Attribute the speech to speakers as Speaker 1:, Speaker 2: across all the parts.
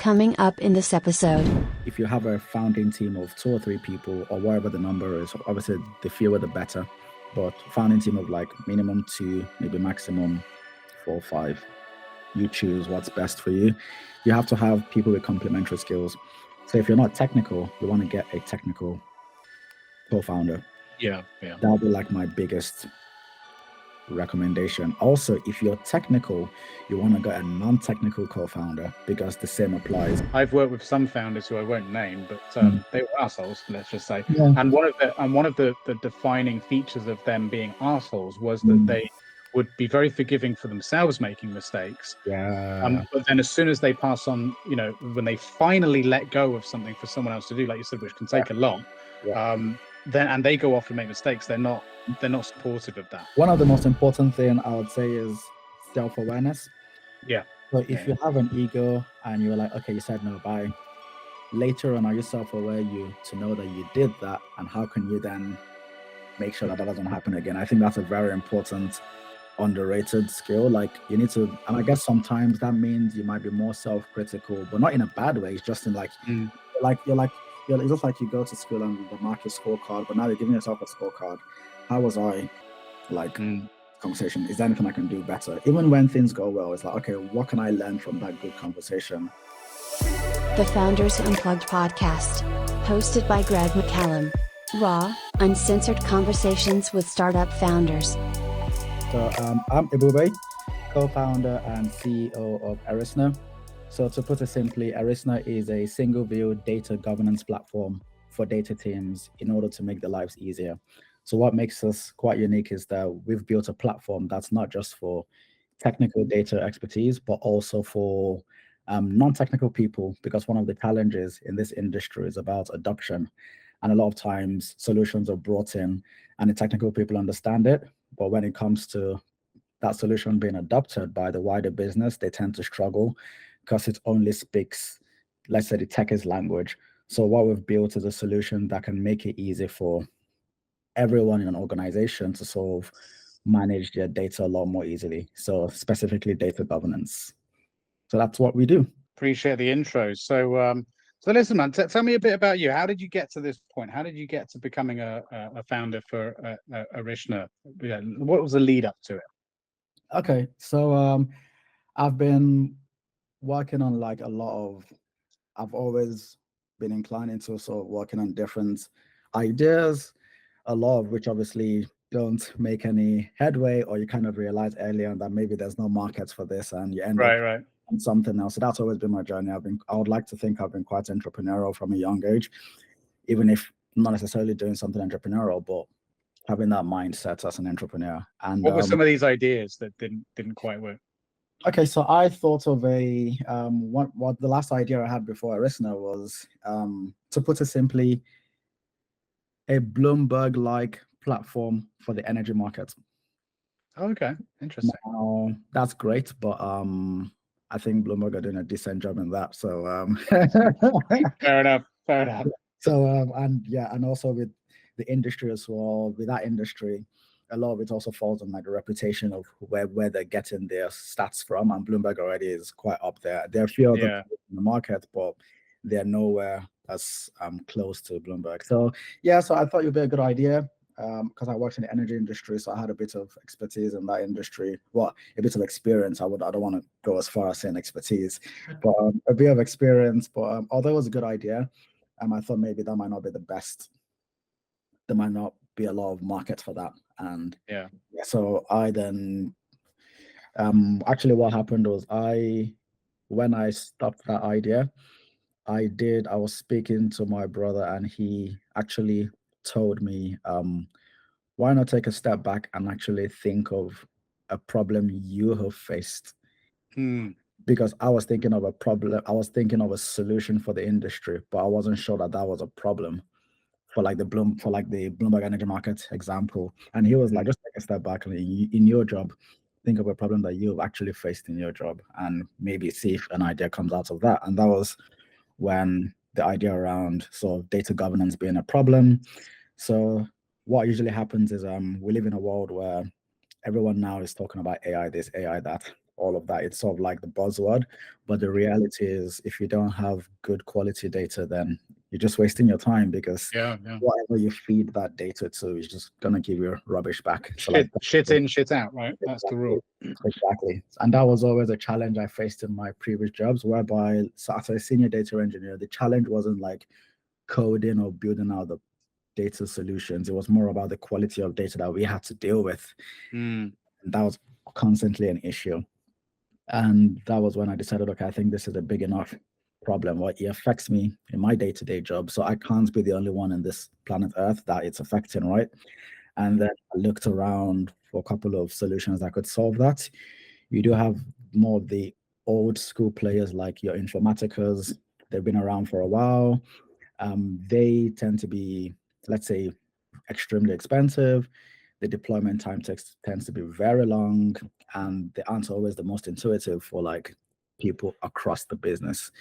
Speaker 1: coming up in this episode.
Speaker 2: If you have a founding team of 2 or 3 people, or whatever the number is, obviously the fewer the better, but founding team of like minimum 2, maybe maximum 4 or 5. You choose what's best for you. You have to have people with complementary skills. So if you're not technical, you want to get a technical co-founder.
Speaker 3: Yeah.
Speaker 2: That'll be like my biggest recommendation. Also, if you're technical, you want to get a non-technical co-founder, because the same applies.
Speaker 3: I've worked with some founders who I won't name, but they were assholes, let's just say.
Speaker 2: Yeah.
Speaker 3: And one of the defining features of them being assholes was that they would be very forgiving for themselves making mistakes.
Speaker 2: Yeah.
Speaker 3: But then as soon as they pass on, when they finally let go of something for someone else to do, like you said, which can take a lot, then they go off and make mistakes, they're not supportive of that.
Speaker 2: One of the most important thing I would say is self-awareness.
Speaker 3: Yeah.
Speaker 2: So if you have an ego and you're like, okay, you said no, bye. Later on, are you self-aware to know that you did that, and how can you then make sure that doesn't happen again? I think that's a very important, underrated skill. Like, you need to, and I guess sometimes that means you might be more self-critical, but not in a bad way. It's just in like, it's just like you go to school and they mark your scorecard, but now you're giving yourself a scorecard. How was I? Conversation. Is there anything I can do better? Even when things go well, it's like, okay, what can I learn from that good conversation?
Speaker 1: The Founders Unplugged podcast, hosted by Greg McCallum. Raw, uncensored conversations with startup founders.
Speaker 2: So I'm Ebube, co-founder and CEO of Erisna. So to put it simply, Erisna is a single view data governance platform for data teams in order to make their lives easier. So what makes us quite unique is that we've built a platform that's not just for technical data expertise, but also for non-technical people, because one of the challenges in this industry is about adoption. And a lot of times solutions are brought in and the technical people understand it, but when it comes to that solution being adopted by the wider business, they tend to struggle because it only speaks, let's say, the techie's language. So what we've built is a solution that can make it easy for everyone in an organization to manage their data a lot more easily. So specifically data governance. So that's what we do.
Speaker 3: Appreciate the intro. So listen, man, tell me a bit about you. How did you get to this point? How did you get to becoming a founder for Erisna? What was the lead up to it?
Speaker 2: Okay, so I've been working on like a lot of, I've always been inclined into sort of working on different ideas, a lot of which obviously don't make any headway, or you kind of realize early on that maybe there's no markets for this and you end up on something else. So that's always been my journey. I would like to think I've been quite entrepreneurial from a young age, even if not necessarily doing something entrepreneurial, but having that mindset as an entrepreneur. And
Speaker 3: what were some of these ideas that didn't quite work?
Speaker 2: Okay, so I thought of what the last idea I had before Erisna was, to put it simply, a Bloomberg-like platform for the energy market.
Speaker 3: Okay, interesting.
Speaker 2: Now, that's great, but I think Bloomberg are doing a decent job in that. So
Speaker 3: fair enough.
Speaker 2: So and also with the industry as well, with that industry, a lot of it also falls on like the reputation of where they're getting their stats from, and Bloomberg already is quite up there. There are a few other people in the market, but they're nowhere as close to Bloomberg. So so I thought it would be a good idea, because I worked in the energy industry, so I had a bit of expertise in that industry. Well, a bit of experience. I don't want to go as far as saying expertise, but a bit of experience. But although it was a good idea, I thought maybe that might not be the best. There might not be a lot of market for that. And so I then actually what happened was when I stopped that idea, I was speaking to my brother, and he actually told me, why not take a step back and actually think of a problem you have faced? Because I was thinking of a problem, I was thinking of a solution for the industry, but I wasn't sure that was a problem for like the Bloomberg energy market example. And he was like, just take a step back and in your job, think of a problem that you've actually faced in your job, and maybe see if an idea comes out of that. And that was when the idea around sort of data governance being a problem. So what usually happens is we live in a world where everyone now is talking about AI this, AI that. all of that. It's sort of like the buzzword, but the reality is if you don't have good quality data, then you're just wasting your time, because whatever you feed that data to is just gonna give you rubbish back. So like
Speaker 3: shit in, shit out, right? That's the rule.
Speaker 2: Exactly. And that was always a challenge I faced in my previous jobs, whereby, so as a senior data engineer, the challenge wasn't like coding or building out the data solutions. It was more about the quality of data that we had to deal with. And that was constantly an issue. And that was when I decided, okay, I think this is a big enough problem. It affects me in my day-to-day job. So I can't be the only one in this planet Earth that it's affecting, right? And then I looked around for a couple of solutions that could solve that. You do have more of the old school players like your Informaticas. They've been around for a while. They tend to be, let's say, extremely expensive. The deployment time tends to be very long, and they aren't always the most intuitive for like people across the business.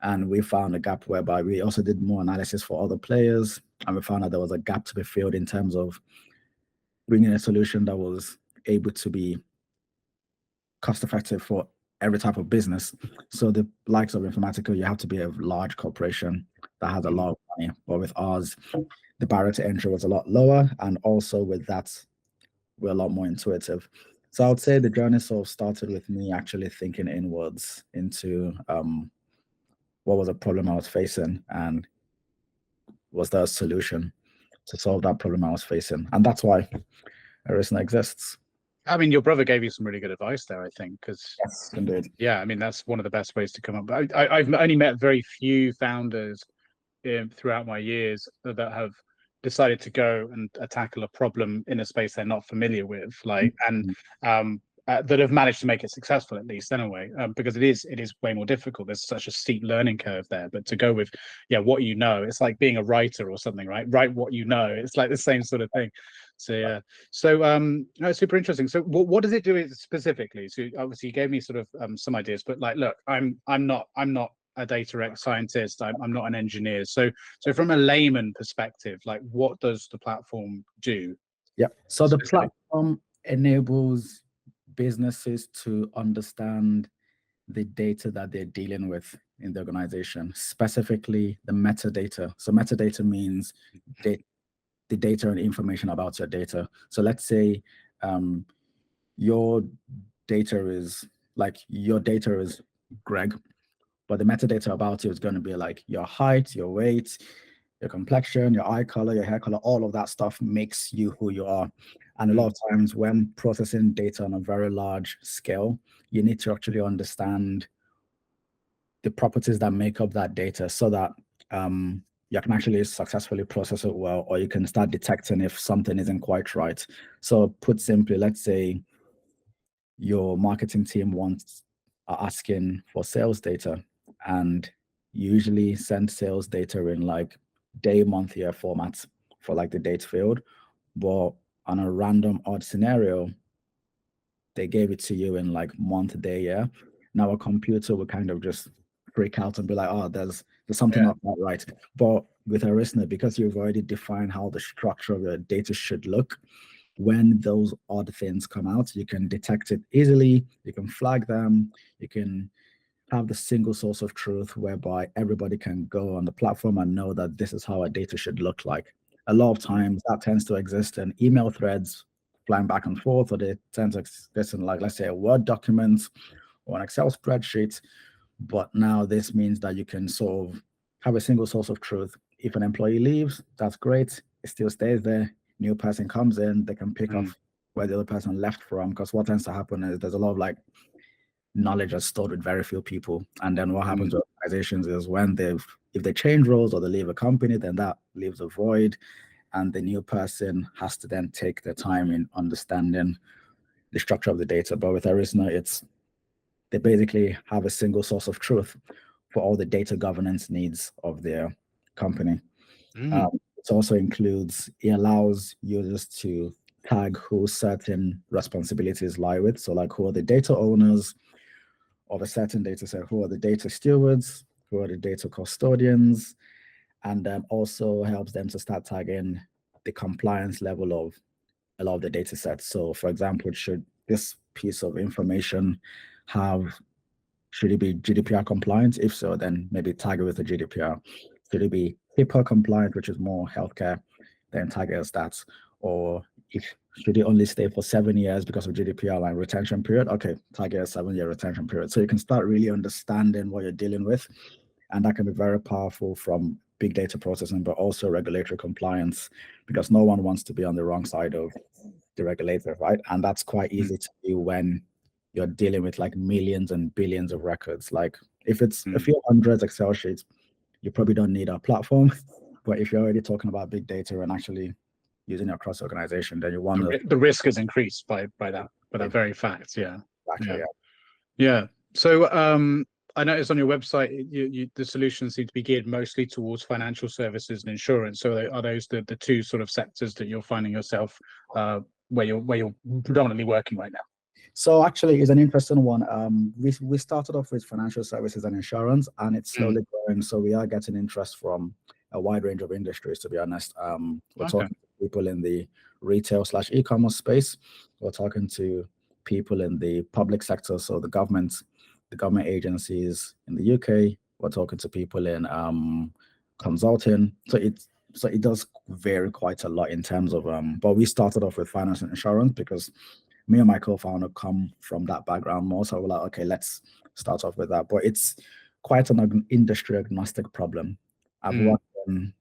Speaker 2: And we found a gap whereby we also did more analysis for other players, and we found that there was a gap to be filled in terms of bringing a solution that was able to be cost effective for every type of business. So the likes of Informatica, you have to be a large corporation that has a lot of money. But with ours, the barrier to entry was a lot lower, and also with that, we're a lot more intuitive. So I would say the journey sort of started with me actually thinking inwards into what was a problem I was facing, and was there a solution to solve that problem I was facing? And that's why Erisna exists.
Speaker 3: I mean, your brother gave you some really good advice there, I think, because
Speaker 2: yes, indeed.
Speaker 3: Yeah, I mean, that's one of the best ways to come up. I've only met very few founders throughout my years that have decided to go and tackle a problem in a space they're not familiar with, like, and that have managed to make it successful, at least anyway, because it is way more difficult. There's such a steep learning curve there. But to go with what you know, it's like being a writer or something, right? Write what you know. It's like the same sort of thing. So yeah, so no, super interesting. So what does it do specifically? So obviously you gave me sort of some ideas, but like, look, I'm not a data scientist. I'm not an engineer. So from a layman perspective, like, what does the platform do?
Speaker 2: Yeah. So the platform enables businesses to understand the data that they're dealing with in the organization, specifically the metadata. So metadata means the data and information about your data. So let's say your data is Greg, but the metadata about you is going to be like your height, your weight, your complexion, your eye color, your hair color, all of that stuff makes you who you are. And a lot of times when processing data on a very large scale, you need to actually understand the properties that make up that data so that you can actually successfully process it well, or you can start detecting if something isn't quite right. So put simply, let's say your marketing team are asking for sales data, and you usually send sales data in like day, month, year formats for like the date field. But on a random odd scenario, they gave it to you in like month, day, year. Now a computer will kind of just freak out and be like, oh, there's something not quite right. But with Erisna, because you've already defined how the structure of your data should look, when those odd things come out, you can detect it easily, you can flag them, you can have the single source of truth whereby everybody can go on the platform and know that this is how our data should look like. A lot of times that tends to exist in email threads flying back and forth, or they tend to exist in, like, let's say, a Word document or an Excel spreadsheet. But now this means that you can sort of have a single source of truth. If an employee leaves, that's great. It still stays there. New person comes in, they can pick up where the other person left from. Because what tends to happen is there's a lot of like knowledge that's stored with very few people. And then what happens to organizations is when if they change roles or they leave a company, then that leaves a void. And the new person has to then take their time in understanding the structure of the data. But with Erisna, they basically have a single source of truth for all the data governance needs of their company. It also it allows users to tag who certain responsibilities lie with. So like, who are the data owners of a certain data set, who are the data stewards, who are the data custodians, and also helps them to start tagging the compliance level of a lot of the data sets. So for example, should this piece of information should it be GDPR compliant? If so, then maybe tag it with the GDPR. Should it be HIPAA compliant, which is more healthcare, then tag it as that? Or should it only stay for 7 years because of GDPR and retention period? Okay, tag it as 7-year retention period. So you can start really understanding what you're dealing with. And that can be very powerful from big data processing, but also regulatory compliance, because no one wants to be on the wrong side of the regulator, right? And that's quite easy to do when you're dealing with like millions and billions of records. Like if it's a few hundreds Excel sheets, you probably don't need our platform. But if you're already talking about big data and actually using it across the organization, then you want
Speaker 3: the risk is increased by that very fact. Yeah.
Speaker 2: Exactly,
Speaker 3: Yeah. So I noticed on your website, the solutions seem to be geared mostly towards financial services and insurance. So are those the two sort of sectors that you're finding yourself where you're predominantly working right now?
Speaker 2: So actually, it's an interesting one. We started off with financial services and insurance, and it's slowly growing. So we are getting interest from a wide range of industries, to be honest. We're talking to people in the retail/e-commerce space. We're talking to people in the public sector, so the government agencies in the UK. We're talking to people in consulting. So it does vary quite a lot in terms of but we started off with finance and insurance because me and my co-founder come from that background more. So we're like, okay, let's start off with that. But it's quite an industry agnostic problem. I've worked in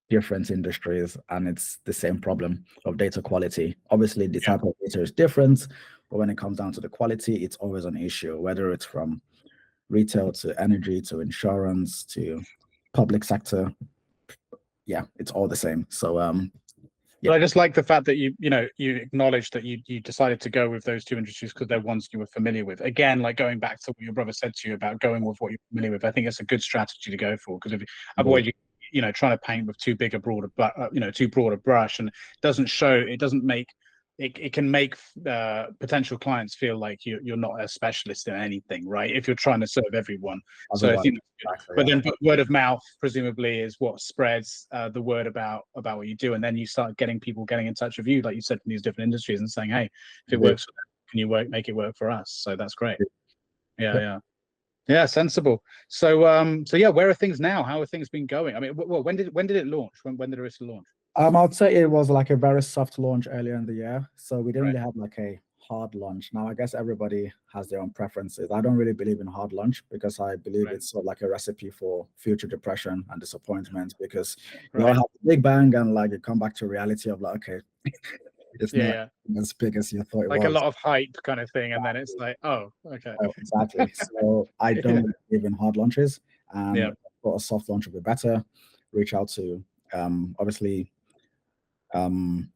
Speaker 2: different industries and it's the same problem of data quality. Obviously, the type of data is different, but when it comes down to the quality, it's always an issue, whether it's from retail to energy to insurance to public sector. Yeah, it's all the same. So
Speaker 3: But I just like the fact that you acknowledged that you decided to go with those two industries because they're ones you were familiar with. Again, like going back to what your brother said to you about going with what you're familiar with, I think it's a good strategy to go for, because if otherwise you trying to paint with too broad a brush, and it can make potential clients feel like you're not a specialist in anything, right? If you're trying to serve everyone. So I think, but then word of mouth presumably is what spreads the word about what you do, and then you start getting people getting in touch with you, like you said, from these different industries, and saying, hey, if it works for them, can you make it work for us? So that's great. Yeah, sensible. So where are things now? How have things been going? I mean, when did it launch? When did Erisna launch?
Speaker 2: I'd say it was like a very soft launch earlier in the year. So we didn't really have like a hard launch. Now, I guess everybody has their own preferences. I don't really believe in hard launch because I believe it's sort of like a recipe for future depression and disappointment, because you all have a big bang and like you come back to reality of like, okay, it's not as big as you thought it was.
Speaker 3: Like a lot of hype kind of thing. And then it's like, oh, okay.
Speaker 2: Oh, exactly. So I don't believe in hard launches. And I thought a soft launch would be better. Reach out to, obviously,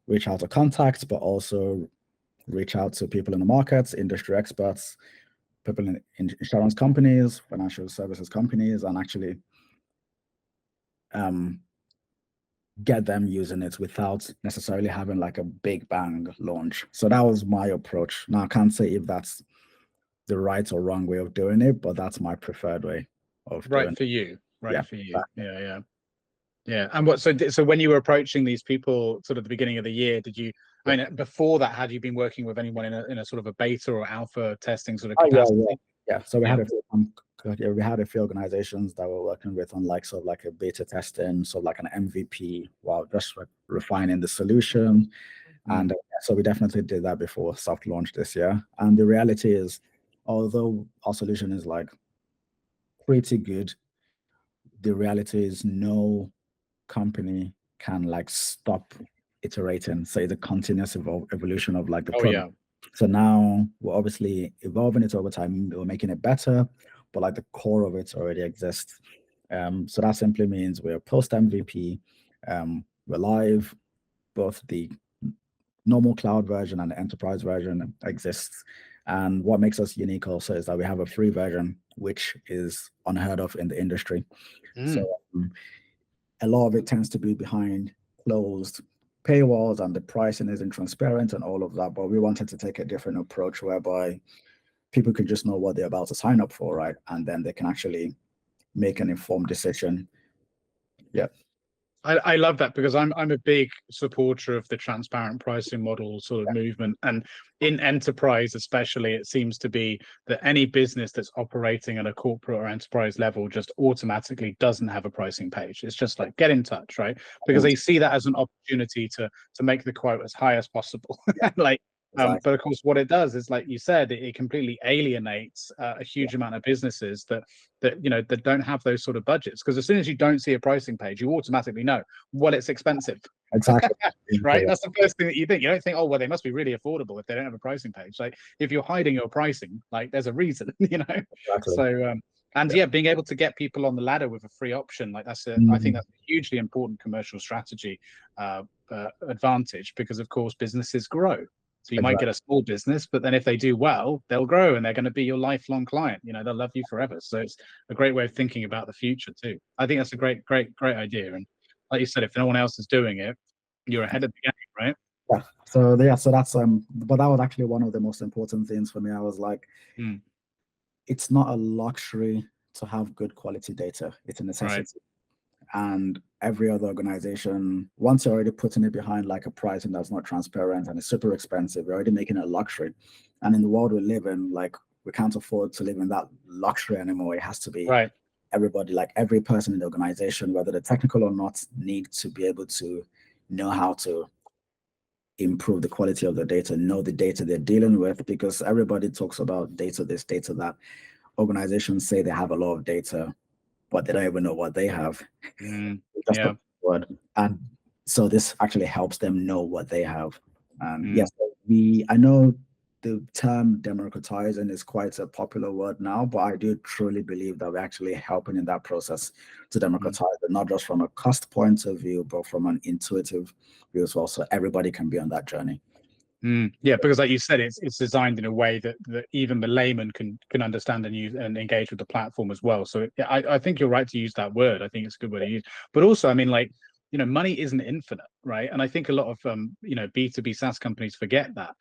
Speaker 2: reach out to contacts, but also reach out to people in the markets, industry experts, people in insurance companies, financial services companies, and actually get them using it without necessarily having like a big bang launch. So that was my approach. Now, I can't say if that's the right or wrong way of doing it, but that's my preferred way of doing it.
Speaker 3: For you. For you. Yeah. And so when you were approaching these people sort of the beginning of the year, before that, had you been working with anyone in a sort of a beta or alpha testing sort of capacity?
Speaker 2: Yeah. So we had a few organizations that were working with on like sort of like a beta testing, so like an MVP, while just refining the solution. And so we definitely did that before soft launch this year. And the reality is, although our solution is like pretty good, the reality is no company can like stop iterating. So it's a continuous evolution of like the product. So now we're obviously evolving it over time. We're making it better, but like the core of it already exists. So that simply means we're post MVP. We're live. Both the normal cloud version and the enterprise version exists. And what makes us unique also is that we have a free version, which is unheard of in the industry. So a lot of it tends to be behind closed paywalls and the pricing isn't transparent and all of that. But we wanted to take a different approach whereby people can just know what they're about to sign up for, right? And then they can actually make an informed decision. Yeah.
Speaker 3: I love that, because I'm a big supporter of the transparent pricing model sort of movement. And in enterprise especially, it seems to be that any business that's operating at a corporate or enterprise level just automatically doesn't have a pricing page. It's just like, get in touch, right? Because they see that as an opportunity to make the quote as high as possible. Like,
Speaker 2: Exactly.
Speaker 3: but of course, what it does is, like you said, it completely alienates a huge amount of businesses that that don't have those sort of budgets. Because as soon as you don't see a pricing page, you automatically know, well, it's expensive.
Speaker 2: Exactly.
Speaker 3: Right? That's the first thing that you think. You don't think, oh, well, they must be really affordable if they don't have a pricing page. Like, if you're hiding your pricing, like, there's a reason,
Speaker 2: Exactly.
Speaker 3: So and yeah, being able to get people on the ladder with a free option, like, I think that's a hugely important commercial strategy advantage, because of course businesses grow. So you might get a small business, but then if they do well, they'll grow and they're going to be your lifelong client. They'll love you forever. So it's a great way of thinking about the future too. I think that's a great idea. And like you said, if no one else is doing it, you're ahead of the game, right?
Speaker 2: Yeah. So that's but that was actually one of the most important things for me. I was like, it's not a luxury to have good quality data. It's a necessity.
Speaker 3: Right.
Speaker 2: And every other organization, once you're already putting it behind like a pricing that's not transparent and it's super expensive, you're already making it a luxury. And in the world we live in, like, we can't afford to live in that luxury anymore. It has to be
Speaker 3: right.
Speaker 2: Everybody, like every person in the organization, whether they're technical or not, need to be able to know how to improve the quality of the data, know the data they're dealing with, because everybody talks about data this, data that. Organizations say they have a lot of data, but they don't even know what they have. That's the word. And so this actually helps them know what they have. Yes, I know the term democratizing is quite a popular word now, but I do truly believe that we're actually helping in that process to democratize it, not just from a cost point of view, but from an intuitive view as well. So everybody can be on that journey.
Speaker 3: Yeah, because like you said, it's designed in a way that even the layman can understand and use and engage with the platform as well. So I think you're right to use that word. I think it's a good word to use. But also, I mean, like, money isn't infinite, right? And I think a lot of B2B SaaS companies forget that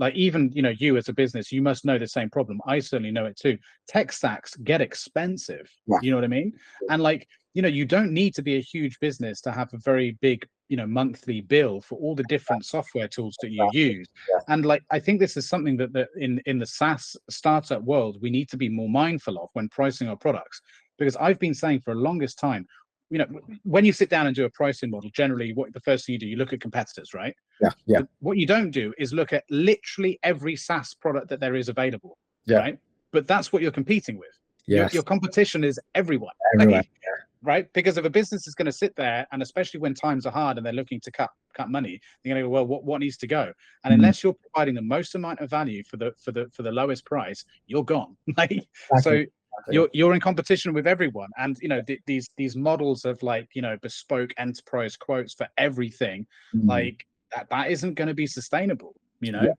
Speaker 3: like, even you as a business, you must know the same problem. I certainly know it too. Tech stacks get expensive.
Speaker 2: Yeah.
Speaker 3: You know what I mean? And like, you don't need to be a huge business to have a very big monthly bill for all the different software tools that you use. And like, I think this is something that in the SaaS startup world, we need to be more mindful of when pricing our products. Because I've been saying for the longest time, when you sit down and do a pricing model, generally what the first thing you do, you look at competitors, right?
Speaker 2: Yeah.
Speaker 3: What you don't do is look at literally every SaaS product that there is available, right? But that's what you're competing with. Your competition is everyone. Right? Because if a business is going to sit there, and especially when times are hard and they're looking to cut money, they're going to go, well, what needs to go? And unless you're providing the most amount of value for the lowest price, you're gone. So you're in competition with everyone. And these models of like bespoke enterprise quotes for everything, like that isn't going to be sustainable.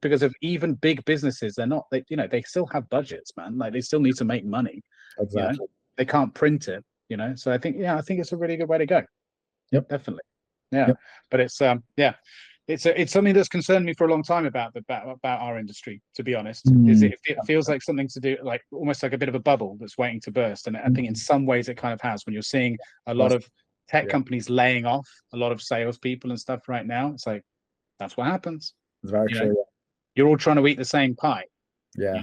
Speaker 3: Because of even big businesses, they still have budgets, man. Like, they still need to make money.
Speaker 2: Exactly.
Speaker 3: They can't print it. So I think it's a really good way to go.
Speaker 2: Yep.
Speaker 3: Definitely. Yeah. Yep. But it's it's something that's concerned me for a long time about our industry, to be honest. Is it feels like something to do, like almost like a bit of a bubble that's waiting to burst. And I think in some ways it kind of has, when you're seeing a lot of tech companies laying off a lot of salespeople and stuff right now. It's like, that's what happens.
Speaker 2: It's very true.
Speaker 3: You're all trying to eat the same pie.
Speaker 2: Yeah.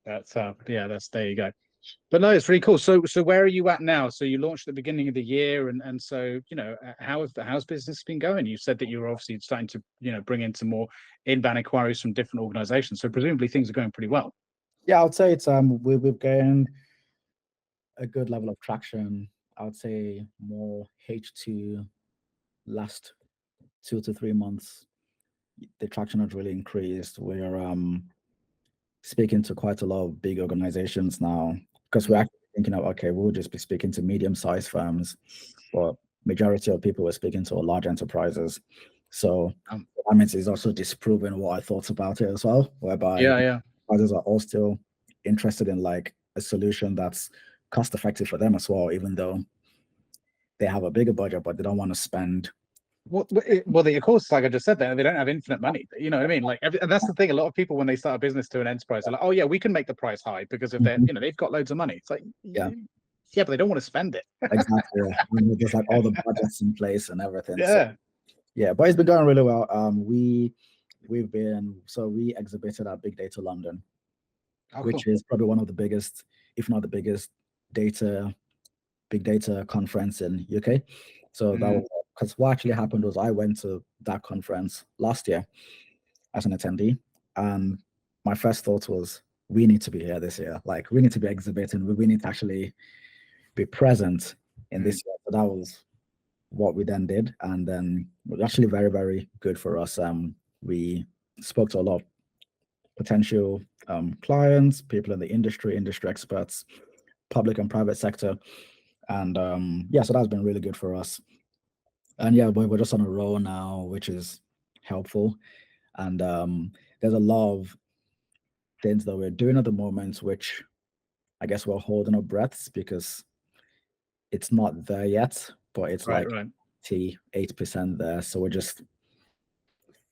Speaker 3: That's there you go. But no, it's really cool. So where are you at now? So you launched at the beginning of the year, and so how's business been going? You said that you're obviously starting to bring in some more inbound inquiries from different organizations. So presumably things are going pretty well.
Speaker 2: Yeah, I would say it's we've gained a good level of traction. I would say more H2 last 2 to 3 months. The traction has really increased. We're speaking to quite a lot of big organizations now, because we're actually thinking of, okay, we'll just be speaking to medium-sized firms, but majority of people we're speaking to are large enterprises. So that means it's also disproving what I thought about it as well, whereby enterprises are all still interested in like a solution that's cost effective for them as well, even though they have a bigger budget, but they don't want to spend.
Speaker 3: Well, of course, like I just said, they don't have infinite money. You know what I mean? Like, and that's the thing. A lot of people, when they start a business to an enterprise, they're like, "Oh yeah, we can make the price high because of their, they've got loads of money." It's like, yeah, but they don't want to spend it.
Speaker 2: Exactly. Yeah. There's like all the budgets in place and everything.
Speaker 3: Yeah.
Speaker 2: So, yeah, but it's been going really well. We exhibited at Big Data London, which is probably one of the biggest, if not the biggest, big data conference in UK. So that was because what actually happened was I went to that conference last year as an attendee, and my first thought was, we need to be here this year. Like, we need to be exhibiting. We need to actually be present in this year. So that was what we then did, and then it was actually very, very good for us. We spoke to a lot of potential clients, people in the industry experts, public and private sector, and so that's been really good for us. And yeah, we're just on a roll now, which is helpful. And there's a lot of things that we're doing at the moment, which I guess we're holding our breaths because it's not there yet, but it's
Speaker 3: right.
Speaker 2: 8% there. So we're just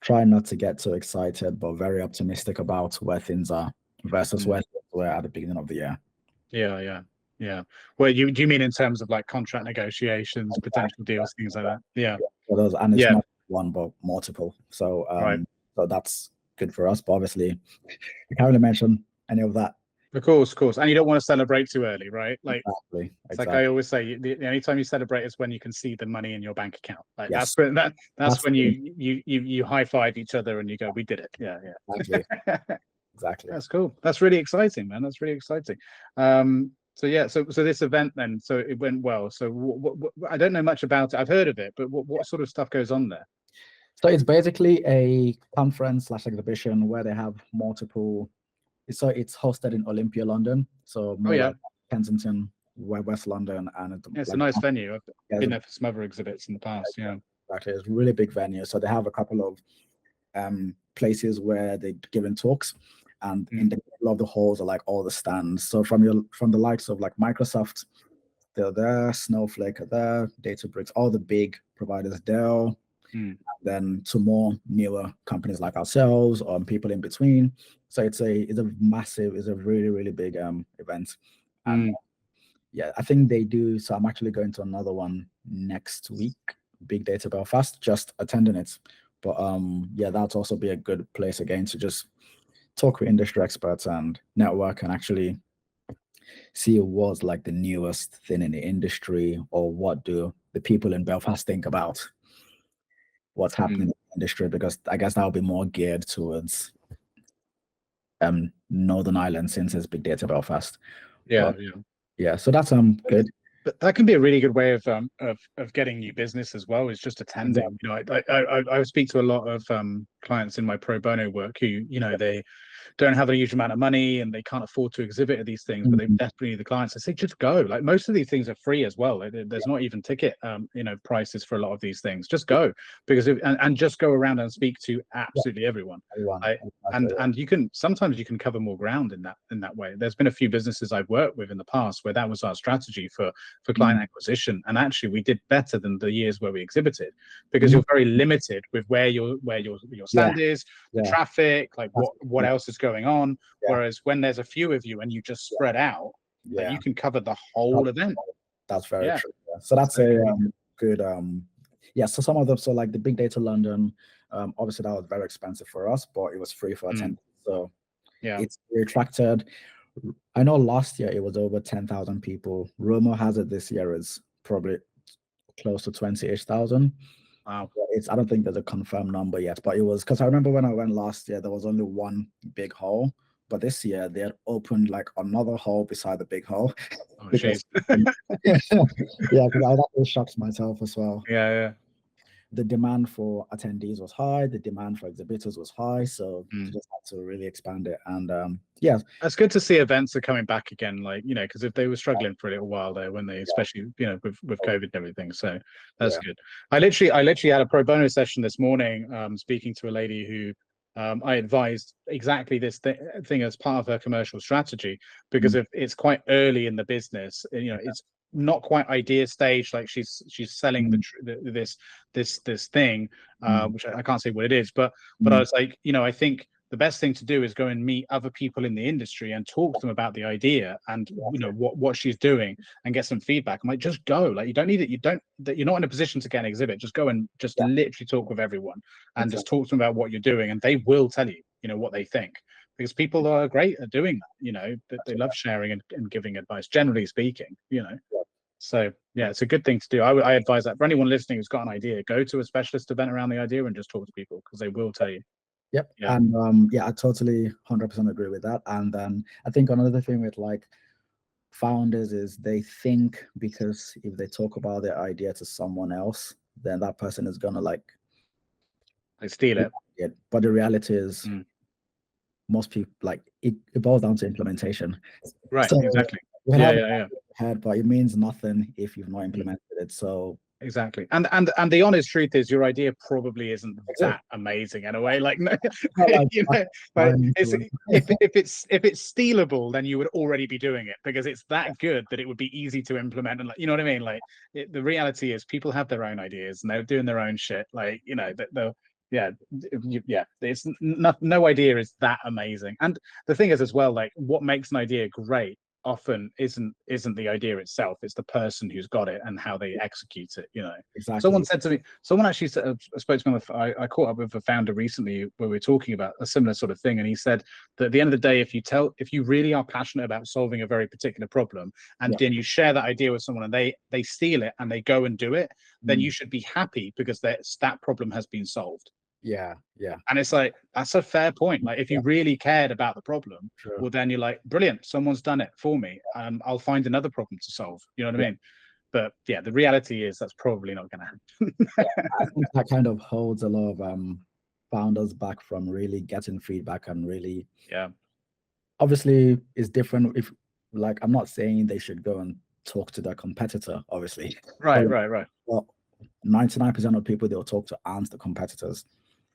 Speaker 2: trying not to get too excited, but very optimistic about where things are versus where we're at the beginning of the year.
Speaker 3: Yeah. Well, do you mean in terms of like contract negotiations, potential deals, things like that? Yeah.
Speaker 2: And it's not one, but multiple. So so that's good for us. But obviously, we can't really mention any of that.
Speaker 3: Of course. And you don't want to celebrate too early, right? Like,
Speaker 2: exactly.
Speaker 3: It's like I always say, the only time you celebrate is when you can see the money in your bank account. Like
Speaker 2: yes.
Speaker 3: that's when you high five each other and you go, we did it. Yeah.
Speaker 2: Exactly.
Speaker 3: That's cool. That's really exciting, man. That's really exciting. So this event then, so it went well. So what, I don't know much about it. I've heard of it, but what sort of stuff goes on there?
Speaker 2: So it's basically a conference / exhibition where they have multiple. So it's hosted in Olympia, London. So like Kensington, West London, and
Speaker 3: it's a nice venue. I've been there for some other exhibits in the past. Yeah,
Speaker 2: exactly. It's a really big venue. So they have a couple of places where they're giving talks, and in the middle of the halls are like all the stands. So from the likes of like Microsoft, they're there, Snowflake are there, Databricks, all the big providers, Dell, and then to more newer companies like ourselves or people in between. So it's a really, really big event. And I think they do. So I'm actually going to another one next week, Big Data Belfast, just attending it. But that's also be a good place again to just talk with industry experts and network and actually see what's like the newest thing in the industry, or what do the people in Belfast think about what's happening in the industry, because I guess that'll be more geared towards Northern Ireland, since it's Big Data Belfast. So that's good.
Speaker 3: But that can be a really good way of getting new business as well, is just attending.
Speaker 2: Exactly.
Speaker 3: I speak to a lot of clients in my pro bono work who, they don't have a huge amount of money and they can't afford to exhibit at these things, but they desperately need the clients. I say, just go. Like, most of these things are free as well. There's not even ticket prices for a lot of these things. Just go, because and just go around and speak to absolutely everyone. And sometimes you can cover more ground in that way. There's been a few businesses I've worked with in the past where that was our strategy for client acquisition, and actually we did better than the years where we exhibited, because you're very limited with where your stand is, the traffic, like what else is going on. Whereas when there's a few of you and you just spread out, like, you can cover the whole event.
Speaker 2: That's very true. So that's a good so some of them, so like the Big Data London, obviously that was very expensive for us, but it was free for attendance. So it's attracted, I know last year it was over 10,000 people. Rumor has it this year is probably close to 28,000.
Speaker 3: Wow.
Speaker 2: I don't think there's a confirmed number yet, but it was, because I remember when I went last year, there was only one big hall, but this year they had opened like another hall beside the big hall.
Speaker 3: Oh, because,
Speaker 2: because that really shocks myself as well. The demand for attendees was high, the demand for exhibitors was high, so you just had to really expand it. And
Speaker 3: that's good to see events are coming back again, like, because if they were struggling for a little while there, when they especially with COVID and everything, so that's good. I literally had a pro bono session this morning, speaking to a lady who I advised exactly this thing as part of her commercial strategy, because if it's quite early in the business, it's not quite idea stage, like she's selling this thing, which I can't say what it is, but I was like, I think the best thing to do is go and meet other people in the industry and talk to them about the idea and what she's doing and get some feedback. I'm like, just go. Like, you don't need it. You're not in a position to get an exhibit. Just go and just literally talk with everyone and just talk to them about what you're doing, and they will tell you, what they think, because people are great at doing that. They love sharing and giving advice, generally speaking. So yeah, it's a good thing to do. I advise that for anyone listening who's got an idea, go to a specialist event around the idea and just talk to people, because they will tell you.
Speaker 2: Yep.
Speaker 3: Yeah.
Speaker 2: And I totally 100% agree with that. And I think another thing with like founders is they think because if they talk about their idea to someone else, then that person is gonna like
Speaker 3: steal it.
Speaker 2: But the reality is most people, like, it boils down to implementation.
Speaker 3: Right.
Speaker 2: So
Speaker 3: exactly.
Speaker 2: Yeah. But it means nothing if you've not implemented it. So
Speaker 3: exactly. And the honest truth is, your idea probably isn't that amazing in a way. Like, no, if it's stealable, then you would already be doing it, because it's that good that it would be easy to implement. And, like, you know what I mean? Like, the reality is, people have their own ideas and they're doing their own shit. Like, it's no idea is that amazing. And the thing is as well, like, what makes an idea great often isn't the idea itself, it's the person who's got it and how they execute it.
Speaker 2: Exactly.
Speaker 3: Someone actually spoke to me I caught up with a founder recently where we were talking about a similar sort of thing, and he said that at the end of the day, if you really are passionate about solving a very particular problem, and then you share that idea with someone and they steal it and they go and do it, then you should be happy, because that problem has been solved.
Speaker 2: Yeah.
Speaker 3: And it's like, that's a fair point. Like, if you really cared about the problem, well, then you're like, brilliant, someone's done it for me. I'll find another problem to solve. You know what I mean? But yeah, the reality is that's probably not going to happen.
Speaker 2: I think that kind of holds a lot of founders back from really getting feedback and really.
Speaker 3: Yeah.
Speaker 2: Obviously, it's different. If, like, I'm not saying they should go and talk to their competitor, obviously.
Speaker 3: Right.
Speaker 2: Well, 99% of people they'll talk to aren't the competitors.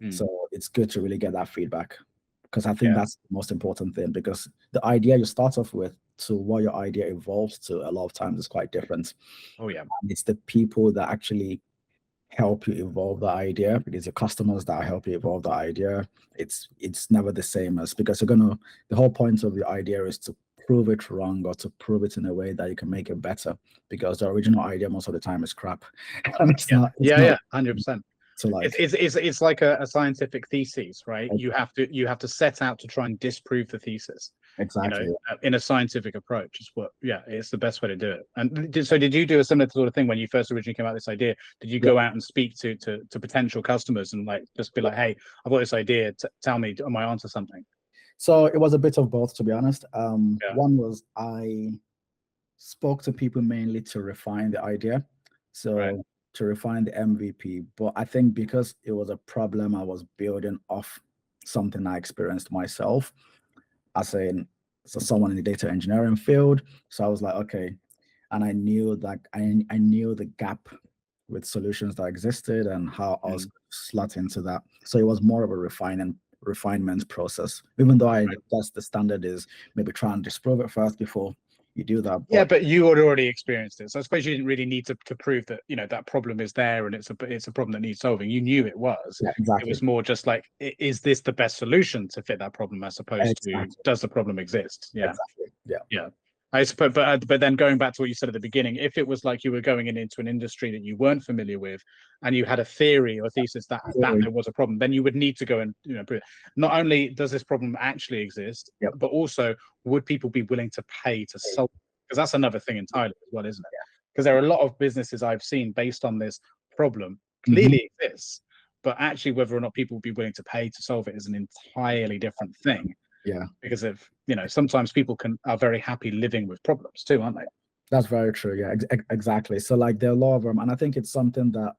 Speaker 2: So it's good to really get that feedback, because I think that's the most important thing, because the idea you start off with to what your idea evolves to a lot of times is quite different.
Speaker 3: Oh yeah.
Speaker 2: And it's the people that actually help you evolve the idea, because your customers that help you evolve the idea. It's never the same, as because the whole point of your idea is to prove it wrong, or to prove it in a way that you can make it better, because the original idea most of the time is crap. And it's not
Speaker 3: 100%.
Speaker 2: So, like,
Speaker 3: it's like a scientific thesis, right? You have to set out to try and disprove the thesis.
Speaker 2: Exactly.
Speaker 3: In a scientific approach is it's the best way to do it. And so did you do a similar sort of thing when you first originally came out with this idea? Did you go out and speak to potential customers and, like, just be like, hey, I've got this idea, tell me, am I onto something?
Speaker 2: So it was a bit of both, to be honest. One was I spoke to people mainly to refine the idea. So to refine the MVP. But I think because it was a problem I was building off something I experienced myself as someone in the data engineering field. So I was like, okay. And I knew that I knew the gap with solutions that existed and how I was slot into that. So it was more of a refinement process, even though I guess the standard is maybe try and disprove it first before you do that.
Speaker 3: But you had already experienced it, so I suppose you didn't really need to prove that that problem is there and it's a problem that needs solving. You knew it was.
Speaker 2: Exactly.
Speaker 3: It was more just like, is this the best solution to fit that problem, as opposed to does the problem exist? Yeah. I suppose, but then going back to what you said at the beginning, if it was like you were going into an industry that you weren't familiar with, and you had a theory or thesis that there was a problem, then you would need to go and prove it. Not only does this problem actually exist, but also would people be willing to pay to solve it? Because that's another thing entirely as well, isn't it? Because there are a lot of businesses I've seen based on this problem clearly exists, but actually whether or not people would be willing to pay to solve it is an entirely different thing.
Speaker 2: Yeah,
Speaker 3: because of sometimes people are very happy living with problems too, aren't they?
Speaker 2: That's very true. Yeah, exactly. So, like, there are a lot of them, and I think it's something that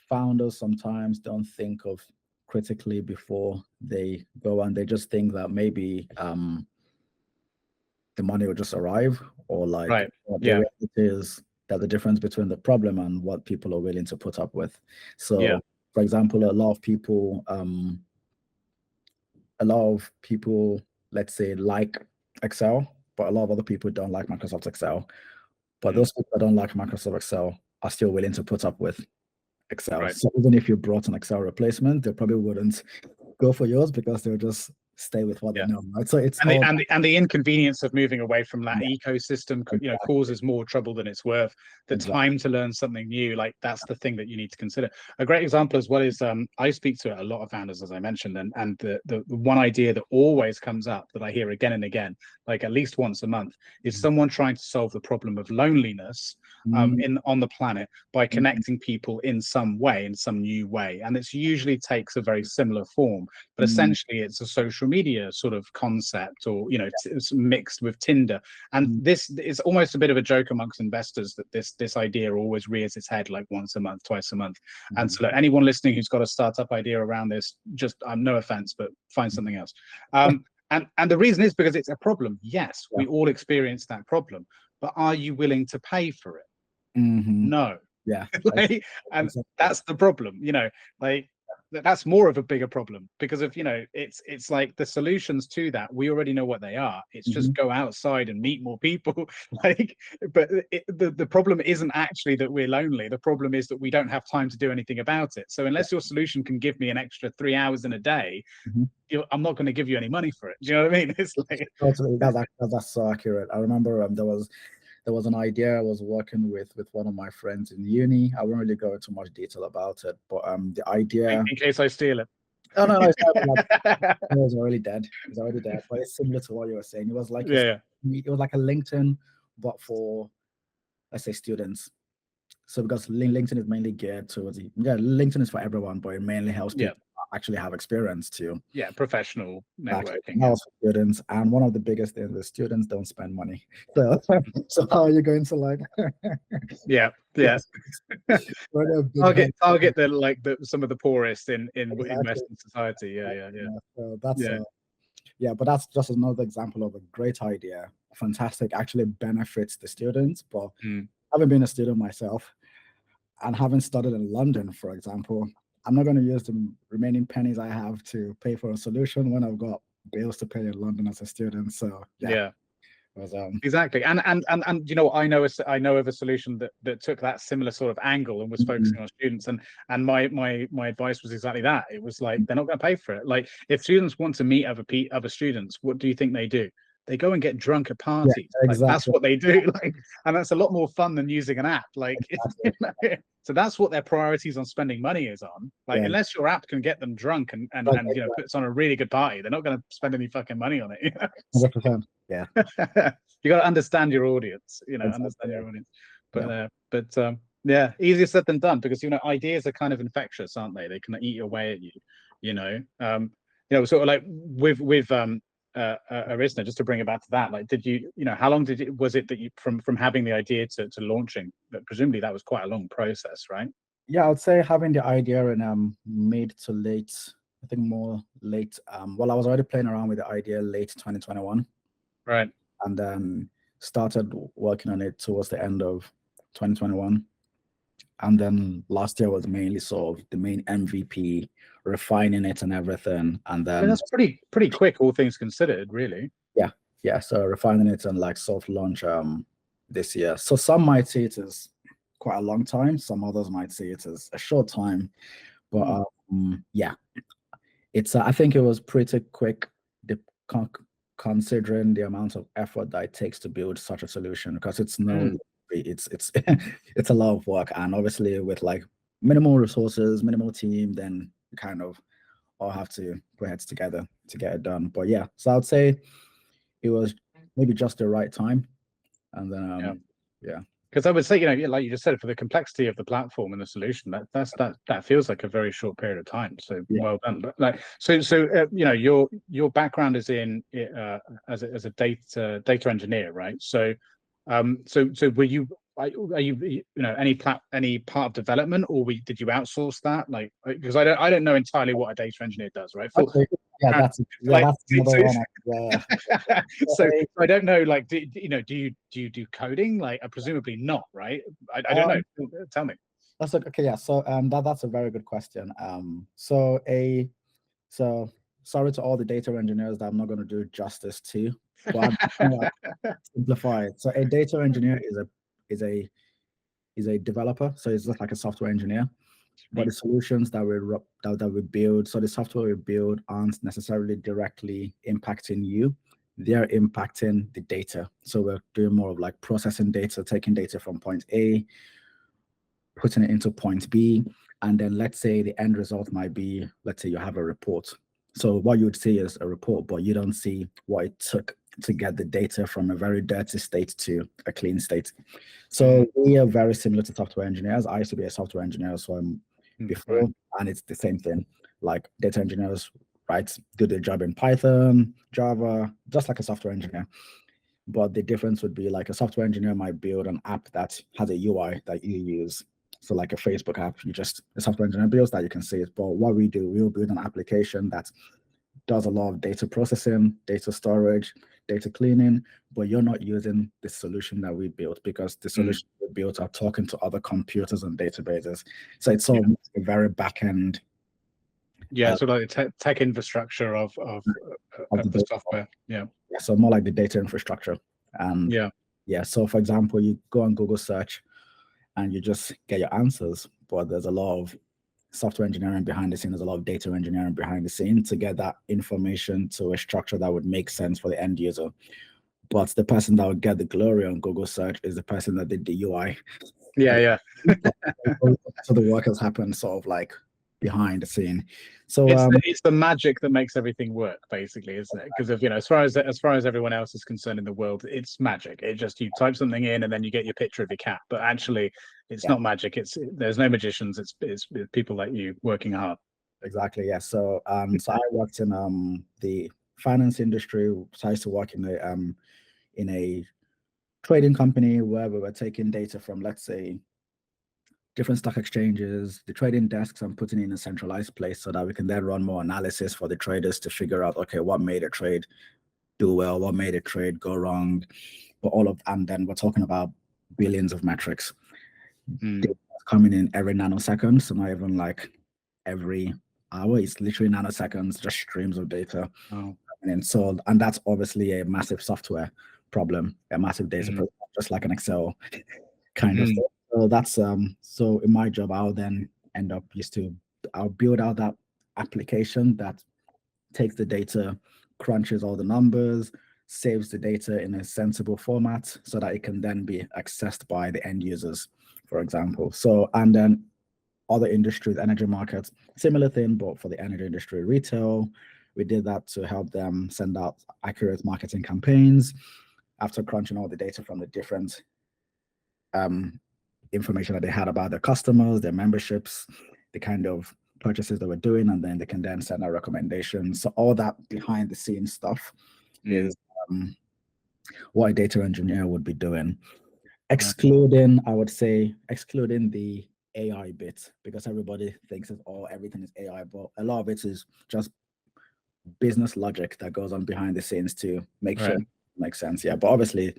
Speaker 2: founders sometimes don't think of critically before they go, and they just think that maybe the money will just arrive, or like the reality is that the difference between the problem and what people are willing to put up with. So, for example, a lot of people, let's say, like Excel, but a lot of other people don't like Microsoft Excel. But those people that don't like Microsoft Excel are still willing to put up with Excel. So even if you brought an Excel replacement, they probably wouldn't go for yours because they'll just stay with what they know, right? So it's
Speaker 3: And the,
Speaker 2: all
Speaker 3: and the inconvenience of moving away from that ecosystem,
Speaker 2: exactly.
Speaker 3: causes more trouble than it's worth. The time to learn something new, like that's the thing that you need to consider. A great example as well is I speak to a lot of founders, as I mentioned, and the one idea that always comes up that I hear again and again, like at least once a month, is someone trying to solve the problem of loneliness on the planet by connecting people in some way, in some new way. And it's usually takes a very similar form, but essentially it's a social media sort of concept, or it's mixed with Tinder. And this is almost a bit of a joke amongst investors that this idea always rears its head like once a month, twice a month. And so anyone listening who's got a startup idea around this, just no offense, but find something else. And the reason is because it's a problem. Yes, we all experience that problem, but are you willing to pay for it? No.
Speaker 2: Yeah.
Speaker 3: And that's the problem, like that's more of a bigger problem, because of it's like the solutions to that, we already know what they are. It's just go outside and meet more people. Like, but the problem isn't actually that we're lonely. The problem is that we don't have time to do anything about it. So unless your solution can give me an extra 3 hours in a day, I'm not going to give you any money for it. Do you know what I mean? It's like
Speaker 2: totally, that's so accurate. I remember there was an idea I was working with one of my friends in uni. I won't really go into much detail about it, but the idea.
Speaker 3: In case I steal it.
Speaker 2: Oh no, it was already dead. It was already dead. But it's similar to what you were saying. It was like it was like a LinkedIn, but for, let's say, students. So because LinkedIn is mainly geared towards LinkedIn is for everyone, but it mainly helps people actually have experience too.
Speaker 3: Yeah, professional networking.
Speaker 2: That was for students, and one of the biggest things is students don't spend money. So how are you going to like?
Speaker 3: target some of the poorest in Western society.
Speaker 2: So that's but that's just another example of a great idea. Fantastic, actually benefits the students. But having been a student myself and having studied in London, for example, I'm not going to use the remaining pennies I have to pay for a solution when I've got bills to pay in London as a student. So
Speaker 3: exactly. And I know of a solution that took that similar sort of angle and was focusing on students. And my advice was exactly that. It was like, they're not going to pay for it. Like, if students want to meet other students, what do you think they do? They go and get drunk at parties. Like, that's what they do. Like, and that's a lot more fun than using an app. Like, so that's what their priorities on spending money is on. Like, unless your app can get them drunk and puts on a really good party, they're not going to spend any fucking money on it.
Speaker 2: 100%. Yeah.
Speaker 3: You got to understand your audience. Understand your audience. But easier said than done, because ideas are kind of infectious, aren't they? They can eat away at you. Sort of like with Erisna, just to bring it back to that, like, did you how long was it that you from having the idea to launching? But presumably that was quite a long process, right?
Speaker 2: Yeah, I would say having the idea in mid to late, I think more late. I was already playing around with the idea late 2021,
Speaker 3: right,
Speaker 2: and then started working on it towards the end of 2021. And then last year was mainly sort of the main MVP, refining it and everything. And then
Speaker 3: that's pretty quick, all things considered, really.
Speaker 2: Yeah. So refining it and like soft launch this year. So some might see it as quite a long time. Some others might see it as a short time. But it's I think it was pretty quick, considering the amount of effort that it takes to build such a solution, because it's it's a lot of work, and obviously with like minimal resources, minimal team, then you kind of all have to put heads together to get it done. But so I would say it was maybe just the right time, and then
Speaker 3: because I would say, like you just said, for the complexity of the platform and the solution, that feels like a very short period of time. So well done. But like, so your background is in as a data engineer, right? So were you any part of development, or did you outsource that? Like, because I don't know entirely what a data engineer does, right?
Speaker 2: That's another one.
Speaker 3: So I don't know. Like, do you do coding? Like, presumably not, right? I don't know. Tell me.
Speaker 2: That's okay. Yeah. So that's a very good question. So sorry to all the data engineers that I'm not going to do justice to, but I'm simplify it. So a data engineer is a developer. So it's just like a software engineer. But the solutions that we build, so the software we build aren't necessarily directly impacting you. They're impacting the data. So we're doing more of like processing data, taking data from point A, putting it into point B, and then let's say the end result might be, let's say you have a report. So what you would see is a report, but you don't see what it took to get the data from a very dirty state to a clean state. So we are very similar to software engineers. I used to be a software engineer, so I'm before, and it's the same thing. Like data engineers, right, do their job in Python, Java, just like a software engineer. But the difference would be like a software engineer might build an app that has a UI that you use. So like a Facebook app, a software engineer builds that, you can see it. But what we do, we'll build an application that does a lot of data processing, data storage, data cleaning, but you're not using the solution that we built, because the solution we built are talking to other computers and databases. So it's all a very back end.
Speaker 3: Yeah, so like the tech infrastructure of the software. Yeah.
Speaker 2: So more like the data infrastructure. And so for example, you go on Google search and you just get your answers, but there's a lot of software engineering behind the scene, there's a lot of data engineering behind the scene to get that information to a structure that would make sense for the end user. But the person that would get the glory on Google search is the person that did the UI.
Speaker 3: Yeah.
Speaker 2: So the work has happened sort of like behind the scene. So
Speaker 3: it's the magic that makes everything work, basically, isn't it? Because if as far as everyone else is concerned in the world, it's magic. It just, you type something in and then you get your picture of your cat. But actually, it's not magic. There's no magicians. It's people like you working hard.
Speaker 2: Exactly. Yeah. So so I worked in the finance industry. So I used to work in a trading company where we were taking data from, let's say, different stock exchanges, the trading desks, and putting it in a centralized place so that we can then run more analysis for the traders to figure out, okay, what made a trade do well, what made a trade go wrong, and then we're talking about billions of metrics coming in every nanosecond. So not even like every hour, it's literally nanoseconds, just streams of data. And that's obviously a massive software problem, a massive data problem, just like an Excel kind of thing. So that's so in my job, I'll then I'll build out that application that takes the data, crunches all the numbers, saves the data in a sensible format so that it can then be accessed by the end users, for example. So, and then other industries, energy markets, similar thing, but for the energy industry, retail, we did that to help them send out accurate marketing campaigns after crunching all the data from the different information that they had about their customers, their memberships, the kind of purchases they were doing, and then they can then send out recommendations. So all that behind the scenes stuff is what a data engineer would be doing, excluding the AI bit, because everybody thinks everything is AI, but a lot of it is just business logic that goes on behind the scenes to make sure it makes sense. Yeah, but obviously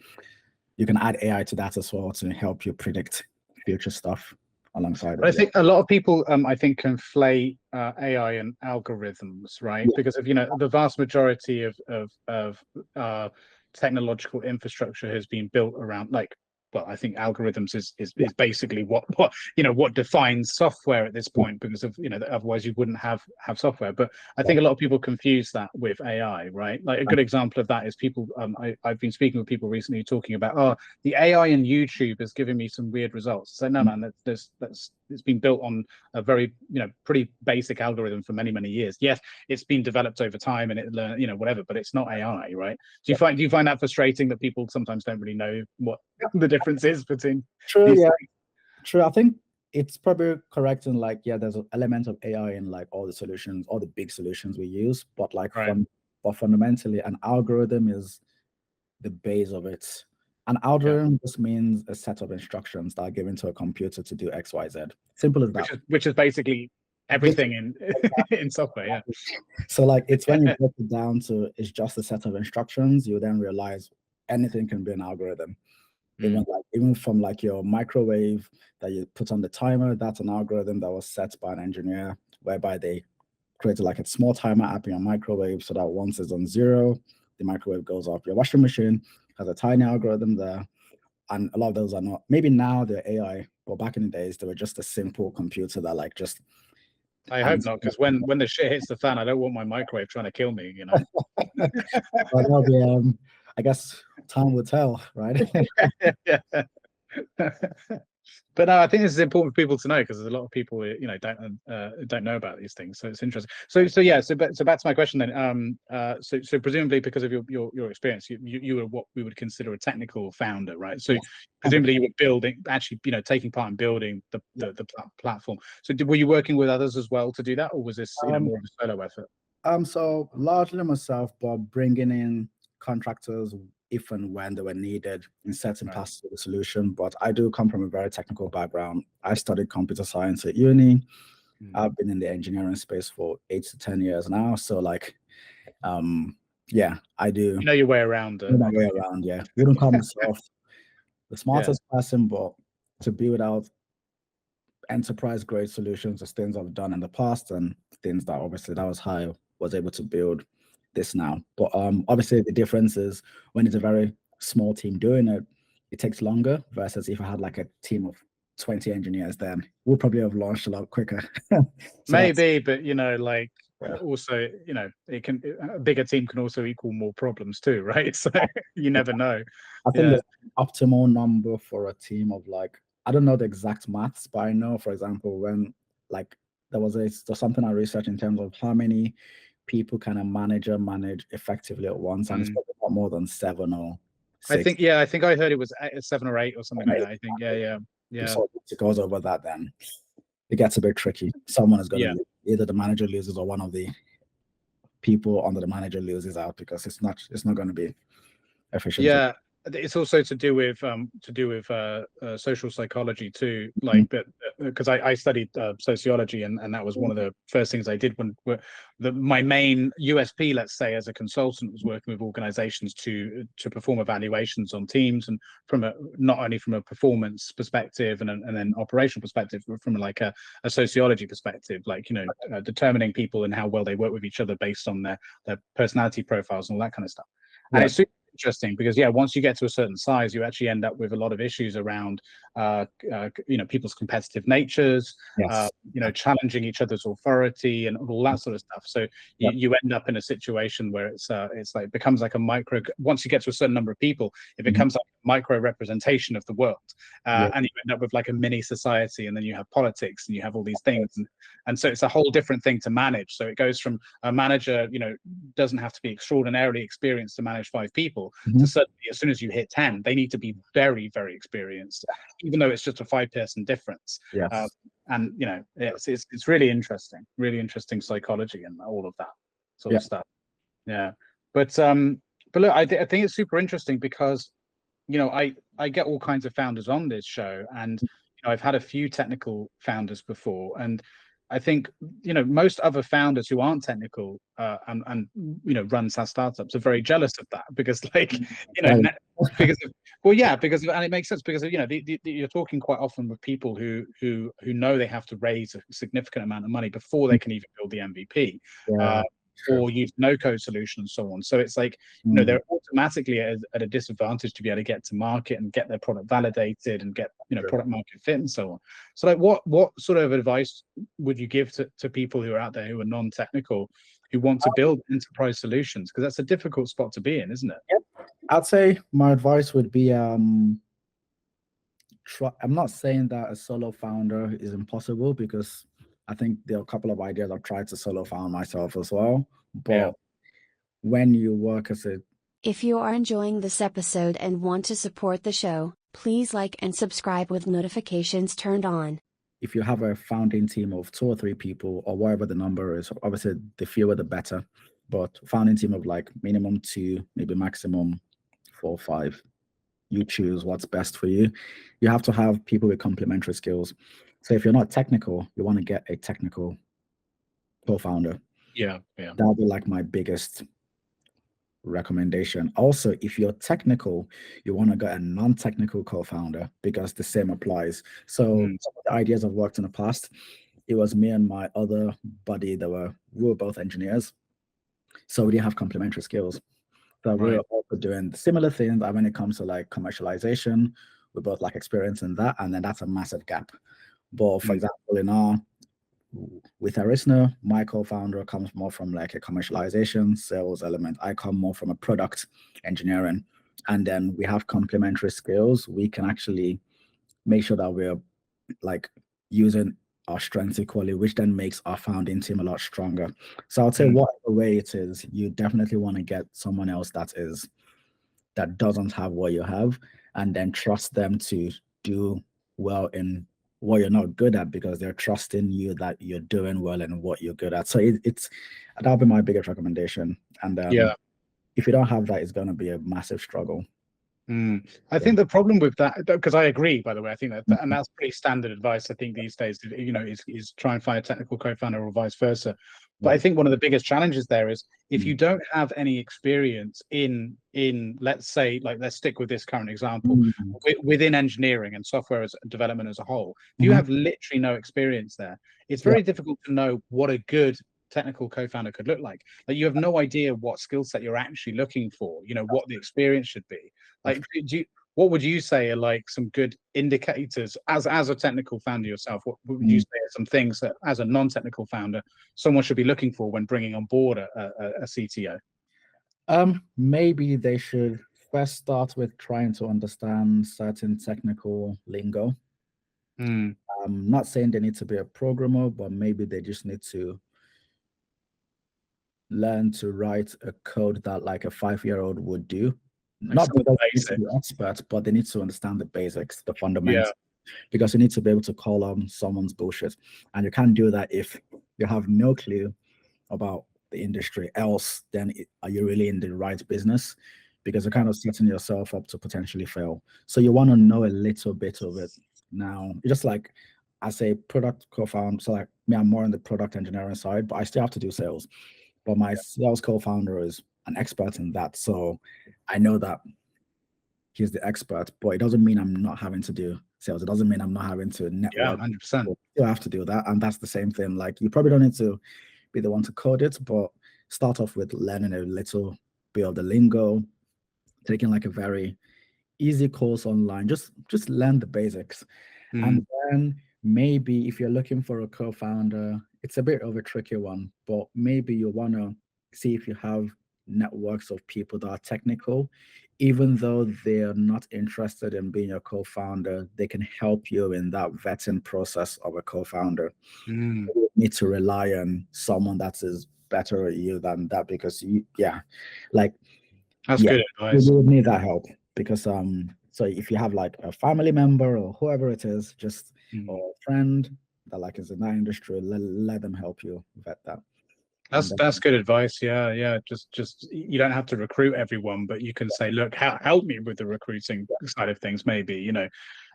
Speaker 2: you can add AI to that as well to help you predict future stuff alongside.
Speaker 3: I think a lot of people, conflate AI and algorithms, right? Because of the vast majority of technological infrastructure has been built around I think algorithms is basically what defines software at this point, because of otherwise you wouldn't have software. But I think a lot of people confuse that with AI, right? Like a good example of that is people. I've been speaking with people recently talking about, the AI in YouTube has given me some weird results. So no, man, it's been built on a very pretty basic algorithm for many years. Yes, it's been developed over time and it learned whatever, but it's not AI, right? Do you find that frustrating that people sometimes don't really know what the difference is between
Speaker 2: True. I think it's probably correct in there's an element of AI in all the solutions, all the big solutions we use, but fundamentally an algorithm is the base of it. An algorithm just means a set of instructions that are given to a computer to do XYZ. Simple as that.
Speaker 3: Which is basically everything in software.
Speaker 2: So it's when you break it down to it's just a set of instructions, you then realize anything can be an algorithm. Even from your microwave that you put on the timer, that's an algorithm that was set by an engineer, whereby they created a small timer app in your microwave so that once it's on 0, the microwave goes off. Your washing machine has a tiny algorithm there, and a lot of those are not. Maybe now they're AI But back in the days, they were just a simple computer that like just.
Speaker 3: I hope not, because when the shit hits the fan, I don't want my microwave trying to kill me, you know.
Speaker 2: But that'll be, I guess time will tell, right?
Speaker 3: Yeah. But no, I think this is important for people to know, because there's a lot of people, you know, don't know about these things. So it's interesting. So back to my question then. So presumably because of your experience, you were what we would consider a technical founder, right? So presumably you were building, actually, you know, taking part in building the platform. So were you working with others as well to do that, or was this, you know, more of a solo effort?
Speaker 2: So largely myself, but bringing in contractors if and when they were needed in certain parts of the solution. But I do come from a very technical background. I studied computer science at uni. I've been in the engineering space for 8 to 10 years now. So like, yeah, I do.
Speaker 3: You know your way around.
Speaker 2: My way around, yeah. Wouldn't call myself the smartest person, but to build out enterprise grade solutions as things I've done in the past, and things that obviously that was how I was able to build this now. But obviously the difference is when it's a very small team doing it, it takes longer versus if I had like a team of 20 engineers, then we'll probably have launched a lot quicker. So
Speaker 3: maybe, but you know, like also, you know, a bigger team can also equal more problems too, right? So you never know.
Speaker 2: I think the optimal number for a team of like, I don't know the exact maths, but I know, for example, when like there's something I researched in terms of how many people can a manager manage effectively at once, and it's probably not more than 7 or 6.
Speaker 3: I think I heard it was 7 or 8 or something like that. I think, yeah.
Speaker 2: So if it goes over that, then it gets a bit tricky. Someone is going to lose. Either the manager loses or one of the people under the manager loses out, because it's not going to be efficient.
Speaker 3: Yeah. It's also to do with social psychology too, like, but because I studied sociology, and that was one of the first things I did when my main USP, let's say, as a consultant, was working with organizations to perform evaluations on teams, and not only from a performance perspective and then operational perspective, but from like a sociology perspective, like, you know, determining people and how well they work with each other based on their personality profiles and all that kind of stuff. And it's super interesting because once you get to a certain size, you actually end up with a lot of issues around you know, people's competitive natures, you know, challenging each other's authority and all that sort of stuff. So you end up in a situation where it's like becomes like a micro. Once you get to a certain number of people, it becomes like a micro representation of the world, and you end up with like a mini society, and then you have politics and you have all these things, and so it's a whole different thing to manage. So it goes from a manager, you know, doesn't have to be extraordinarily experienced to manage 5 people, to suddenly, as soon as you hit 10, they need to be very, very experienced, even though it's just a 5-person difference. And you know, it's really interesting psychology and all of that sort of stuff. But look, I think it's super interesting because, you know, I get all kinds of founders on this show, and you know, I've had a few technical founders before, and I think, you know, most other founders who aren't technical and you know, run SaaS startups are very jealous of that, because, like, you know, because and it makes sense, because, you know, you're talking quite often with people who know they have to raise a significant amount of money before they can even build the MVP. Or use no-code solution and so on. So it's like, you know, they're automatically at a disadvantage to be able to get to market and get their product validated and get, you know, product market fit and so on. So like, what sort of advice would you give to people who are out there who are non-technical, who want to build enterprise solutions? Because that's a difficult spot to be in, isn't it?
Speaker 2: I'd say my advice would be, I'm not saying that a solo founder is impossible, because I think there are a couple of ideas I've tried to solo found myself as well. But when you work as a...
Speaker 1: If you are enjoying this episode and want to support the show, please like and subscribe with notifications turned on.
Speaker 2: If you have a founding team of 2 or 3 people, or whatever the number is, obviously the fewer the better, but founding team of like minimum 2, maybe maximum 4 or 5. You choose what's best for you. You have to have people with complementary skills. So if you're not technical, you want to get a technical co-founder. That'll be like my biggest recommendation. Also, if you're technical, you want to get a non-technical co-founder, because the same applies. So some of the ideas I've worked in the past, it was me and my other buddy we were both engineers, so we didn't have complementary skills. So we were also doing similar things when it comes to like commercialization. we both like experience in that, and then that's a massive gap. But for example, with Erisna, my co-founder comes more from like a commercialization sales element. I come more from a product engineering, and then we have complementary skills. We can actually make sure that we're like using our strengths equally, which then makes our founding team a lot stronger. So I'd say whatever way it is, you definitely want to get someone else that doesn't have what you have, and then trust them to do well in what you're not good at, because they're trusting you that you're doing well in what you're good at. So it's that'll be my biggest recommendation. And if you don't have that, it's going to be a massive struggle.
Speaker 3: I think the problem with that, because I agree, by the way, I think that, and that's pretty standard advice, I think, these days, is try and find a technical co-founder or vice versa. But I think one of the biggest challenges there is if you don't have any experience in let's say, like, let's stick with this current example, within engineering and software development as a whole, if you have literally no experience there, it's very difficult to know what a good technical co-founder could look like. You have no idea what skill set you're actually looking for, what the experience should be. Like, what would you say are like some good indicators as a technical founder yourself? What would you say are some things that, as a non-technical founder, someone should be looking for when bringing on board a CTO?
Speaker 2: Maybe they should first start with trying to understand certain technical lingo. I'm not saying they need to be a programmer, but maybe they just need to learn to write a code that like a 5-year-old would do. Not because they need to be experts, but they need to understand the basics, the fundamentals. Because you need to be able to call on someone's bullshit. And you can't do that if you have no clue about the industry. Else, then are you really in the right business? Because you're kind of setting yourself up to potentially fail. So you want to know a little bit of it. Now, just like as a product co-founder, so like me, I'm more on the product engineering side, but I still have to do sales. But my sales co-founder is an expert in that. So I know that he's the expert, but it doesn't mean I'm not having to do sales. It doesn't mean I'm not having to network.
Speaker 3: 100%.
Speaker 2: You have to do that. And that's the same thing. Like, you probably don't need to be the one to code it, but start off with learning a little bit of the lingo, taking like a very easy course online. Just learn the basics. And then maybe if you're looking for a co-founder, it's a bit of a tricky one, but maybe you want to see if you have networks of people that are technical. Even though they're not interested in being a co-founder, they can help you in that vetting process of a co-founder. You need to rely on someone that is better at you than that, because
Speaker 3: that's good advice.
Speaker 2: You would need that help, because so if you have like a family member or whoever it is, just or a friend that like is in that industry, let them help you vet that.
Speaker 3: That's good advice. Yeah. Just you don't have to recruit everyone, but you can say, look, help me with the recruiting side of things, maybe,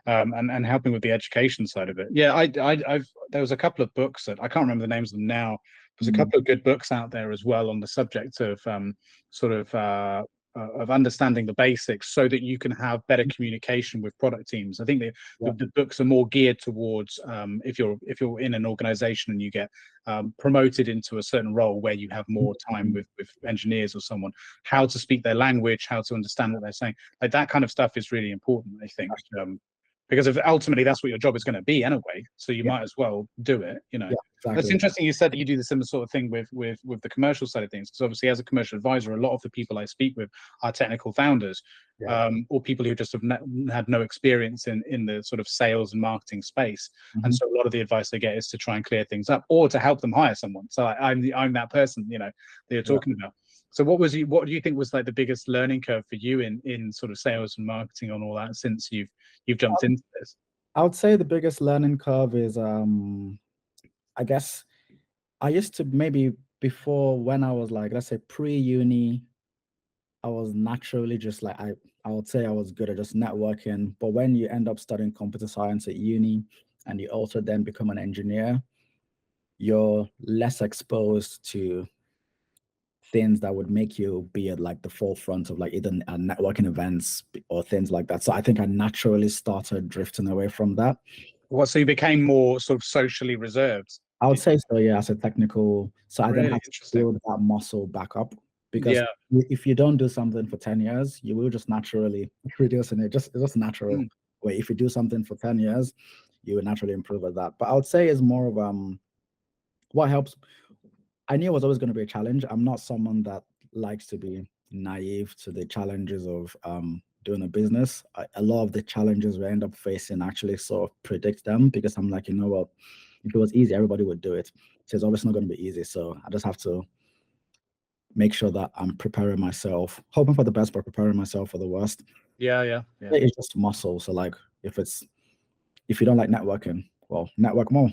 Speaker 3: and helping with the education side of it. Yeah, I've there was a couple of books that I can't remember the names of them now. There's a couple of good books out there as well on the subject of of understanding the basics, so that you can have better communication with product teams. I think the books are more geared towards if you're in an organization and you get promoted into a certain role where you have more time with engineers or someone, how to speak their language, how to understand what they're saying. Like, that kind of stuff is really important, I think. Because ultimately that's what your job is going to be anyway, so you might as well do it.
Speaker 2: Exactly.
Speaker 3: That's interesting. You said that you do the similar sort of thing with the commercial side of things, because obviously as a commercial advisor, a lot of the people I speak with are technical founders, or people who just have had no experience in the sort of sales and marketing space. And so a lot of the advice they get is to try and clear things up, or to help them hire someone. So I'm that person, that you're talking about. So what do you think was like the biggest learning curve for you in sort of sales and marketing and all that, since you've jumped into this?
Speaker 2: I would say the biggest learning curve is I guess I used to, maybe before, when I was like, let's say pre-uni, I was naturally just like, I would say I was good at just networking. But when you end up studying computer science at uni and you also then become an engineer, you're less exposed to things that would make you be at like the forefront of like either networking events or things like that. So I think I naturally started drifting away from that.
Speaker 3: So you became more sort of socially reserved?
Speaker 2: I would say so, yeah, as a technical. So I then
Speaker 3: Really
Speaker 2: have to build that muscle back up, because
Speaker 3: Yeah.
Speaker 2: if you don't do something for 10 years, you will just naturally reduce in it. It's just natural. where if you do something for 10 years, you will naturally improve at that. But I would say it's more of what helps. I knew it was always going to be a challenge. I'm not someone that likes to be naive to the challenges of doing a business. A lot of the challenges we end up facing actually sort of predict them, because I'm like, you know what, if it was easy, everybody would do it. So it's obviously not going to be easy. So I just have to make sure that I'm preparing myself, hoping for the best, but preparing myself for the worst.
Speaker 3: Yeah.
Speaker 2: It's just muscle. So like, if you don't like networking, well, network more.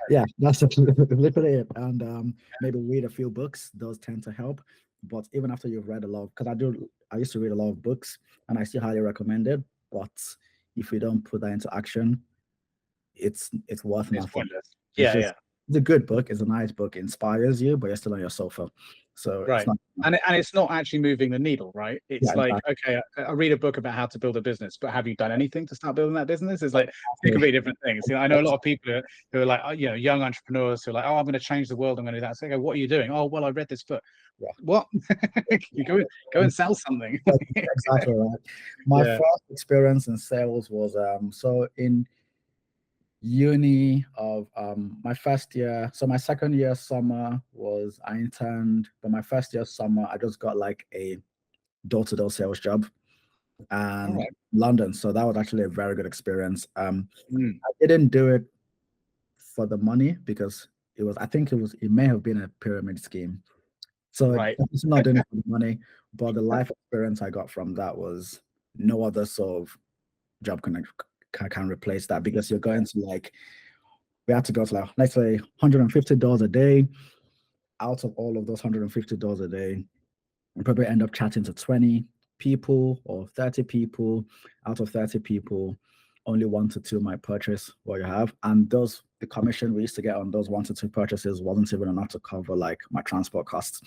Speaker 2: Yeah, that's literally it. And maybe read a few books. Those tend to help. But even after you've read a lot, because I used to read a lot of books, and I still highly recommend it. But if you don't put that into action, it's worth nothing.
Speaker 3: Pointless.
Speaker 2: It's a good book. It's a nice book. It inspires you, but you're still on your sofa. So
Speaker 3: right.
Speaker 2: It's not,
Speaker 3: and it's not actually moving the needle, right? It's like,
Speaker 2: exactly.
Speaker 3: okay, I read a book about how to build a business, but have you done anything to start building that business? It's like two completely different things. You know, I know a lot of people who are like, you know, young entrepreneurs who are like, oh, I'm going to change the world, I'm going to do that. So I go, what are you doing? Oh, well, I read this book.
Speaker 2: Yeah.
Speaker 3: What? You go and sell something.
Speaker 2: Exactly right. My first experience in sales was so in uni of my first year. So my second year summer was I interned, but my first year summer I just got like a door-to-door sales job and London. So that was actually a very good experience. I didn't do it for the money because it may have been a pyramid scheme. So it's not doing it for the money, but the life experience I got from that was no other sort of job can replace that, because you're going to like, we had to go to like, let's say $150 a day. Out of all of those $150 a day, you probably end up chatting to 20 people or 30 people. Out of 30 people, only 1 to 2 might purchase what you have. And the commission we used to get on those 1 to 2 purchases wasn't even enough to cover like my transport costs.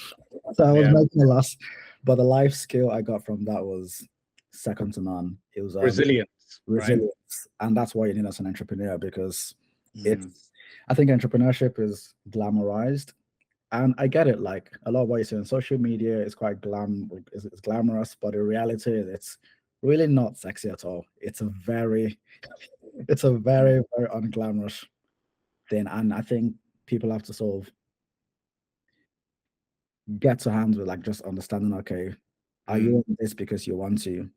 Speaker 2: So I was making a loss. But the life skill I got from that was second to none. It was resilience. Right? And that's what you need as an entrepreneur, because I think entrepreneurship is glamorized. And I get it, like a lot of what you see on social media is quite it's glamorous, but in reality, it's really not sexy at all. It's a very, very unglamorous thing. And I think people have to sort of get to hands with like just understanding, okay, are you in this because you want to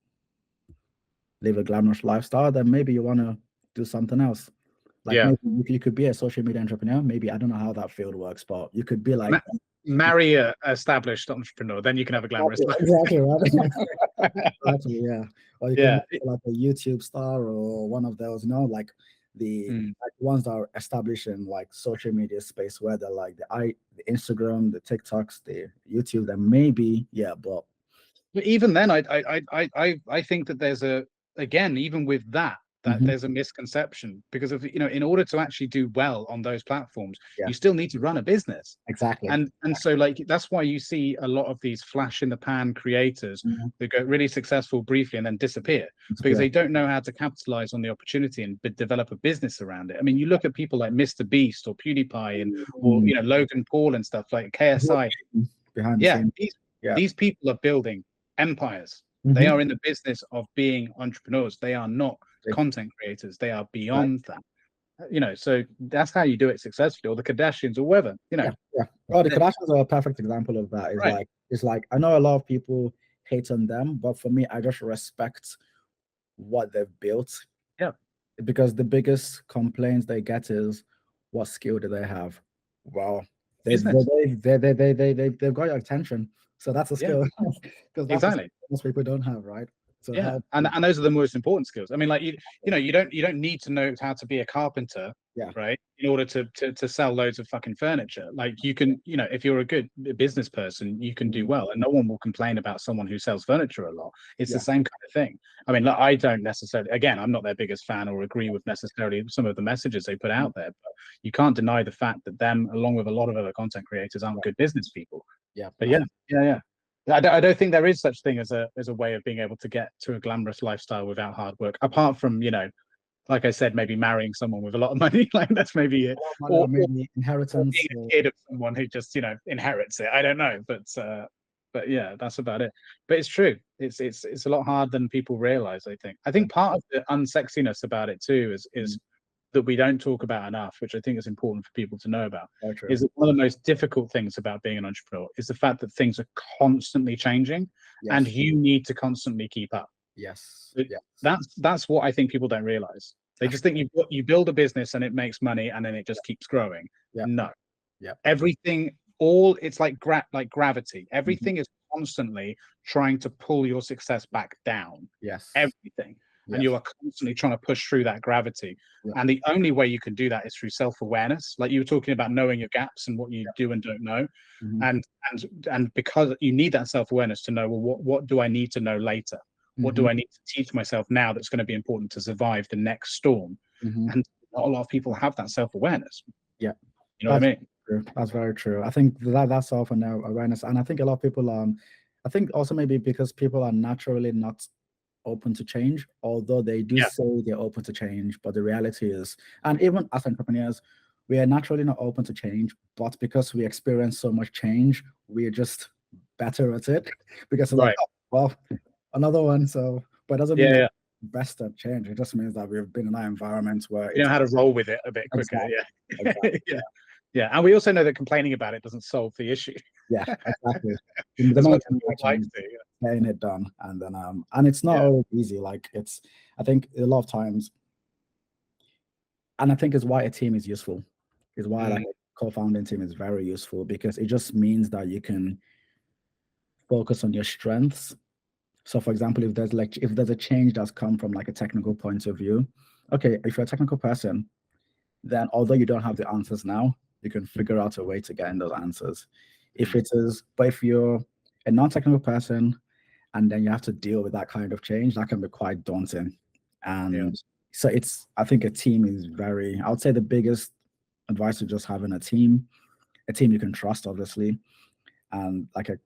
Speaker 2: live a glamorous lifestyle? Then maybe you want to do something else. Like maybe if you could be a social media entrepreneur, maybe I don't know how that field works, but you could be like
Speaker 3: marry a established entrepreneur, then you can have a glamorous life.
Speaker 2: Exactly, right? Exactly, yeah. Or you can be like a YouTube star or one of those, you know, like the ones that are established in like social media space, where they're like the Instagram, the TikToks, the YouTube, then maybe, but
Speaker 3: even then, I think that there's even with that there's a misconception, because of, you know, in order to actually do well on those platforms, you still need to run a business.
Speaker 2: Exactly.
Speaker 3: And so like that's why you see a lot of these flash in the pan creators that get really successful briefly and then disappear, because they don't know how to capitalize on the opportunity and develop a business around it. I mean, you look at people like Mr. Beast or PewDiePie and or you know, Logan Paul and stuff like KSI.
Speaker 2: Behind the scenes.
Speaker 3: These people are building empires. They are in the business of being entrepreneurs. They are not content creators. They are beyond that. You know, so that's how you do it successfully. Or the Kardashians or whoever, you know.
Speaker 2: Oh, the Kardashians are a perfect example of that. It's like I know a lot of people hate on them, but for me, I just respect what they've built.
Speaker 3: Yeah.
Speaker 2: Because the biggest complaints they get is, what skill do they have? Well, they've got your attention. So that's a skill. Because
Speaker 3: exactly
Speaker 2: most people don't have, right? So
Speaker 3: and those are the most important skills. I mean, like you know, you don't need to know how to be a carpenter, right, in order to sell loads of fucking furniture. Like you can, you know, if you're a good business person, you can do well, and no one will complain about someone who sells furniture a lot. It's the same kind of thing. I mean, like, I don't necessarily, again, I'm not their biggest fan or agree with necessarily some of the messages they put out there, but you can't deny the fact that them, along with a lot of other content creators, aren't good business people. But I don't think there is such thing as a way of being able to get to a glamorous lifestyle without hard work, apart from, you know, like I said, maybe marrying someone with a lot of money. Like that's maybe it,
Speaker 2: or maybe inheritance,
Speaker 3: or being a kid of someone who just, you know, inherits it. I don't know, but But yeah, that's about it. But it's true. It's a lot harder than people realize, I think part of the unsexiness about it too is that we don't talk about enough, which I think is important for people to know about, is that one of the most difficult things about being an entrepreneur is the fact that things are constantly changing and you need to constantly keep up.
Speaker 2: Yes.
Speaker 3: That's what I think people don't realize. They just think you build a business and it makes money and then it just keeps growing. No. Everything, it's like gravity. Everything is constantly trying to pull your success back down. Everything. And you are constantly trying to push through that gravity. And the only way you can do that is through self-awareness. Like you were talking about knowing your gaps and what you do and don't know. And because you need that self-awareness to know, well, what do I need to know later? What do I need to teach myself now that's going to be important to survive the next storm? And not a lot of people have that self-awareness. You know what I mean?
Speaker 2: True. That's very true. I think that's often awareness. And I think a lot of people, I think also maybe because people are naturally not open to change, although they do say they're open to change, but the reality is, and even as entrepreneurs, we are naturally not open to change, but because we experience so much change, we're just better at it because it's like, oh, well, another one. So, but it doesn't mean that we're best at change. It just means that we've been in that environment where
Speaker 3: you know how to roll with it a bit quicker.
Speaker 2: Exactly.
Speaker 3: Yeah, and we also know that complaining about it doesn't solve the issue.
Speaker 2: Yeah, exactly. Getting it done, and then and it's not always easy. Like I think a lot of times, and I think is why a team is useful. Is why like a co-founding team is very useful, because it just means that you can focus on your strengths. So, for example, if there's a change that's come from like a technical point of view, okay, if you're a technical person, then although you don't have the answers now, you can figure out a way to get in those answers. But if you're a non-technical person and then you have to deal with that kind of change, that can be quite daunting. And so I think a team is I would say the biggest advice is just having a team you can trust, obviously, and like a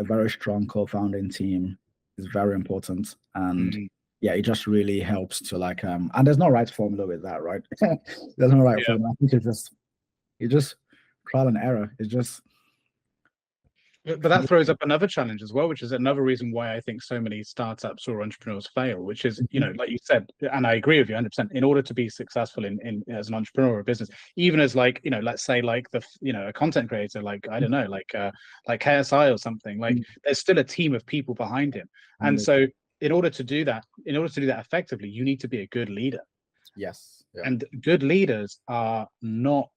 Speaker 2: very strong co-founding team is very important. And it just really helps to like, and there's no right formula with that, right? There's no right formula. I think it's just trial and error. It's just.
Speaker 3: But that throws up another challenge as well, which is another reason why I think so many startups or entrepreneurs fail, which is, you know, like you said, and I agree with you 100%, in order to be successful in as an entrepreneur or a business, even as like, you know, let's say like a content creator, like, I don't know, like KSI or something, like there's still a team of people behind him. And so in order to do that effectively, you need to be a good leader.
Speaker 2: Yes.
Speaker 3: And good leaders are not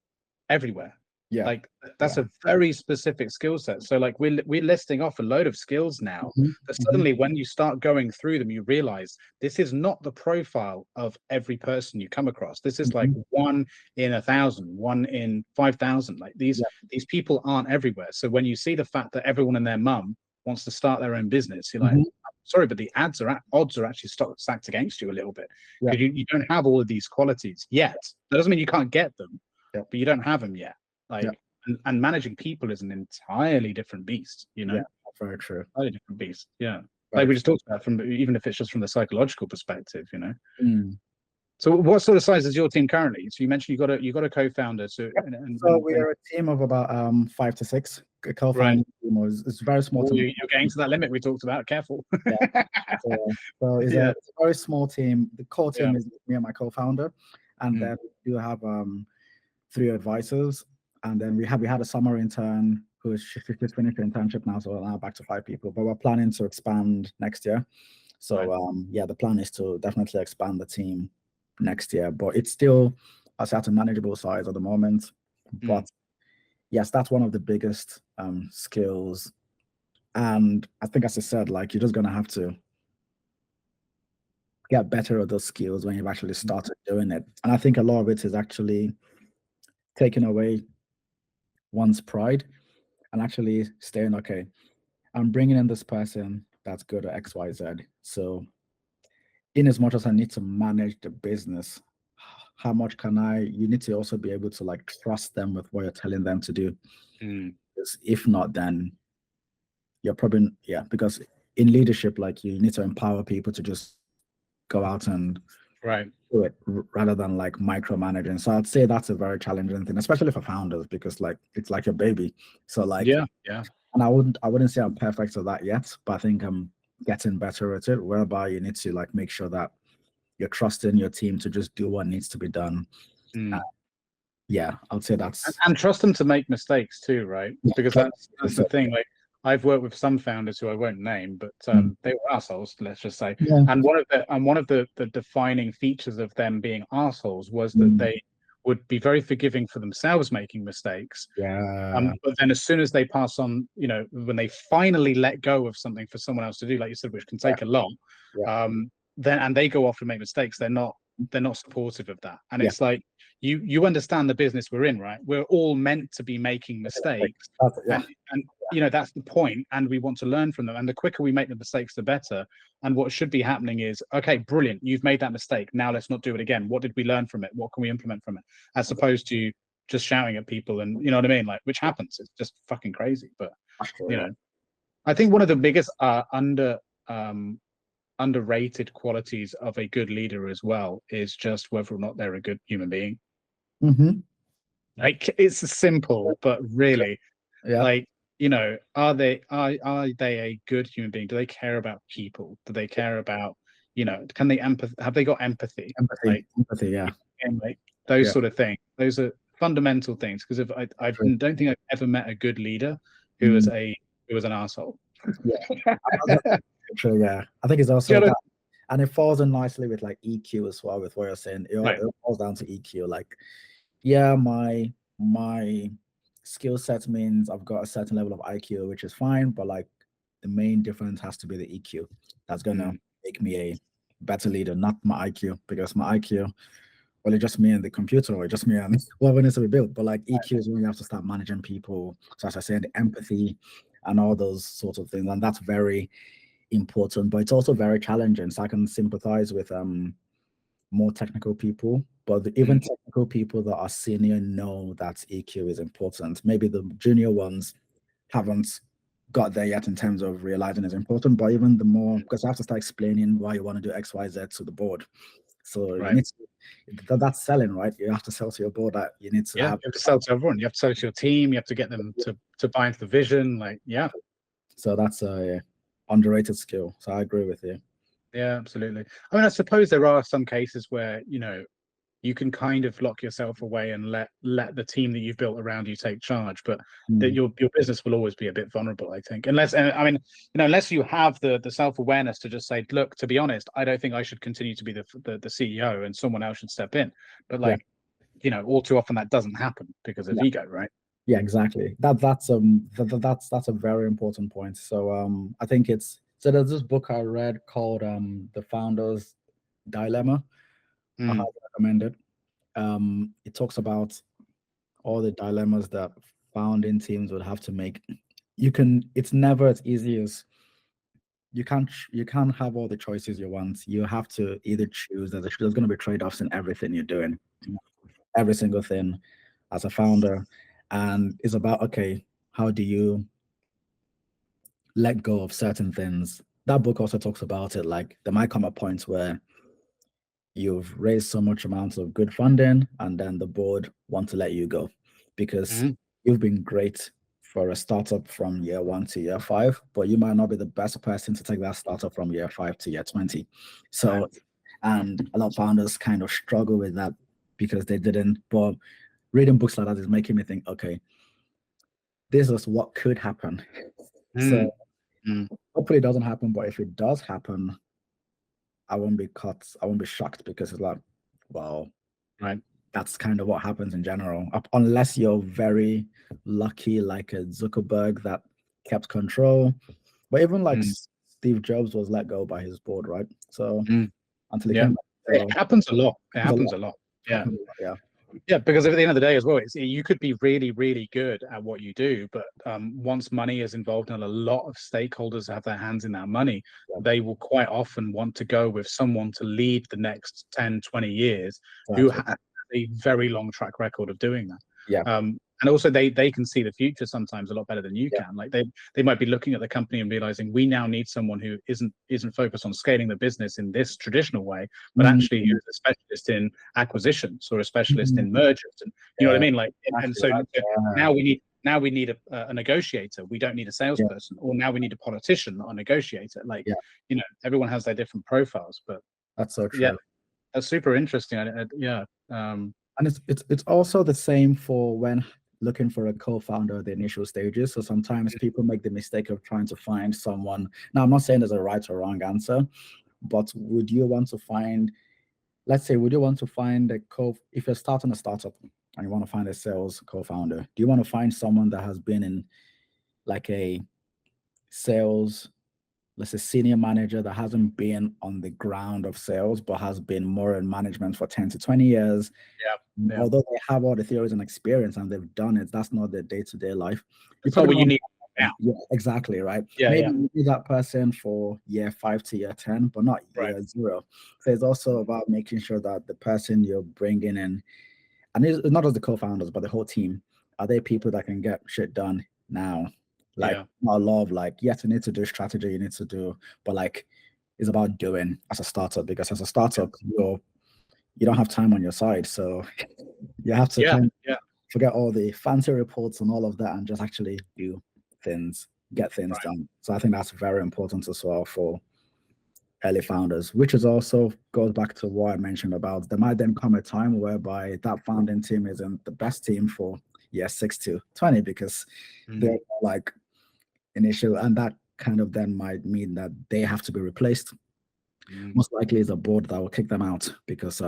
Speaker 3: everywhere. Like that's a very specific skill set. So like we're listing off a load of skills now that suddenly when you start going through them, you realize this is not the profile of every person you come across. This is like 1 in 1,000, 1 in 5,000. Like these people aren't everywhere. So when you see the fact that everyone and their mum wants to start their own business, you're like, sorry, but the odds are actually stacked against you a little bit, because you don't have all of these qualities yet. That doesn't mean you can't get them, but you don't have them yet. Like, and managing people is an entirely different beast, you know.
Speaker 2: Very true.
Speaker 3: Entirely different beast. Like we just talked about, even if it's just from the psychological perspective, you know. So what sort of size is your team currently? So you mentioned you got a co-founder. So
Speaker 2: we are a team of about 5 to 6. A co-founding team is very small.
Speaker 3: You're getting to that limit we talked about. Careful.
Speaker 2: So it's a very small team. The core team is me and my co-founder, and then we do have 3 advisors. And then we had a summer intern who is just finished the internship now, so we're now back to 5 people. But we're planning to expand next year. So the plan is to definitely expand the team next year. But it's still at a manageable size at the moment. But yes, that's one of the biggest skills. And I think, as I said, like you're just gonna have to get better at those skills when you've actually started doing it. And I think a lot of it is actually taking away one's pride and actually saying, okay, I'm bringing in this person that's good at XYZ. So in as much as I need to manage the business, how much you need to also be able to like trust them with what you're telling them to do. Because if not, then you're probably, because in leadership, like you need to empower people to just go out and do it rather than like micromanaging. So I'd say that's a very challenging thing, especially for founders, because like it's like your baby. So like And I wouldn't say I'm perfect at that yet, but I think I'm getting better at it, whereby you need to like make sure that you're trusting your team to just do what needs to be done. Yeah, I would say that's
Speaker 3: and trust them to make mistakes too, right?
Speaker 2: yeah,
Speaker 3: Because that's the thing. Like I've worked with some founders who I won't name, but they were assholes, let's just say.
Speaker 2: yeah.
Speaker 3: And one of the defining features of them being assholes was that they would be very forgiving for themselves making mistakes.
Speaker 2: Yeah.
Speaker 3: But then as soon as they pass on, you know, when they finally let go of something for someone else to do, like you said, which can take a lot, then and they go off and make mistakes, they're not supportive of that. And it's like you understand the business we're in, right? We're all meant to be making mistakes. And you know, that's the point, and we want to learn from them. And the quicker we make the mistakes, the better. And what should be happening is, okay, brilliant, you've made that mistake. Now let's not do it again. What did we learn from it? What can we implement from it? As opposed to just shouting at people, and you know what I mean, like, which happens. It's just fucking crazy. But you know, I think one of the biggest underrated qualities of a good leader as well is just whether or not they're a good human being. Like, it's simple, but really, like, you know, are they a good human being? Do they care about people? Do they care about, you know, can they have they got empathy? Like, and like those sort of things. Those are fundamental things, because if I don't think I've ever met a good leader who was an asshole.
Speaker 2: True, yeah. I think it's also that, and it falls in nicely with like EQ as well, with what you're saying. It falls down to EQ. Like, yeah, my skill set means I've got a certain level of IQ, which is fine, but like the main difference has to be the EQ. That's gonna make me a better leader, not my IQ, because my IQ, well, it's just me and the computer, or just me and whatever needs to be built. But like EQ is when you have to start managing people. So as I said, the empathy and all those sorts of things, and that's very important, but it's also very challenging. So I can sympathize with more technical people, but even technical people that are senior know that EQ is important. Maybe the junior ones haven't got there yet in terms of realizing it's important, but even the more, because you have to start explaining why you want to do X, Y, Z to the board. So you need to, that's selling, right? You have to sell to your board that you need to have.
Speaker 3: You have to sell to everyone. You have to sell to your team. You have to get them to buy into the vision. Like,
Speaker 2: So that's a underrated skill. So I agree with you.
Speaker 3: Yeah, absolutely. I mean, I suppose there are some cases where, you know, you can kind of lock yourself away and let the team that you've built around you take charge, but that your business will always be a bit vulnerable, I think, unless, I mean, you know, unless you have the self-awareness to just say, look, to be honest, I don't think I should continue to be the CEO, and someone else should step in. But like, you know, all too often that doesn't happen because of ego, right?
Speaker 2: Yeah, exactly. That's a very important point. So I think so there's this book I read called The Founders Dilemma. I highly recommend it. It talks about all the dilemmas that founding teams would have to make. It's never as easy as you can't have all the choices you want. You have to either choose. There's going to be trade-offs in everything you're doing, every single thing as a founder. And it's about, okay, how do you let go of certain things? That book also talks about it. Like, there might come a point where you've raised so much amount of good funding, and then the board want to let you go because you've been great for a startup from year 1 to year 5, but you might not be the best person to take that startup from year 5 to year 20. So, and a lot of founders kind of struggle with that because they didn't. But reading books like that is making me think, okay, this is what could happen. So hopefully it doesn't happen, but if it does happen, I won't be shocked, because it's like, well, that's kind of what happens in general, unless you're very lucky, like a Zuckerberg that kept control. But even like Steve Jobs was let go by his board, right? So until he came back,
Speaker 3: it happens a lot. It happens a lot. Yeah, because at the end of the day as well, you could be really, really good at what you do, but once money is involved and a lot of stakeholders have their hands in that money, they will quite often want to go with someone to lead the next 10, 20 years who has a very long track record of doing that. And also they can see the future sometimes a lot better than you can. Like they might be looking at the company and realizing, we now need someone who isn't focused on scaling the business in this traditional way, but actually who's a specialist in acquisitions or a specialist in mergers. And you know what I mean? Like, and so now we now we need a negotiator. We don't need a salesperson. Or now we need a politician, not a negotiator. Like, everyone has their different profiles. But
Speaker 2: that's so true.
Speaker 3: Yeah, that's super interesting.
Speaker 2: And it's also the same for when looking for a co-founder at the initial stages. So sometimes people make the mistake of trying to find someone. Now, I'm not saying there's a right or wrong answer, but would you want to find, let's say, if you're starting a startup and you want to find a sales co-founder, do you want to find someone that has been in like a sales, let's say senior manager that hasn't been on the ground of sales, but has been more in management for 10 to 20 years?
Speaker 3: Yeah.
Speaker 2: Although they have all the theories and experience and they've done it, that's not their day-to-day life.
Speaker 3: That's not what you need now.
Speaker 2: Yeah, exactly, right?
Speaker 3: Maybe
Speaker 2: you need that person for year 5 to year 10, but not year 0. So it's also about making sure that the person you're bringing in, and it's not just the co-founders, but the whole team, are they people that can get shit done now? Like, not a lot of like, yes, you need to do strategy, you need to do, but like, it's about doing as a startup, because as a startup, you don't have time on your side. So you have to forget all the fancy reports and all of that and just actually do things, get things done. So I think that's very important as well for early founders, which is also goes back to what I mentioned about there might then come a time whereby that founding team isn't the best team for year 6 to 20 because they're like initial, and that kind of then might mean that they have to be replaced. Most likely is a board that will kick them out because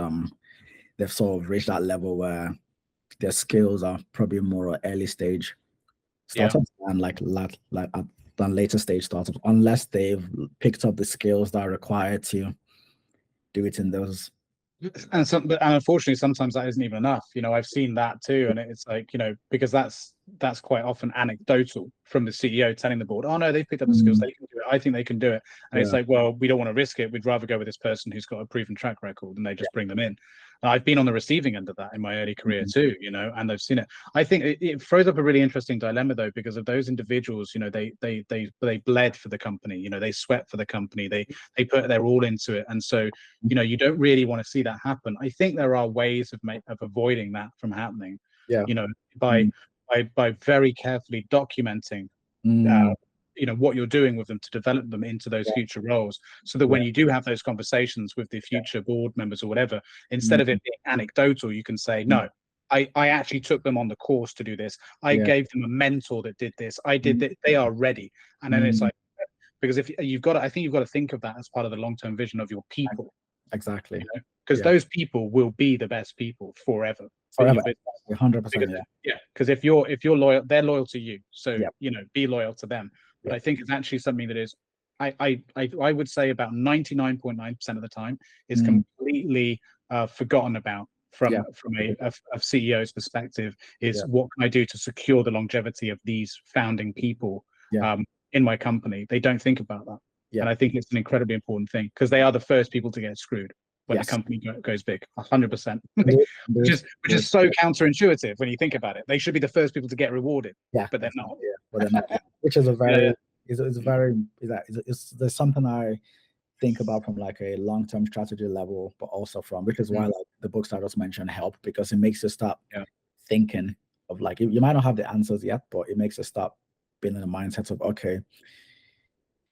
Speaker 2: they've sort of reached that level where their skills are probably more early stage startups and than later stage startups, unless they've picked up the skills that are required to do it in those.
Speaker 3: And unfortunately, sometimes that isn't even enough. I've seen that too, and it's like, because that's quite often anecdotal from the CEO telling the board, "Oh no, they've picked up the skills, they can do it. I think they can do it." And it's like, well, we don't want to risk it. We'd rather go with this person who's got a proven track record, and they just bring them in. I've been on the receiving end of that in my early career too, and I've seen it. I think it throws up a really interesting dilemma though, because of those individuals, they bled for the company, they sweat for the company, they put their all into it, and so you don't really want to see that happen. I think there are ways of avoiding that from happening. By very carefully documenting what you're doing with them to develop them into those future roles, so that when you do have those conversations with the future board members or whatever, instead of it being anecdotal, you can say, no, I actually took them on the course to do this. I gave them a mentor that did this. I did that. They are ready. And then it's like, because if you've got to, I think you've got to think of that as part of the long-term vision of your people.
Speaker 2: Exactly.
Speaker 3: Because those people will be the best people forever.
Speaker 2: 100%.
Speaker 3: Because if you're loyal, they're loyal to you. So be loyal to them. But I think it's actually something that is, I would say about 99.9% of the time is completely forgotten about from a CEO's perspective. Is what can I do to secure the longevity of these founding people in my company? They don't think about that. And I think it's an incredibly important thing, because they are the first people to get screwed when the company goes big, 100%. which is so counterintuitive when you think about it. They should be the first people to get rewarded, but they're not.
Speaker 2: But they're not. Which is a very, there's something I think about from like a long-term strategy level, but also from, which is why like the books I just mentioned help, because it makes you start thinking of like, you might not have the answers yet, but it makes you start being in the mindset of, okay,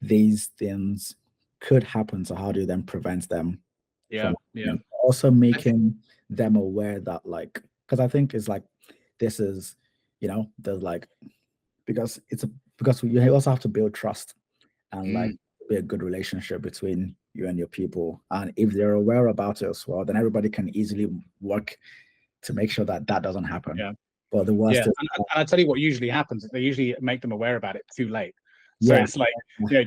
Speaker 2: these things could happen, so how do you then prevent them? Also making them aware that, like, because I think it's like, this is, there's like, because you also have to build trust and like be a good relationship between you and your people, and if they're aware about it as well, then everybody can easily work to make sure that doesn't happen. But the worst is,
Speaker 3: and I tell you what usually happens is they usually make them aware about it too late. So it's like,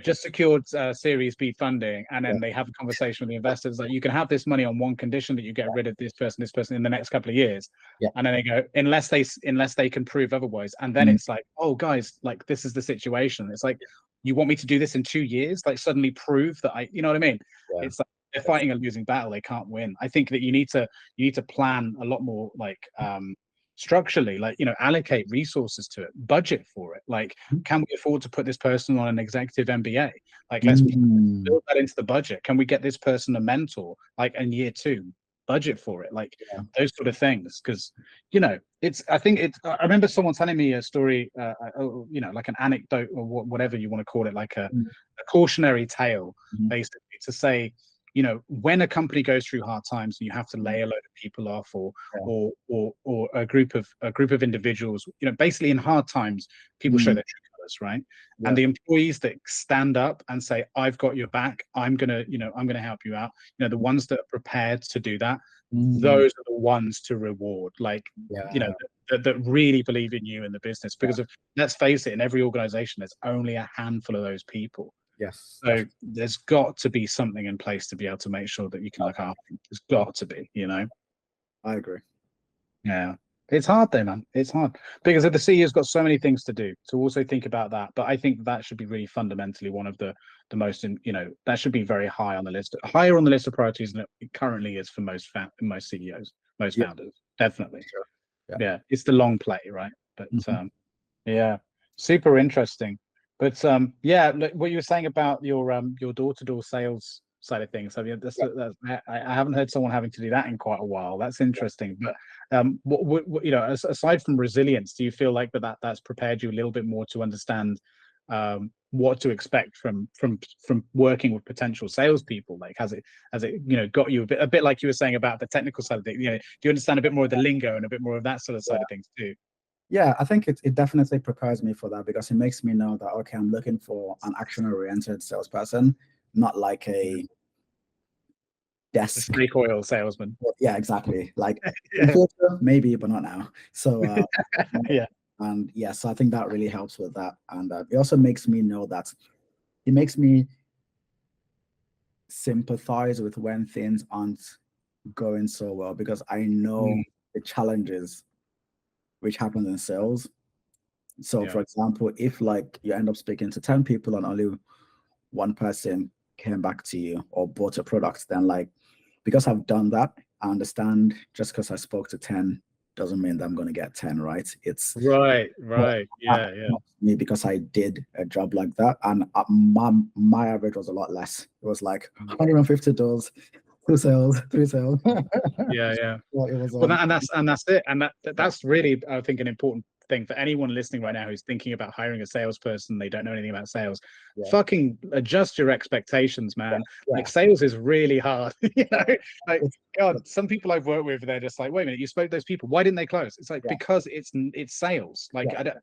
Speaker 3: just secured Series B funding, and then they have a conversation with the investors like, you can have this money on one condition, that you get rid of this person in the next couple of years. And then they go, unless they can prove otherwise. And then it's like, oh guys, like, this is the situation. It's like, you want me to do this in 2 years? Like, suddenly prove that you know what I mean? It's like they're fighting a losing battle. They can't win. I think that you need to plan a lot more, like, structurally, like, allocate resources to it, budget for it. Like, can we afford to put this person on an executive MBA? Like, let's build that into the budget. Can we get this person a mentor, like, in year 2? budget for it, like
Speaker 2: Yeah.
Speaker 3: those sort of things. Because I remember someone telling me a story, like an anecdote or whatever you want to call it, like a cautionary tale,
Speaker 2: Mhm.
Speaker 3: basically, to say, when a company goes through hard times and you have to lay a load of people off, or a group of individuals, basically in hard times, people show their true colors, right?
Speaker 2: Yeah.
Speaker 3: And the employees that stand up and say, "I've got your back. I'm gonna help you out." The ones that are prepared to do that, those are the ones to reward. Like,
Speaker 2: Yeah.
Speaker 3: that really believe in you and the business. Because let's face it, in every organization, there's only a handful of those people.
Speaker 2: Yes.
Speaker 3: So there's got to be something in place to be able to make sure that you can look after them. There's got to be,
Speaker 2: I agree.
Speaker 3: Yeah. It's hard though, man. It's hard because the CEO's got so many things to do, to also think about that. But I think that should be really fundamentally one of the most, that should be very high on the list, higher on the list of priorities than it currently is for most CEOs, most founders. Definitely.
Speaker 2: Sure.
Speaker 3: Yeah. It's the long play, right? But yeah, super interesting. But look, what you were saying about your door-to-door sales side of things. I mean, I haven't heard someone having to do that in quite a while. That's interesting. But what aside from resilience, do you feel like that's prepared you a little bit more to understand what to expect from working with potential salespeople? Like, has it got you a bit like you were saying about the technical side of things? Do you understand a bit more of the lingo and a bit more of that sort of side of things too?
Speaker 2: Yeah, I think it definitely prepares me for that, because it makes me know that, okay, I'm looking for an action-oriented salesperson, not like a
Speaker 3: The
Speaker 2: desk.
Speaker 3: snake oil salesman.
Speaker 2: Yeah, exactly. Like in future, maybe, but not now. So and yeah, so I think that really helps with that. And it also makes me know that it makes me sympathize with when things aren't going so well, because I know the challenges which happen in sales. So for example, if like you end up speaking to 10 people and only one person came back to you or bought a product, then like, because I've done that, I understand just because I spoke to 10 doesn't mean that I'm going to get 10, right? It's
Speaker 3: right. Yeah.
Speaker 2: Me, because I did a job like that, and my average was a lot less. It was like 150 doors, 2 sales, 3 sales.
Speaker 3: Yeah.
Speaker 2: Well, it was
Speaker 3: that's it. And that's really, I think, an important thing for anyone listening right now who's thinking about hiring a salesperson. They don't know anything about sales. Fucking adjust your expectations, man. Like, sales is really hard. Like, God, some people I've worked with, they're just like, wait a minute, you spoke to those people, why didn't they close? It's like, because it's sales. Like, I don't,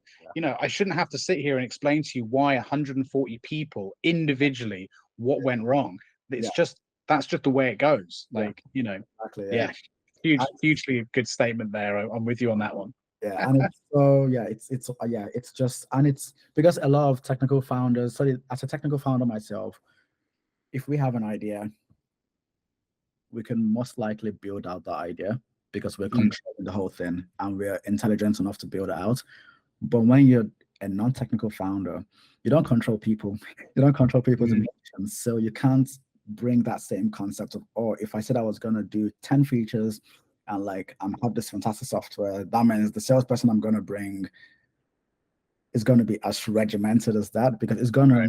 Speaker 3: I shouldn't have to sit here and explain to you why 140 people individually what went wrong. It's just, that's just the way it goes. Like,
Speaker 2: exactly,
Speaker 3: hugely good statement there. I'm with you on that one.
Speaker 2: Yeah, and it's just, and it's because a lot of technical founders. So as a technical founder myself, if we have an idea, we can most likely build out that idea because we're controlling the whole thing and we're intelligent enough to build it out. But when you're a non-technical founder, you don't control people. You don't control people's emotions, so you can't bring that same concept of, oh, if I said I was going to do 10 features and like I'm have this fantastic software, that means the salesperson I'm going to bring is going to be as regimented as that, because it's gonna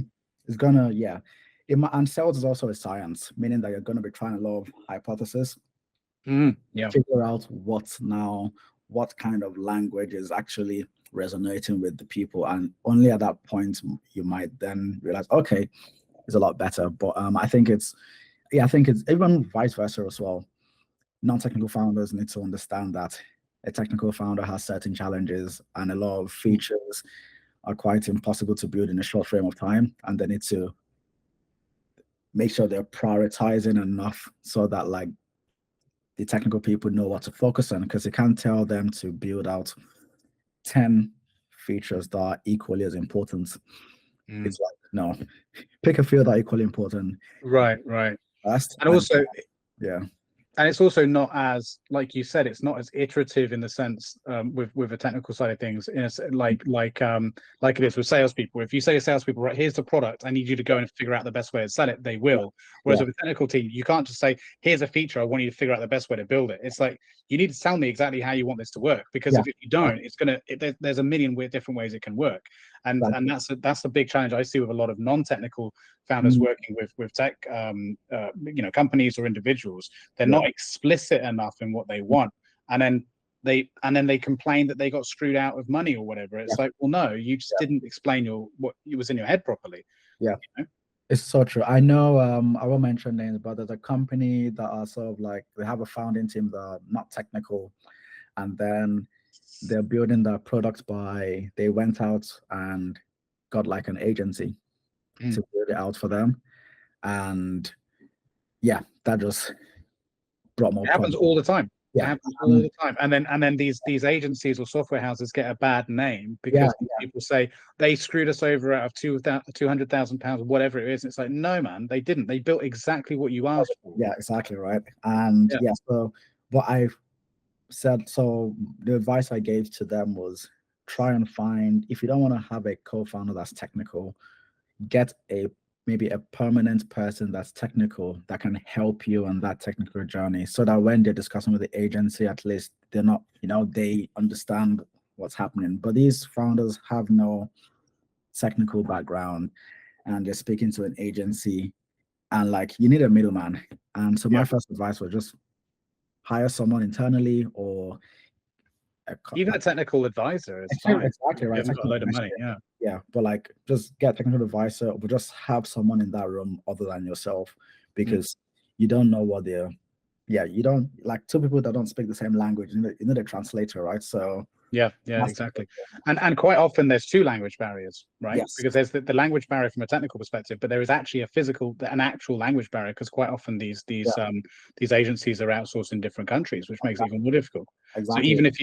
Speaker 2: and sales is also a science, meaning that you're going to be trying a lot of hypotheses, figure out what kind of language is actually resonating with the people, and only at that point you might then realize, okay, it's a lot better. But I think it's even vice versa as well. Non-technical founders need to understand that a technical founder has certain challenges, and a lot of features are quite impossible to build in a short frame of time, and they need to make sure they're prioritizing enough so that like the technical people know what to focus on, because you can't tell them to build out 10 features that are equally as important. It's like, no, pick a few that are equally important.
Speaker 3: Right. And also, and it's also not as, like you said, it's not as iterative in the sense with the technical side of things, like it is with salespeople. If you say to salespeople, right, here's the product, I need you to go and figure out the best way to sell it, they will. Whereas with a technical team, you can't just say, here's a feature, I want you to figure out the best way to build it. It's like, you need to tell me exactly how you want this to work, because if you don't, it's gonna there's a million different ways it can work. And
Speaker 2: Right.
Speaker 3: and that's a big challenge I see with a lot of non-technical founders
Speaker 2: Mm.
Speaker 3: working with tech companies or individuals. They're
Speaker 2: Yeah.
Speaker 3: not explicit enough in what they want, and then they complain that they got screwed out of money or whatever. It's like, well, no, you just didn't explain what was in your head properly.
Speaker 2: Yeah.
Speaker 3: You know?
Speaker 2: It's so true. I know, I won't mention names, but there's a company that are sort of like, they have a founding team that are not technical, and then they're building their products they went out and got like an agency to build it out for them. And yeah, that just brought more
Speaker 3: It happens
Speaker 2: problems.
Speaker 3: all the time. It
Speaker 2: Yeah.
Speaker 3: happens all the time. And then these agencies or software houses get a bad name because people say they screwed us over out of £200,000, whatever it is. It's like, no, man, they didn't. They built exactly what you asked for.
Speaker 2: Yeah, exactly right. And so what I've said, so the advice I gave to them was, try and find, if you don't want to have a co-founder that's technical, get maybe a permanent person that's technical that can help you on that technical journey, so that when they're discussing with the agency, at least they're not, they understand what's happening. But these founders have no technical background, and they're speaking to an agency, and like, you need a middleman. And so my first advice was just hire someone internally, or
Speaker 3: even a technical advisor is fine.
Speaker 2: Exactly right.
Speaker 3: You haven't got a load of money.
Speaker 2: Yeah, but like, just get a technical advisor, but just have someone in that room other than yourself, because you don't know what they're. Yeah, you don't, like, two people that don't speak the same language. You need a translator, right? So
Speaker 3: yeah, exactly. And quite often there's two language barriers, right?
Speaker 2: Yes.
Speaker 3: Because there's the language barrier from a technical perspective, but there is actually an actual language barrier, because quite often these agencies are outsourced in different countries, which makes it even more difficult.
Speaker 2: Exactly.
Speaker 3: So even if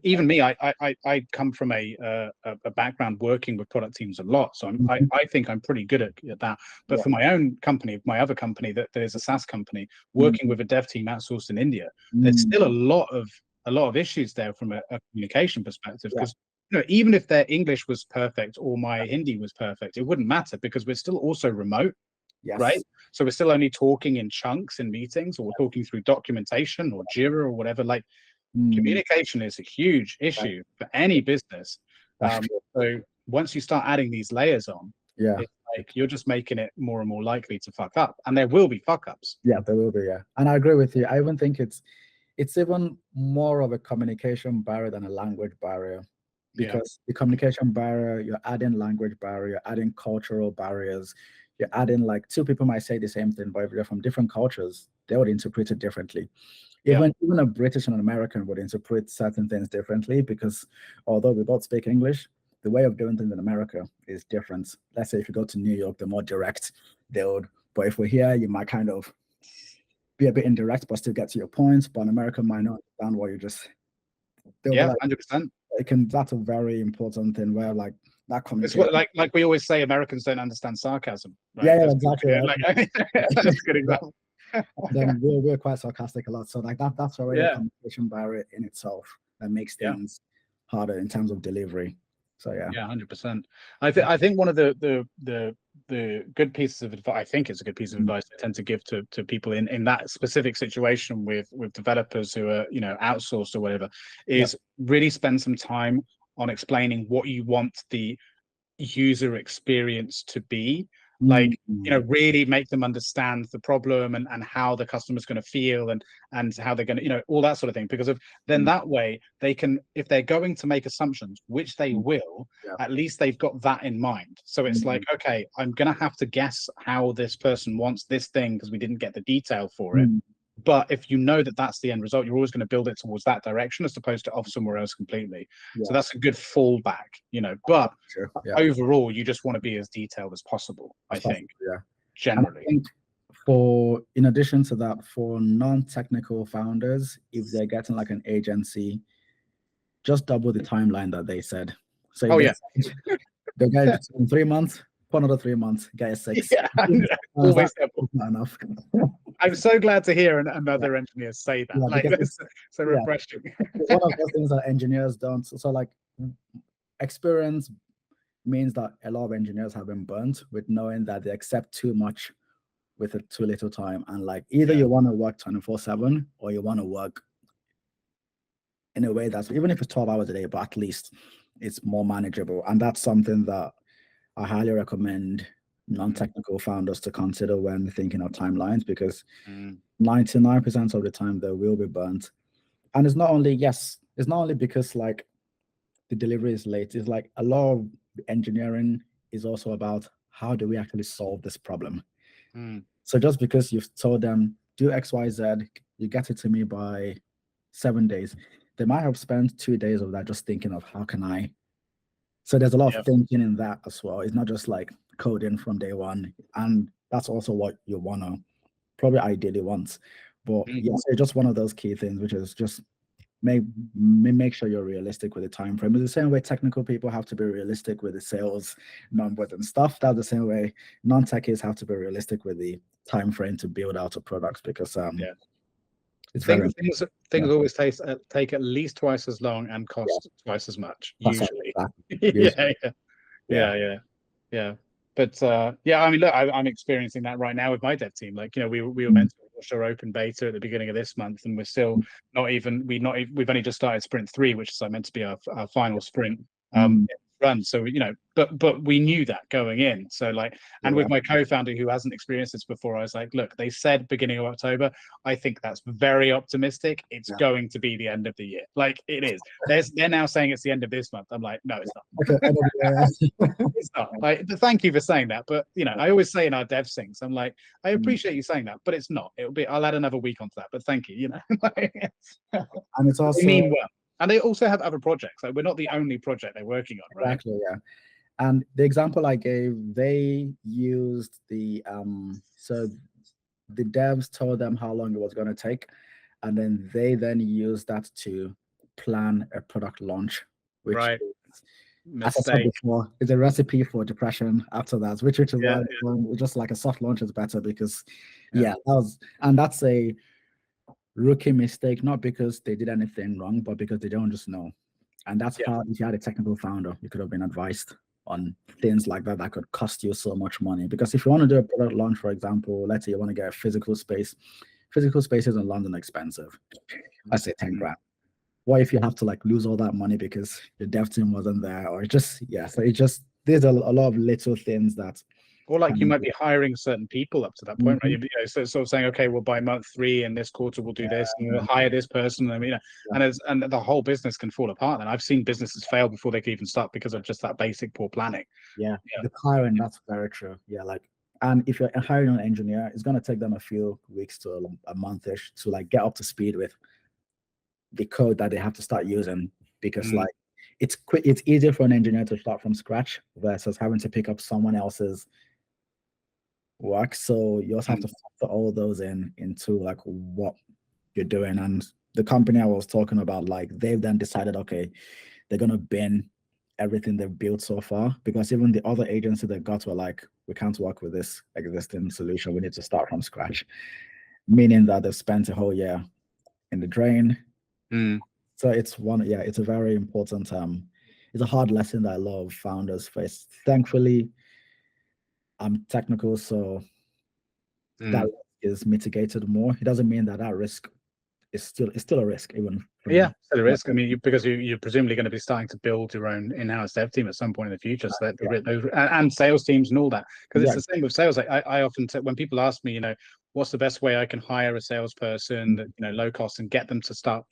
Speaker 3: even me, I come from a background working with product teams a lot, so I think I'm pretty good at that. But for my own company, my other company that is a SaaS company, working with a dev team outsourced in India, there's still a lot of issues there from a communication perspective, because even if their English was perfect or my Hindi was perfect, it wouldn't matter, because we're still also remote.
Speaker 2: Yes.
Speaker 3: Right, so we're still only talking in chunks in meetings, or we're talking through documentation or Jira or whatever. Like, communication is a huge issue for any business. So once you start adding these layers on, it's like you're just making it more and more likely to fuck up, and there will be fuck ups.
Speaker 2: Yeah, there will be. Yeah, and I agree with you. I even think it's even more of a communication barrier than a language barrier, because the communication barrier, you're adding language barrier, you're adding cultural barriers, you're adding, like, two people might say the same thing, but if they're from different cultures, they would interpret it differently. Even a British and an American would interpret certain things differently, because although we both speak English, the way of doing things in America is different. Let's say if you go to New York, they're more direct. But if we're here, you might kind of be a bit indirect, but still get to your point. But an American might not understand what you just.
Speaker 3: 100%.
Speaker 2: That's a very important thing, where like that communication.
Speaker 3: It's what, like we always say, Americans don't understand sarcasm. Right?
Speaker 2: Yeah, exactly.
Speaker 3: Right. That's a good example.
Speaker 2: Then we're quite sarcastic a lot, so like that's already a communication barrier in itself that makes things harder in terms of delivery. So yeah,
Speaker 3: 100%. I think one of the good pieces of advice, I think it's a good piece of advice I tend to give to people in that specific situation with developers who are outsourced or whatever, is really spend some time on explaining what you want the user experience to be. Like, really make them understand the problem and how the customer's going to feel and how they're going to, all that sort of thing, because then that way they can, if they're going to make assumptions, which they will, at least they've got that in mind. So it's like, okay, I'm going to have to guess how this person wants this thing because we didn't get the detail for it. But if you know that that's the end result, you're always going to build it towards that direction as opposed to off somewhere else completely. So that's a good fallback, but overall, you just want to be as detailed as possible, I think, generally.
Speaker 2: I think in addition to that, for non-technical founders, if they're getting like an agency, just double the timeline that they said. So they get it in 3 months, for another 3 months, get a 6.
Speaker 3: Always
Speaker 2: not enough.
Speaker 3: I'm so glad to hear another engineer say that. It's so refreshing.
Speaker 2: It's one of those things that engineers don't. So like, experience means that a lot of engineers have been burnt with knowing that they accept too much with too little time. And like, either you want to work 24/7 or you want to work in a way that's, even if it's 12 hours a day, but at least it's more manageable. And that's something that I highly recommend non-technical founders to consider when thinking of timelines, because 99% of the time they will be burnt. And it's not only because like the delivery is late. It's like a lot of engineering is also about how do we actually solve this problem. So just because you've told them do X, Y, Z, you get it to me by 7 days, they might have spent 2 days of that just thinking of how can I. So there's a lot of thinking in that as well. It's not just like coding from day one, and that's also what you want to probably ideally want. But yes, it's just one of those key things, which is just make sure you're realistic with the time frame. It's the same way technical people have to be realistic with the sales numbers and stuff. That's the same way non-techies have to be realistic with the time frame to build out a product, because it's
Speaker 3: things always take at least twice as long and cost twice as much, usually. Yeah. But I mean, look, I'm experiencing that right now with my dev team. Like, we were meant to launch our open beta at the beginning of this month, and we're still we've only just started sprint 3, which is meant to be our final sprint run. So but we knew that going in. So like, and with my co-founder who hasn't experienced this before, I was like, look, they said beginning of October. I think that's very optimistic. It's going to be the end of the year. Like, it is. They're now saying it's the end of this month. I'm like, no, it's not. It's not. Like, thank you for saying that. But I always say in our dev things, I'm like, I appreciate you saying that, but it's not. I'll add another week onto that. But thank you.
Speaker 2: And it's also,
Speaker 3: they mean well. And they also have other projects. Like, we're not the only project they're working on, right?
Speaker 2: Exactly, yeah. And the example I gave, they used so the devs told them how long it was going to take, and then they used that to plan a product launch, which as I said before, is a recipe for depression after that, which is why just like a soft launch is better, because that's a rookie mistake, not because they did anything wrong, but because they don't just know. And that's how, if you had a technical founder, you could have been advised on things like that could cost you so much money. Because if you want to do a product launch, for example, let's say you want to get a physical spaces in London expensive. I say 10 grand. What if you have to like lose all that money because your dev team wasn't there, or so there's a lot of little things that.
Speaker 3: Or like, you might be hiring certain people up to that point, right? So sort of saying, okay, well, by month 3 in this quarter we'll do this, and we'll hire this person. I mean, and the whole business can fall apart. And I've seen businesses fail before they can even start because of just that basic poor planning.
Speaker 2: The hiring, that's very true. And if you're hiring an engineer, it's going to take them a few weeks to a month-ish to like get up to speed with the code that they have to start using, because like it's easier for an engineer to start from scratch versus having to pick up someone else's work. So you also have to factor all those into like what you're doing. And the company I was talking about, like, they've then decided, okay, they're gonna bin everything they've built so far, because even the other agency they got were like, we can't work with this existing solution, we need to start from scratch, meaning that they've spent a whole year in the drain. So it's a very important it's a hard lesson that a lot of founders face. Thankfully, I'm technical, so that risk is mitigated more. It doesn't mean that risk is still a risk, even.
Speaker 3: Still a risk. I mean, because you're presumably going to be starting to build your own in-house dev team at some point in the future, so that and sales teams and all that. Because it's the same with sales. Like, I often when people ask me, what's the best way I can hire a salesperson that, low cost, and get them to start,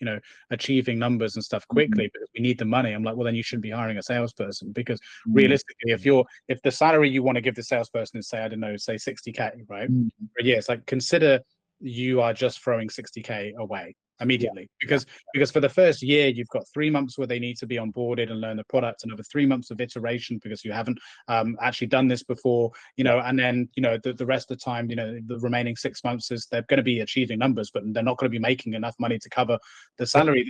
Speaker 3: achieving numbers and stuff quickly, because we need the money. I'm like, well, then you shouldn't be hiring a salesperson, because realistically, if the salary you want to give the salesperson is, say, I don't know, say 60K, right? For a year, it's like, consider you are just throwing 60K away immediately, because for the first year you've got 3 months where they need to be onboarded and learn the product, another 3 months of iteration because you haven't actually done this before, and then the rest of the time, the remaining 6 months is they're going to be achieving numbers, but they're not going to be making enough money to cover the salary,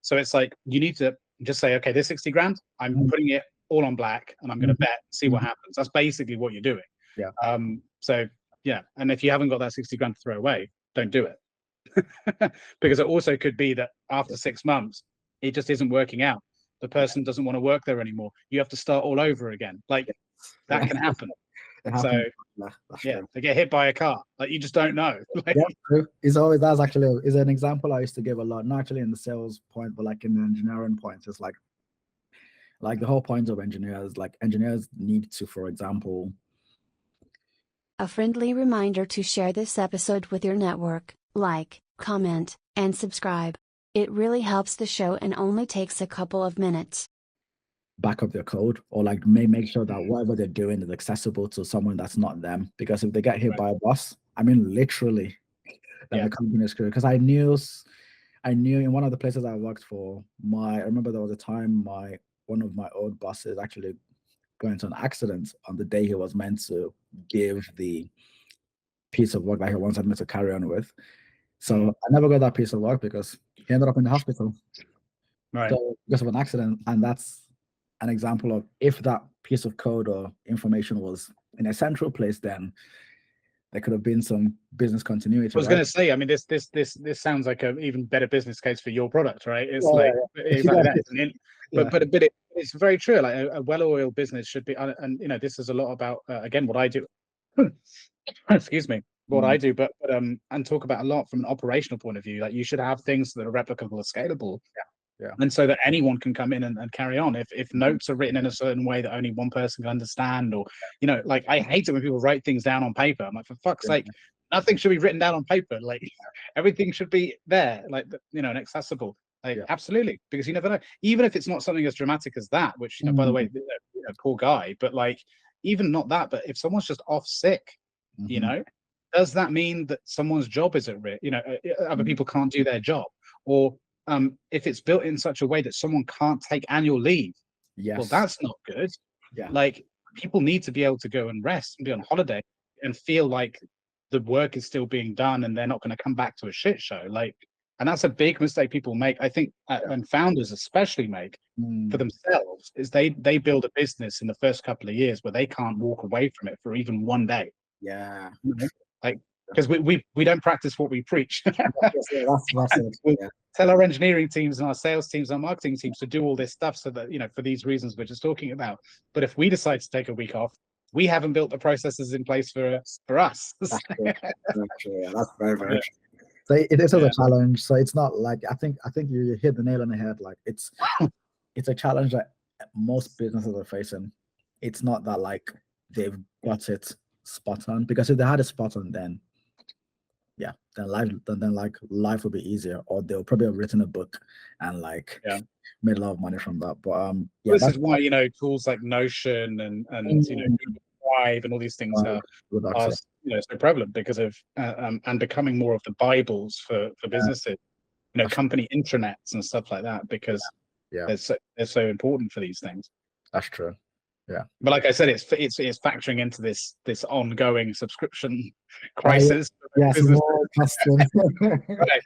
Speaker 3: so it's like, you need to just say, okay, there's 60 grand, I'm putting it all on black, and I'm going to bet, see what happens. That's basically what you're doing. And if you haven't got that 60 grand to throw away, don't do it. Because it also could be that after 6 months, it just isn't working out. The person doesn't want to work there anymore. You have to start all over again. Like, that can happen.
Speaker 2: It
Speaker 3: So
Speaker 2: happens. That's
Speaker 3: yeah,
Speaker 2: true.
Speaker 3: they get hit by a car. Like you just don't know. Like,
Speaker 2: Yeah, true. That's actually is an example I used to give a lot, not actually in the sales point, but like in the engineering points. It's like the whole point of engineers, like engineers need to, for example,
Speaker 1: A friendly reminder to share this episode with your network, like, comment, and subscribe. It really helps the show and only takes a couple of minutes.
Speaker 2: back up their code, or like make sure that whatever they're doing is accessible to someone that's not them. Because if they get hit
Speaker 3: Right.
Speaker 2: by a bus, I mean literally, then
Speaker 3: Yeah.
Speaker 2: the company is screwed. Because I knew in one of the places I worked for, I remember there was a time one of my old bosses actually got into an accident on the day he was meant to give the piece of work that he wanted me to carry on with. So I never got that piece of work because he ended up in the hospital.
Speaker 3: Right.
Speaker 2: So because of an accident, and that's an example of if that piece of code or information was in a central place, then there could have been some business continuity.
Speaker 3: I was going to say, I mean, this sounds like an even better business case for your product, right? It's exactly that.
Speaker 2: Yeah.
Speaker 3: But it's very true. Like a well-oiled business should be, and you know, this is a lot about again what I do. Excuse me, what I do, but and talk about a lot from an operational point of view. Like you should have things that are replicable or scalable.
Speaker 2: Yeah.
Speaker 3: And so that anyone can come in and carry on. If notes are written in a certain way that only one person can understand, or you know, like I hate it when people write things down on paper. I'm like, for fuck's sake, nothing should be written down on paper. Like everything should be there, like you know, and accessible. Like absolutely, because you never know. Even if it's not something as dramatic as that, which you know, by the way, you know, poor guy. But like, even not that. But if someone's just off sick, you know, does that mean that someone's job is at risk? You know, other people can't do their job, or if it's built in such a way that someone can't take annual leave, well, that's not good. Like people need to be able to go and rest and be on holiday and feel like the work is still being done and they're not going to come back to a shit show. Like, and that's a big mistake people make, I think, and founders especially make for themselves, is they build a business in the first couple of years where they can't walk away from it for even one day.
Speaker 2: Yeah.
Speaker 3: You know? Like, because we don't practice what we preach. We tell our engineering teams and our sales teams, our marketing teams to do all this stuff so that, you know, for these reasons we're just talking about. But if we decide to take a week off, we haven't built the processes in place for us.
Speaker 2: That's true. Yeah, that's very true. So it is a challenge. So it's not like I think you hit the nail on the head. Like it's a challenge that most businesses are facing. It's not that like they've got it spot on, because if they had it spot on, then life would be easier, or they'll probably have written a book and made a lot of money from that. But
Speaker 3: this is why, you know, tools like Notion and you know, Google Drive and all these things are you know, so prevalent because of and becoming more of the Bibles for businesses, you know, company intranets and stuff like that, because they're so important for these things.
Speaker 2: That's true. Yeah,
Speaker 3: but like I said, it's factoring into this ongoing subscription crisis.
Speaker 2: Yes, more questions.
Speaker 3: Right.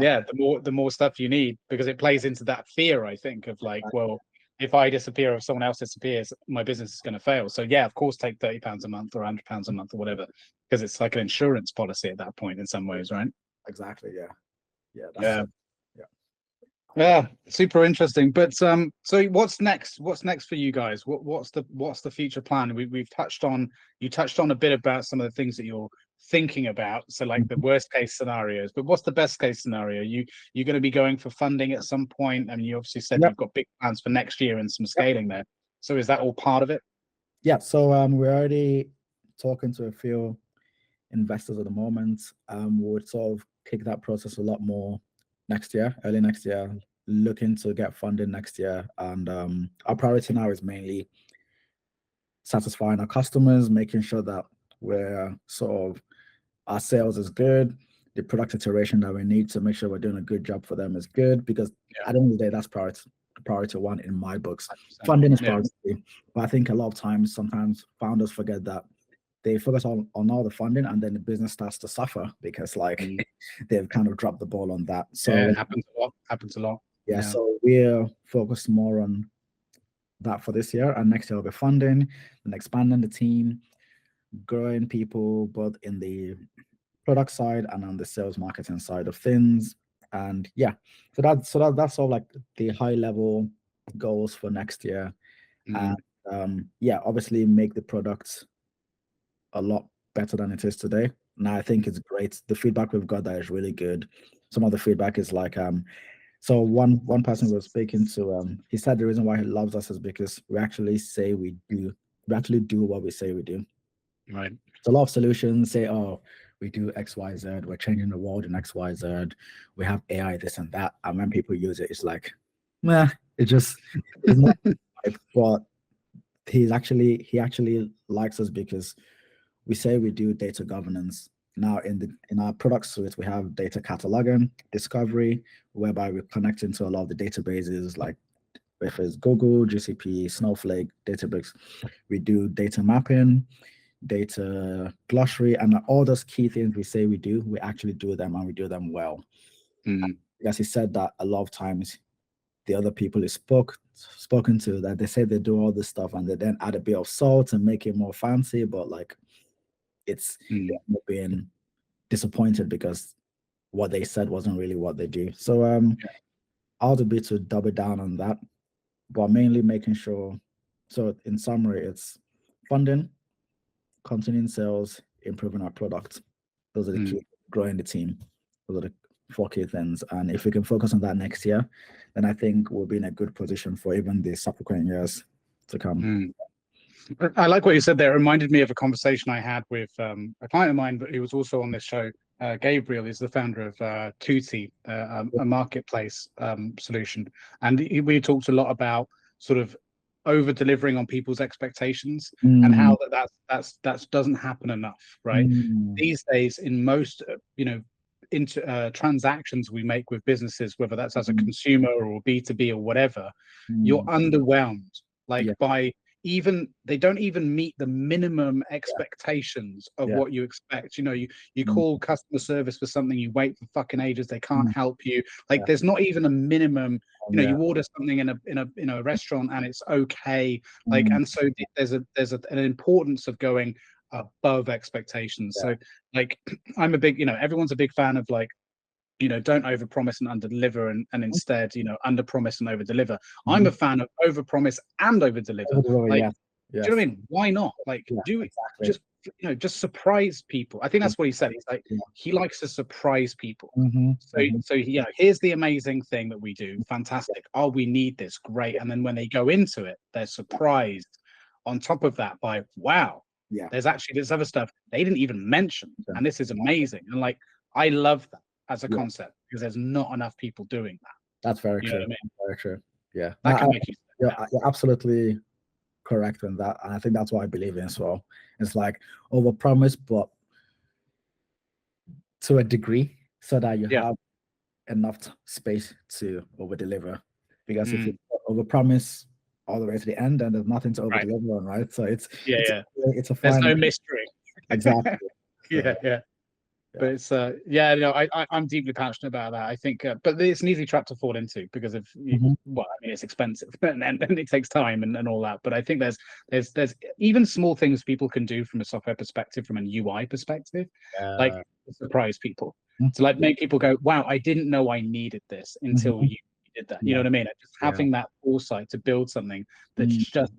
Speaker 3: Yeah, the more stuff you need, because it plays into that fear, I think, of like, well, if I disappear, if someone else disappears, my business is going to fail. So yeah, of course, take £30 a month or £100 a month or whatever, because it's like an insurance policy at that point in some ways, right?
Speaker 2: Exactly. Yeah.
Speaker 3: Yeah, super interesting. But so what's next? What's next for you guys? What's the future plan? We've touched on a bit about some of the things that you're thinking about. So like the worst case scenarios, but what's the best case scenario? You're going to be going for funding at some point. I mean, you obviously said you've got big plans for next year and some scaling there. So is that all part of it?
Speaker 2: Yeah. So we're already talking to a few investors at the moment. We'll sort of kick that process a lot more early next year, looking to get funding next year. And our priority now is mainly satisfying our customers, making sure that we're sort of our sales is good, the product iteration that we need to make sure we're doing a good job for them is good, because at the end of the day, that's priority one in my books. Funding is priority, but I think a lot of times, sometimes founders forget that they focus on all the funding, and then the business starts to suffer because they've kind of dropped the ball on that. So
Speaker 3: it happens a lot.
Speaker 2: Yeah, so we're focused more on that for this year, and next year will be funding and expanding the team, growing people both in the product side and on the sales marketing side of things. And so that's sort of like the high level goals for next year. And obviously make the products a lot better than it is today. Now I think it's great. The feedback we've got there is really good. Some of the feedback is like, so one person we were speaking to, he said the reason why he loves us is because we actually do what we say we do.
Speaker 3: Right.
Speaker 2: So a lot of solutions say, oh, we do X, Y, Z, we're changing the world in X, Y, Z, we have AI, this and that. And when people use it, it's like, nah, it's not right. But he actually likes us because we say we do data governance. Now in our product suite, we have data cataloging, discovery, whereby we're connecting to a lot of the databases, like if it's Google, GCP, Snowflake, Databricks. We do data mapping, data glossary, and all those key things we say we do, we actually do them, and we do them well. Because he said that a lot of times the other people he's spoken to, that they say they do all this stuff and they then add a bit of salt and make it more fancy, but like it's being disappointed because what they said wasn't really what they do. So I'll be to double down on that, but mainly making sure. So in summary, it's funding, continuing sales, improving our product. Those are the key. Growing the team. Those are the 4 key things. And if we can focus on that next year, then I think we'll be in a good position for even the subsequent years to come.
Speaker 3: I like what you said there. It reminded me of a conversation I had with a client of mine, but he was also on this show. Gabriel is the founder of Tutti, a marketplace solution. And we talked a lot about sort of over delivering on people's expectations and how that doesn't happen enough, right? These days, in most, transactions we make with businesses, whether that's as a consumer or B2B or whatever, you're underwhelmed by they don't even meet the minimum expectations of what you expect. You call customer service for something, you wait for fucking ages, they can't help you. There's not even a minimum. You order something in a restaurant and it's okay. And so there's an importance of going above expectations. So I'm a big, everyone's a big fan of don't overpromise and underdeliver, and instead, underpromise and overdeliver. I'm a fan of overpromise and overdeliver. Do you know what I mean? Why not? Do it. Exactly. Just surprise people. I think that's what he said. He's like, he likes to surprise people. So here's the amazing thing that we do. Fantastic. Oh, we need this. Great. And then when they go into it, they're surprised on top of that by, wow, there's actually this other stuff they didn't even mention. And this is amazing. And I love that as a concept, because there's not enough people doing that.
Speaker 2: That's very true. Very true. Yeah.
Speaker 3: That can make you
Speaker 2: you're absolutely correct in that. And I think that's what I believe in as well. It's like overpromise, but to a degree, so that you have enough space to overdeliver. Because if you overpromise all the way to the end, then there's nothing to overdeliver on, right? So it's a fine.
Speaker 3: There's no mystery.
Speaker 2: Exactly.
Speaker 3: Yeah. But it's I'm deeply passionate about that. I think, but it's an easy trap to fall into because of it's expensive and it takes time and all that. But I think there's even small things people can do from a software perspective, from an UI perspective, like surprise people, to make people go, "Wow, I didn't know I needed this until you did that." You know what I mean? Just having that foresight to build something that's just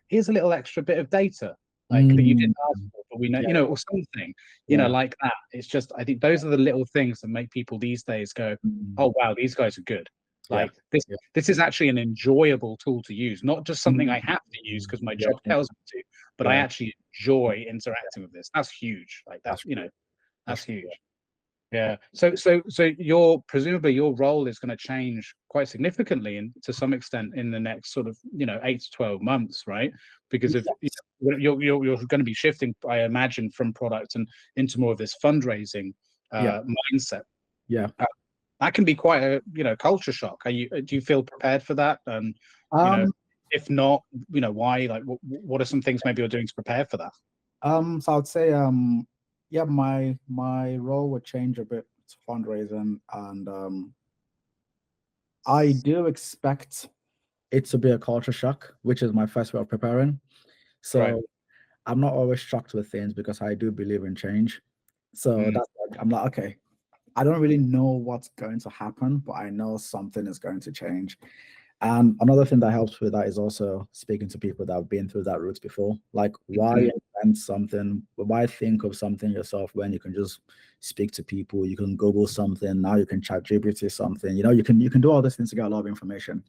Speaker 3: here's a little extra bit of data. That you didn't ask for, but we know, or something, like that. It's just, I think those are the little things that make people these days go, oh, wow, these guys are good. This is actually an enjoyable tool to use, not just something I have to use because my job tells me to, but I actually enjoy interacting with this. That's huge. That's huge. Yeah. So presumably your role is going to change quite significantly and to some extent in the next sort of 8 to 12 months, right? Because if you're going to be shifting, I imagine, from product and into more of this fundraising mindset.
Speaker 2: Yeah.
Speaker 3: That can be quite a culture shock. Do you feel prepared for that? And if not, why? What are some things maybe you're doing to prepare for that?
Speaker 2: So I would say my role would change a bit to fundraising, and I do expect it to be a culture shock, which is my first way of preparing. So I'm not always shocked with things because I do believe in change. So that's I'm like, okay, I don't really know what's going to happen, but I know something is going to change. And another thing that helps with that is also speaking to people that have been through that route before. Like, why invent something? Why think of something yourself when you can just speak to people? You can Google something. Now you can chat GPT something. You can do all these things to get a lot of information.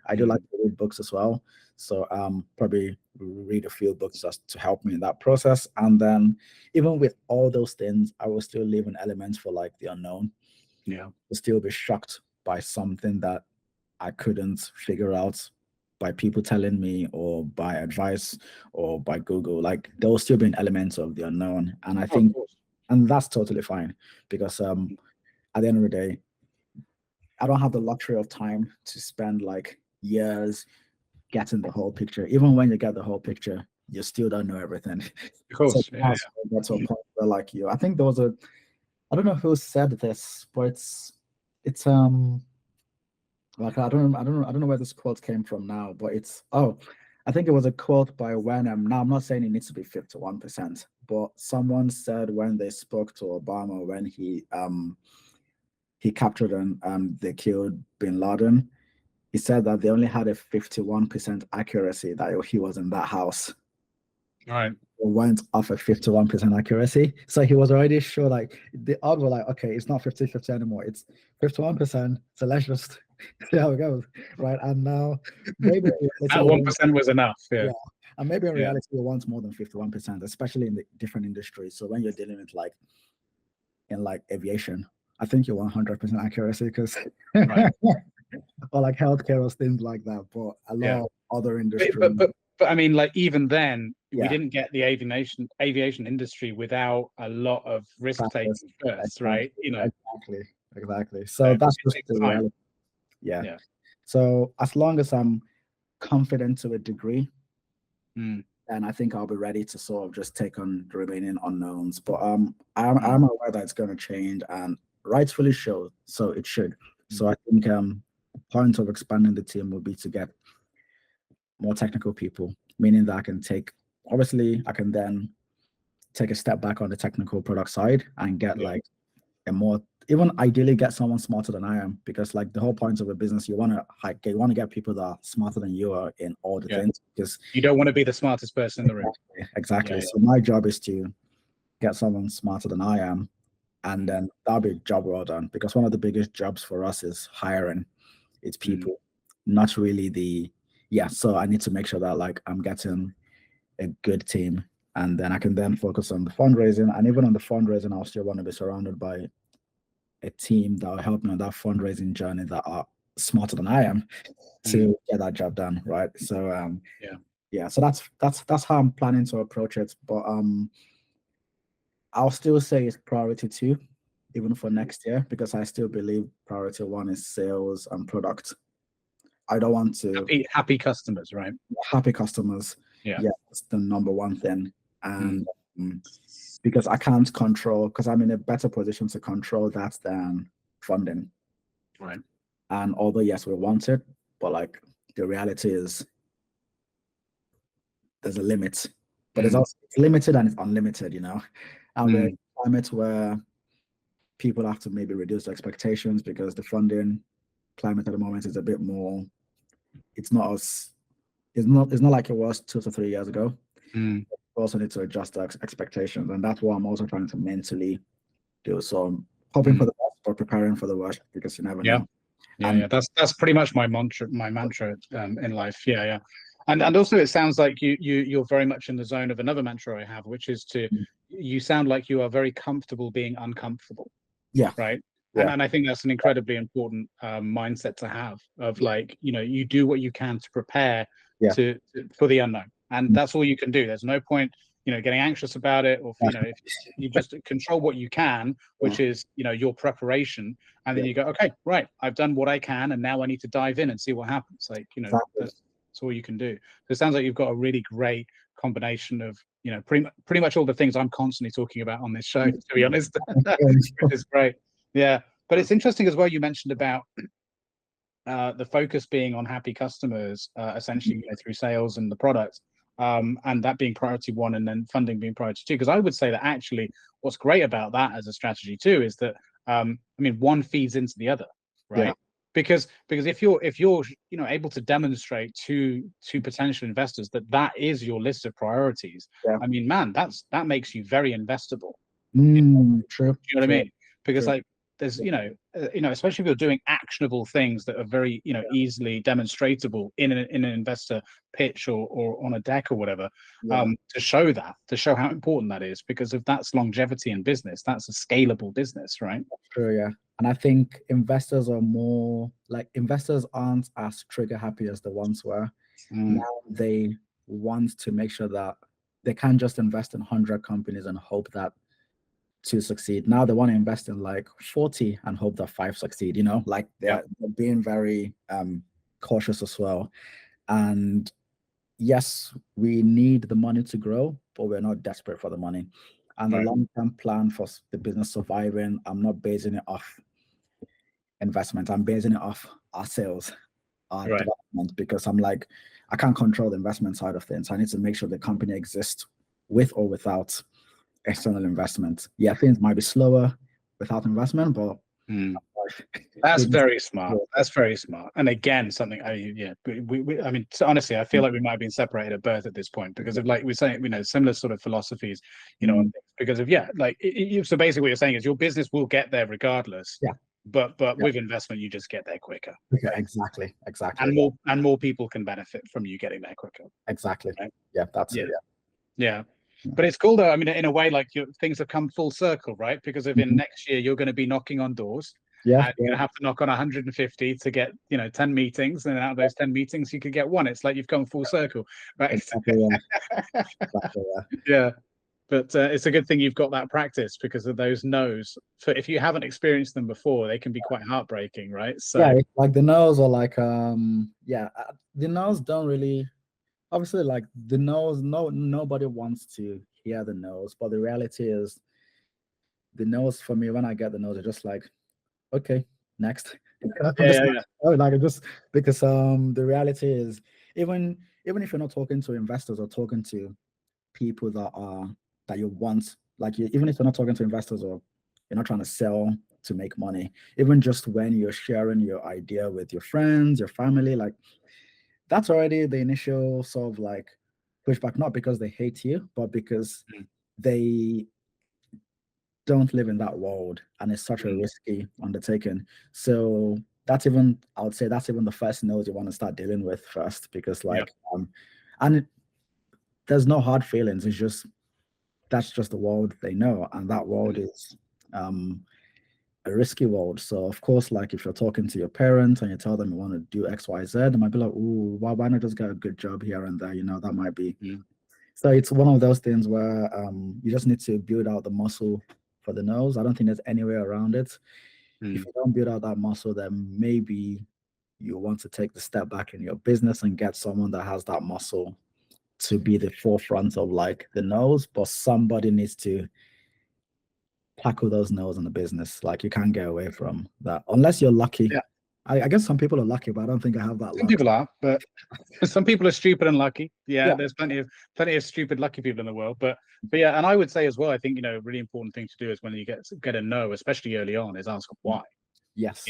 Speaker 2: I do like to read books as well. So probably read a few books just to help me in that process. And then even with all those things, I will still leave an element for like the unknown.
Speaker 3: Yeah.
Speaker 2: To still be shocked by something that I couldn't figure out by people telling me or by advice or by Google. Like there will still be an element of the unknown. And I think, and that's totally fine, because at the end of the day, I don't have the luxury of time to spend like years getting the whole picture. Even when you get the whole picture, you still don't know everything.
Speaker 3: Of course.
Speaker 2: So that's a point where like I think there was I don't know who said this, but it's like I don't know where this quote came from now, but I think it was a quote by when now I'm not saying it needs to be 51%, but someone said when they spoke to Obama when he captured and they killed bin Laden, he said that they only had a 51% accuracy that he was in that house.
Speaker 3: Right.
Speaker 2: It went off at 51% accuracy. So he was already sure, like the odds were like, okay, it's not 50-50 anymore. It's 51%. So let's just see how it goes. Right. And now maybe
Speaker 3: that 1% was enough. Yeah.
Speaker 2: And maybe in reality, you want more than 51%, especially in the different industries. So when you're dealing with like in like aviation, I think you want 100% accuracy because
Speaker 3: right.
Speaker 2: or like healthcare or things like that. But a lot of other industries.
Speaker 3: But I mean, like even then, we didn't get the aviation industry without a lot of risk taking first, right?
Speaker 2: Exactly. So that's just the reality. Yeah. So as long as I'm confident to a degree, and I think I'll be ready to sort of just take on the remaining unknowns. But I'm aware that it's going to change, and rightfully so it should. So I think the point of expanding the team will be to get more technical people, meaning that I can then take a step back on the technical product side and get like a more, even ideally get someone smarter than I am, because like the whole point of a business, you want to get people that are smarter than you are in all the things, because
Speaker 3: you don't want to be the smartest person in the room.
Speaker 2: Exactly. So my job is to get someone smarter than I am, and then that'll be a job well done, because one of the biggest jobs for us is hiring. It's people, not really so I need to make sure that like I'm getting a good team, and then I can then focus on the fundraising. And even on the fundraising, I'll still want to be surrounded by a team that will help me on that fundraising journey that are smarter than I am to get that job done, right? So so that's how I'm planning to approach it. But I'll still say it's priority 2 even for next year, because I still believe priority 1 is sales and product. I don't want to
Speaker 3: happy customers, right?
Speaker 2: Happy customers.
Speaker 3: Yeah,
Speaker 2: it's the number one thing. And because I can't control, because I'm in a better position to control that than funding.
Speaker 3: Right.
Speaker 2: And although yes, we want it, but like the reality is there's a limit. But it's also limited and it's unlimited, and we're in a climate where people have to maybe reduce their expectations, because the funding climate at the moment is a bit more, it's not like it was 2 to 3 years ago. We also need to adjust our expectations, and that's what I'm also trying to mentally do. So I'm hoping for the best, but preparing for the worst, because you never know.
Speaker 3: That's pretty much my mantra in life. And also it sounds like you're very much in the zone of another mantra I have, which is you sound like you are very comfortable being uncomfortable. Right. And I think that's an incredibly important mindset to have, of like, you do what you can to prepare for the unknown, and that's all you can do. There's no point getting anxious about it, or if you just control what you can, which is your preparation, and then you go, okay, right, I've done what I can, and now I need to dive in and see what happens. Like that's all you can do. So it sounds like you've got a really great combination of pretty much all the things I'm constantly talking about on this show, to be honest. Which is great. But it's interesting as well, you mentioned about the focus being on happy customers, essentially through sales and the product, and that being priority 1, and then funding being priority 2. Because I would say that actually what's great about that as a strategy too is that one feeds into the other, right? because if you're able to demonstrate to potential investors that is your list of priorities, I mean, man, that makes you very investable.
Speaker 2: True.
Speaker 3: You know what I mean? Because
Speaker 2: true.
Speaker 3: like there's especially if you're doing actionable things that are very easily demonstratable in an investor pitch or on a deck or whatever, to show how important that is, because if that's longevity in business, that's a scalable business, right?
Speaker 2: True, yeah. And I think investors aren't as trigger happy as they once were. Now they want to make sure that they can't just invest in 100 companies and hope that 2 succeed. Now they want to invest in like 40 and hope that 5 succeed, like they're being very cautious as well. And yes, we need the money to grow, but we're not desperate for the money. And the long-term plan for the business surviving, I'm not basing it off investment. I'm basing it off our sales, our development, because I'm like, I can't control the investment side of things. I need to make sure the company exists with or without external investment. Yeah, things might be slower without investment, but
Speaker 3: that's very smart. That's very smart. And again, something I mean, so honestly, I feel like we might have been separated at birth at this point, because of, like we're saying, similar sort of philosophies, because of so basically what you're saying is your business will get there regardless. But with investment, you just get there quicker.
Speaker 2: Yeah, exactly.
Speaker 3: And more people can benefit from you getting there quicker.
Speaker 2: Exactly. Right? Yeah, that's it.
Speaker 3: Yeah. But it's cool though. I mean, in a way, like things have come full circle, right? Because if in next year you're going to be knocking on doors, and you're going to have to knock on 150 to get 10 meetings, and out of those 10 meetings you could get one. It's like you've come full circle, right?
Speaker 2: Exactly,
Speaker 3: yeah. But it's a good thing you've got that practice, because of those no's. If you haven't experienced them before, they can be quite heartbreaking, right? So
Speaker 2: like the no's are like the no's don't really, obviously, like the no's, nobody wants to hear the no's, but the reality is the no's for me, when I get the no's, are just like, okay, next. Like just because the reality is, even if you're not talking to investors or talking to people that you want, like even if you're not talking to investors or you're not trying to sell to make money, even just when you're sharing your idea with your friends, your family, like that's already the initial sort of like pushback, not because they hate you, but because they don't live in that world and it's such a risky undertaking. So I would say that's even the first note you want to start dealing with first, because there's no hard feelings. It's just, that's just the world they know. And that world is a risky world. So of course, like if you're talking to your parents and you tell them you want to do X, Y, Z, they might be like, "Ooh, why not just get a good job here and there?" That might be. So it's one of those things where you just need to build out the muscle for the nose. I don't think there's any way around it. If you don't build out that muscle, then maybe you want to take the step back in your business and get someone that has that muscle to be the forefront of like the nose, but somebody needs to tackle those no's in the business. Like you can't get away from that unless you're lucky. I guess some people are lucky, but I don't think I have that luck.
Speaker 3: Some people are, but some people are stupid and lucky. There's plenty of stupid lucky people in the world, but yeah. And I would say as well, I think a really important thing to do is when you get a no, especially early on, is ask why.
Speaker 2: Yes.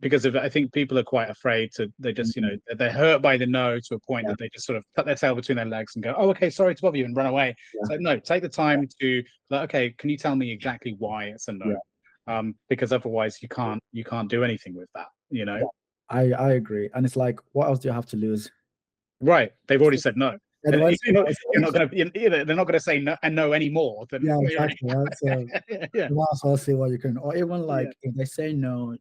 Speaker 3: Because I think people are quite afraid to, they just they're hurt by the no to a point that they just sort of put their tail between their legs and go, "Oh, okay, sorry to bother you," and run away. So no, take the time to like, okay, can you tell me exactly why it's a no? Because otherwise you can't do anything with that.
Speaker 2: I agree, and it's like, what else do you have to lose?
Speaker 3: Right, they've already said no. They're not gonna say no and no anymore.
Speaker 2: Exactly. Right? So you might as well see what you can, or even like if they say no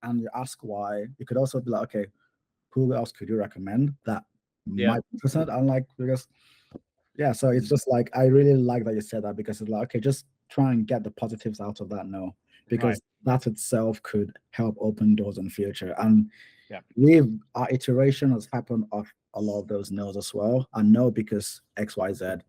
Speaker 2: and you ask why, you could also be like, okay, who else could you recommend that might be interested? And like, because so it's just like, I really like that you said that, because it's like, okay, just try and get the positives out of that no, because that itself could help open doors in the future. And our iteration has happened off a lot of those no's as well. And no, because XYZ.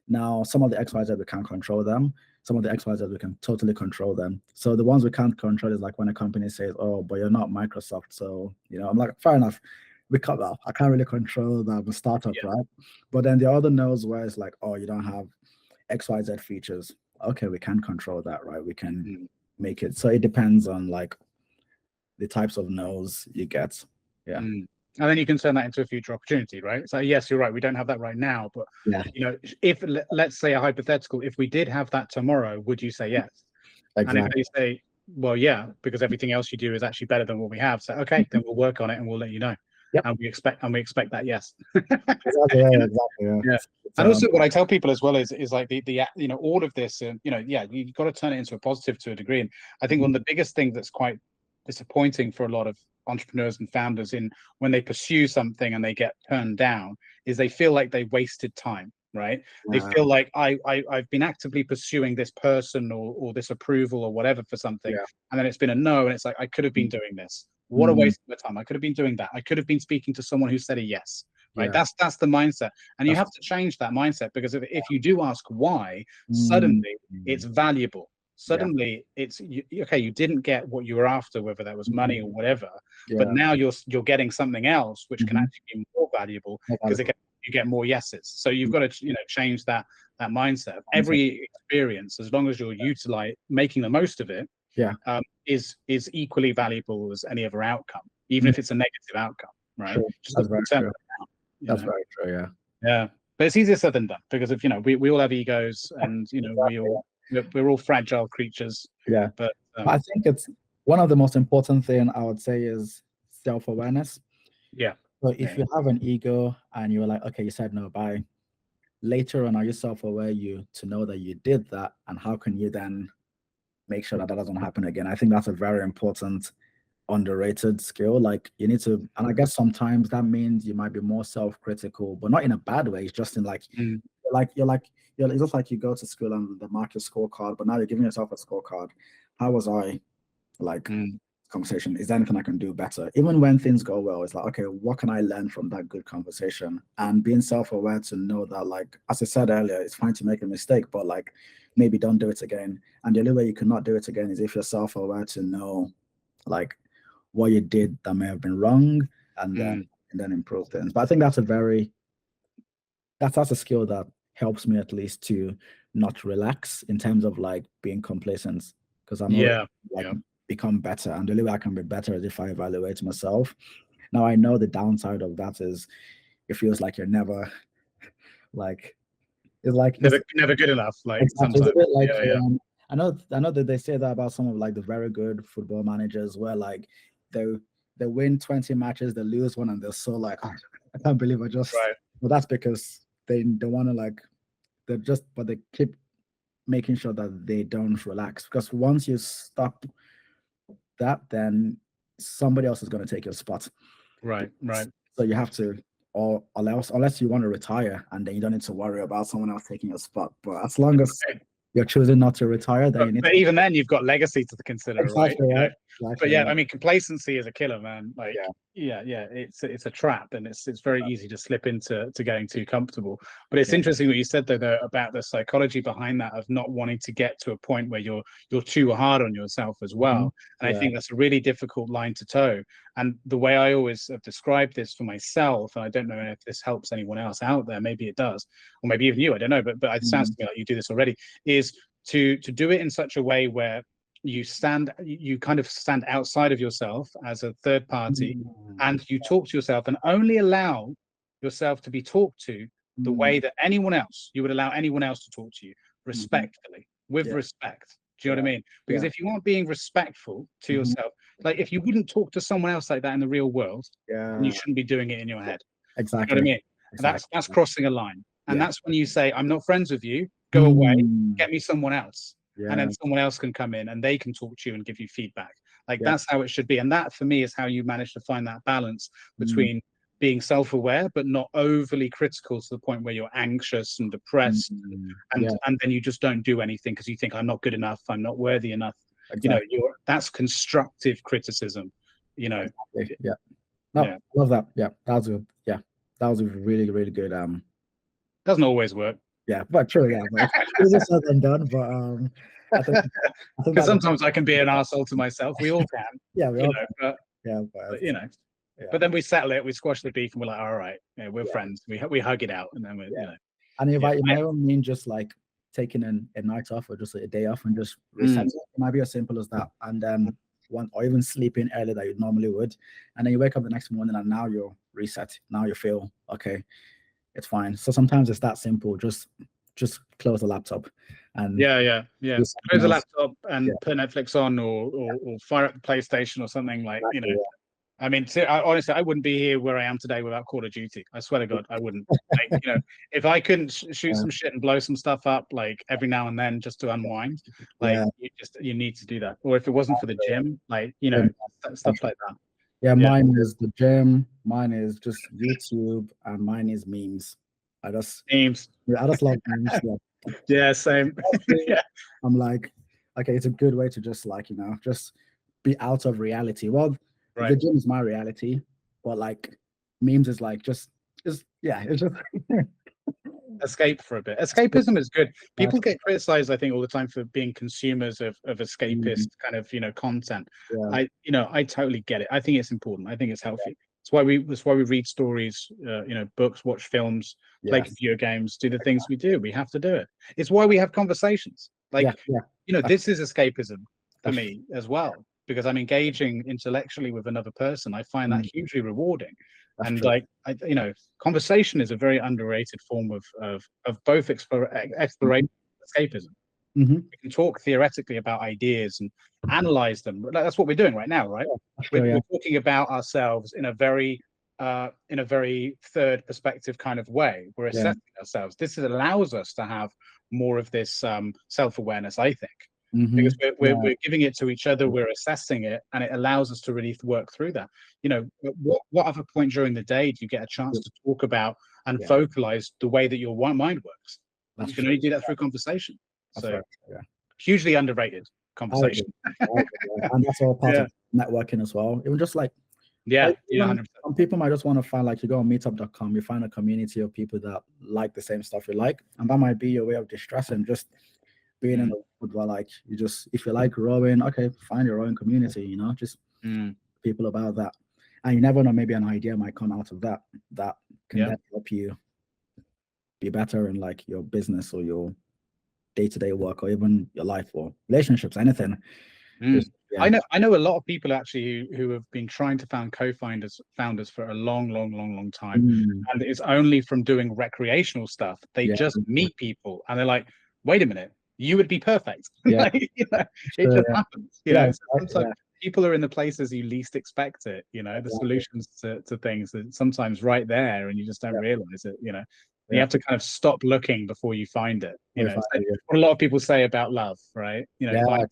Speaker 2: Now, some of the XYZ we can't control them. Some of the XYZ we can totally control them. So the ones we can't control is like when a company says, "Oh, but you're not Microsoft." So I'm like, fair enough. We cut that. I can't really control the startup, right? But then the other no's where it's like, "Oh, you don't have XYZ features." Okay, we can control that, right? We can make it. So it depends on like the types of no's you get. Yeah.
Speaker 3: And then you can turn that into a future opportunity, right? So yes, you're right, we don't have that right now, but
Speaker 2: Yeah.
Speaker 3: if let's say a hypothetical, if we did have that tomorrow, would you say yes?
Speaker 2: Exactly.
Speaker 3: And if they say, well, yeah, because everything else you do is actually better than what we have, so okay, then we'll work on it and we'll let you know.
Speaker 2: Yep.
Speaker 3: And we expect that yes.
Speaker 2: Exactly. Yeah.
Speaker 3: And also what I tell people as well is like the all of this, and you've got to turn it into a positive to a degree. And I think one of the biggest things that's quite disappointing for a lot of entrepreneurs and founders when they pursue something and they get turned down is they feel like they wasted time, right? They feel like I've been actively pursuing this person or this approval or whatever for something, and then it's been a no, and it's like, I could have been doing this. What a waste of my time. I could have been doing that. I could have been speaking to someone who said a yes, right? That's the mindset. And you have to change that mindset, because if you do ask why, suddenly it's valuable. Suddenly it's okay, you didn't get what you were after, whether that was money or whatever, but now you're getting something else which can actually be more valuable, because you get more yeses. So you've got to change that mindset. Every experience, as long as you're making the most of it, is equally valuable as any other outcome, even if it's a negative outcome, right?
Speaker 2: Sure. That's very true. That's very true. Yeah.
Speaker 3: But it's easier said than done, because if we all have egos, and we're all fragile creatures.
Speaker 2: Yeah.
Speaker 3: But
Speaker 2: I think it's one of the most important thing I would say is self-awareness.
Speaker 3: Yeah.
Speaker 2: So if you have an ego and you're like, okay, you said no, bye. Later on, are you self-aware to know that you did that, and how can you then make sure that doesn't happen again? I think that's a very important, underrated skill. Like, you need to, and I guess sometimes that means you might be more self-critical, but not in a bad way. It's just in like, it's just like you go to school and they mark your scorecard, but now you're giving yourself a scorecard. How was I? Like, conversation, is there anything I can do better? Even when things go well, it's like, okay, what can I learn from that good conversation? And being self-aware to know that, like, as I said earlier, it's fine to make a mistake, but like, maybe don't do it again. And the only way you cannot do it again is if you're self-aware to know, like, what you did that may have been wrong, and then improve things. But I think that's a skill that helps me, at least, to not relax in terms of like being complacent, because I'm become better, and the only way I can be better is if I evaluate myself. Now, I know the downside of that is it feels like you're never like, it's like
Speaker 3: never good enough. Like,
Speaker 2: exactly. Sometimes, it's a bit like, I know that they say that about some of like the very good football managers, where like they win 20 matches, they lose one, and they're so like, oh, I can't believe I just.
Speaker 3: Right.
Speaker 2: Well, that's because they want to like, but they keep making sure that they don't relax, because once you stop that, then somebody else is going to take your spot.
Speaker 3: Right.
Speaker 2: So you have to, or unless you want to retire, and then you don't need to worry about someone else taking your spot. But as long as you're choosing not to retire, then
Speaker 3: even then you've got legacy to consider,
Speaker 2: exactly,
Speaker 3: right?
Speaker 2: Exactly,
Speaker 3: but yeah, I mean, complacency is a killer, man. Like, it's a trap, and it's very easy to slip into getting too comfortable. But it's interesting what you said though about the psychology behind that, of not wanting to get to a point where you're too hard on yourself as well. And I think that's a really difficult line to toe. And the way I always have described this for myself, and I don't know if this helps anyone else out there, maybe it does, or maybe even you, I don't know, but it sounds to me like you do this already, is to do it in such a way where you kind of stand outside of yourself as a third party, and you talk to yourself, and only allow yourself to be talked to the way that you would allow anyone else to talk to you, respectfully, with respect. Do you know what I mean? Because if you aren't being respectful to yourself, like, if you wouldn't talk to someone else like that in the real world, then you shouldn't be doing it in your head.
Speaker 2: Exactly.
Speaker 3: You know what I mean? Exactly. That's crossing a line. And that's when you say, I'm not friends with you, go away, get me someone else. And then someone else can come in and they can talk to you and give you feedback. Like, that's how it should be. And that, for me, is how you manage to find that balance between being self-aware, but not overly critical to the point where you're anxious and depressed. And then you just don't do anything because you think, I'm not good enough, I'm not worthy enough.
Speaker 2: Exactly.
Speaker 3: That's constructive criticism,
Speaker 2: Exactly. I love that. That was good. That was a really, really good.
Speaker 3: Doesn't always work.
Speaker 2: But true. But it's just said and done. But I think
Speaker 3: because sometimes I can be an arsehole to myself. We all can.
Speaker 2: We all
Speaker 3: can. But then we settle it, we squash the beef, and we're like, all right, we're friends. We hug it out, and then we're
Speaker 2: And it might mean just like taking a night off or just a day off and just resetting. It might be as simple as that. And want, or even sleeping early that you normally would, and then you wake up the next morning and now you're reset. Now you feel okay, it's fine. So sometimes it's that simple. Just close the laptop and
Speaker 3: Yeah.
Speaker 2: do something
Speaker 3: Close the
Speaker 2: else.
Speaker 3: laptop and put Netflix on, or fire up the PlayStation or something, like, you know. I mean, honestly, I wouldn't be here where I am today without Call of Duty. I swear to God, I wouldn't. Like, you know, if I couldn't shoot some shit and blow some stuff up, like, every now and then, just to unwind, like, you need to do that. Or if it wasn't for the gym, like, you know, stuff like that.
Speaker 2: Yeah, mine is the gym. Mine is just YouTube, and mine is memes. I just love memes.
Speaker 3: Yeah, same. Yeah.
Speaker 2: I'm like, okay, it's a good way to just, like, you know, just be out of reality. Well, the gym is my reality, but like memes is like it's just
Speaker 3: escape for a bit. Escapism is good. People get criticized, I think, all the time for being consumers of escapist kind of, you know, content. I totally get it. I think it's important. I think it's healthy. That's why we read stories, you know, books, watch films, play video games, do the things we do. We have to do it. It's why we have conversations. Like, you know, this is escapism for me as well, because I'm engaging intellectually with another person. I find that hugely rewarding. And like, you know, conversation is a very underrated form of both exploration and escapism. We can talk theoretically about ideas and analyze them. That's what we're doing right now, right? We're talking about ourselves in a very third perspective kind of way. We're assessing ourselves. This allows us to have more of this self-awareness, I think. Because we're giving it to each other, we're assessing it, and it allows us to really work through that. You know, what other point during the day do you get a chance to talk about and vocalize the way that your mind works? You can only do that through conversation. So hugely underrated conversation.
Speaker 2: And that's all part of networking as well. Even just like, some people might just want to find, like, you go on meetup.com, you find a community of people that like the same stuff you like, and that might be your way of distressing, just being in the world where, like, you just, if you like rowing, okay, find your own community, you know, just people about that. And you never know, maybe an idea might come out of that can then help you be better in, like, your business or your day-to-day work, or even your life or relationships, anything.
Speaker 3: I know a lot of people actually who have been trying to found founders for a long time, and it's only from doing recreational stuff they just meet people and they're like, wait a minute, you would be perfect. Like, you know, it just happens, you know. Sometimes people are in the places you least expect it, you know, the solutions to things that sometimes right there, and you just don't realize it, you know. You have to kind of stop looking before you find it, you know. What a lot of people say about love, right? You know,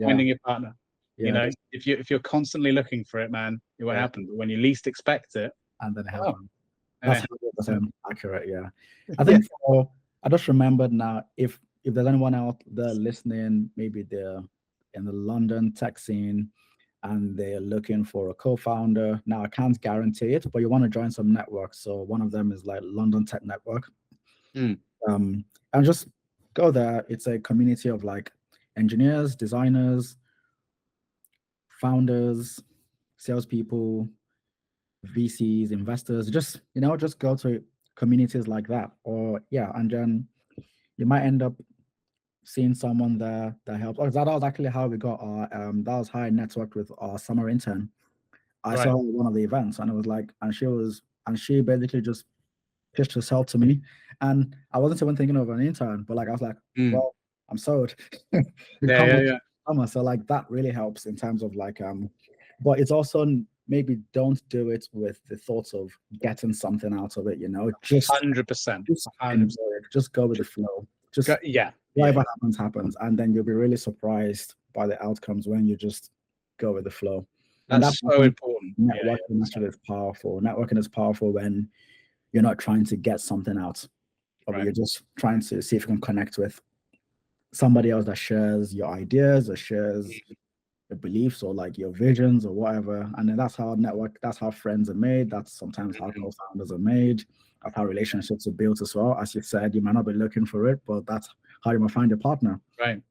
Speaker 3: finding your partner. You know, if you're constantly looking for it, man, it won't happen. But when you least expect it,
Speaker 2: and then it happens. That's 100% accurate. I think I just remembered now, if there's anyone out there listening, maybe they're in the London tech scene and they're looking for a co-founder. Now, I can't guarantee it, but you want to join some networks. So one of them is like London Tech Network. And just go there. It's a community of, like, engineers, designers, founders, salespeople, VCs, investors. Just, you know, just go to communities like that. Or and then you might end up seeing someone there that helps. That was actually how we got our that was how I networked with our summer intern. I saw one of the events, and it was like, and she basically just pitched herself to me, and I wasn't even thinking of an intern, but, like, I was like, well, I'm sold. So, like, that really helps in terms of, like, but it's also, maybe don't do it with the thoughts of getting something out of it, you know. Just
Speaker 3: 100%.
Speaker 2: Just go with the flow. Just whatever happens, and then you'll be really surprised by the outcomes when you just go with the flow.
Speaker 3: That's so important.
Speaker 2: Networking actually is powerful. Networking is powerful when you're not trying to get something out, or you're just trying to see if you can connect with somebody else that shares your ideas or shares your beliefs or, like, your visions or whatever. And then that's how friends are made. That's sometimes how co-founders are made. That's how relationships are built as well. As you said, you might not be looking for it, but that's how you might find your partner.
Speaker 3: Right.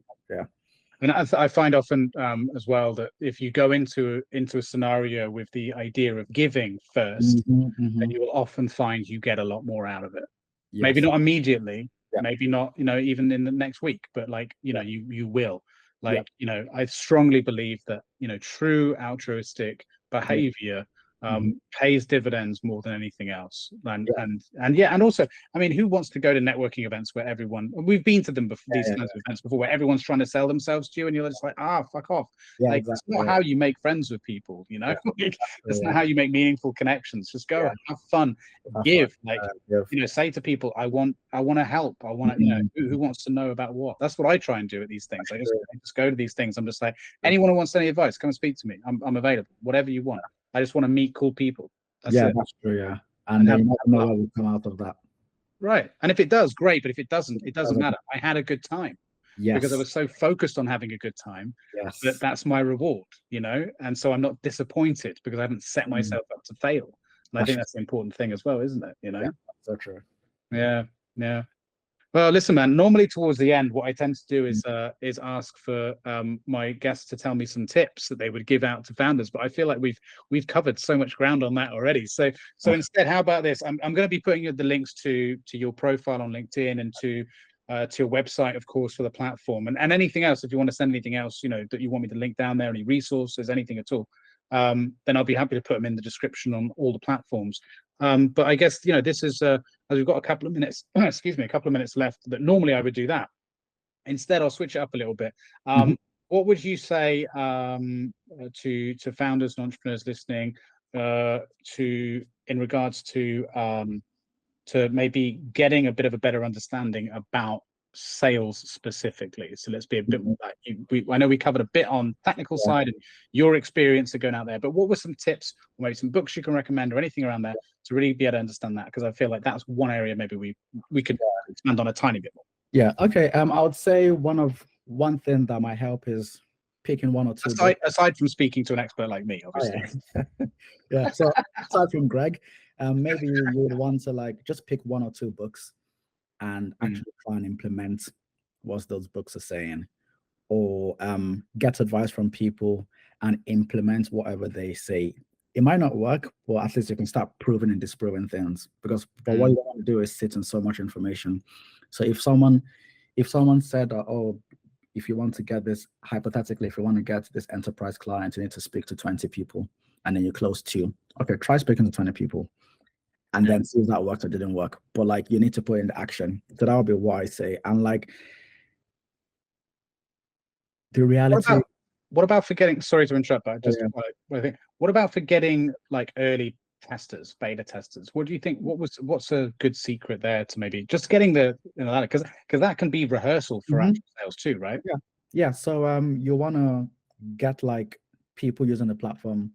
Speaker 3: And I find often as well that if you go into a scenario with the idea of giving first, then you will often find you get a lot more out of it. Maybe not immediately, maybe not, you know, even in the next week, but, like, you know, you will. Like, you know, I strongly believe that, you know, true altruistic behavior pays dividends more than anything else. And also, I mean, who wants to go to networking events where we've been to them before, these kinds of events before, where everyone's trying to sell themselves to you and you're just like, fuck off. Like, it's not how you make friends with people, you know. That's not how you make meaningful connections. Just go have fun, give, like, you know, say to people, I want to help, I want to, you know, who wants to know about what. That's what I try and do at these things. I just go to these things. I'm just like, anyone who wants any advice, come and speak to me. I'm available, whatever you want. I just want to meet cool people. That's
Speaker 2: true. And then you never know what will come out of that.
Speaker 3: Right. And if it does, great. But if it doesn't, it doesn't matter. I had a good time. Because I was so focused on having a good time that that's my reward, you know. And so I'm not disappointed because I haven't set myself up to fail. And I think that's the important thing as well, isn't it? You know.
Speaker 2: Yeah, that's so true.
Speaker 3: Yeah. Well, listen, man, normally towards the end, what I tend to do is ask for my guests to tell me some tips that they would give out to founders. But I feel like we've covered so much ground on that already. So instead, how about this? I'm going to be putting the links to your profile on LinkedIn and to your website, of course, for the platform, and anything else. If you want to send anything else, you know, that you want me to link down there, any resources, anything at all, then I'll be happy to put them in the description on all the platforms. But I guess, you know, this is as we've got a couple of minutes, excuse me, a couple of minutes left, that normally I would do that. Instead, I'll switch it up a little bit. What would you say to founders and entrepreneurs listening in regards to maybe getting a bit of a better understanding about sales specifically? So let's be a bit more like, I know we covered a bit on technical side and your experience of going out there, but what were some tips or maybe some books you can recommend or anything around there to really be able to understand that? Because I feel like that's one area maybe we could expand on a tiny bit more.
Speaker 2: Okay. I would say one thing that might help is picking one or two
Speaker 3: aside from speaking to an expert like me, obviously.
Speaker 2: So aside from Greg, maybe you would want to like just pick one or two books and actually try and implement what those books are saying, or get advice from people and implement whatever they say. It might not work, but at least you can start proving and disproving things, because what you want to do is sit in so much information. So if someone said, if you want to get this, hypothetically, if you want to get this enterprise client, you need to speak to 20 people, and then you close 2. Okay, try speaking to 20 people and then see if that worked or didn't work. But like, you need to put in the action. So that would be what I say. And like, the reality.
Speaker 3: What about forgetting? Sorry to interrupt, but I think. What about forgetting like early testers, beta testers? What do you think? What's a good secret there to maybe just getting the, you know, because that can be rehearsal for actual sales too, right?
Speaker 2: Yeah. So you want to get like people using the platform,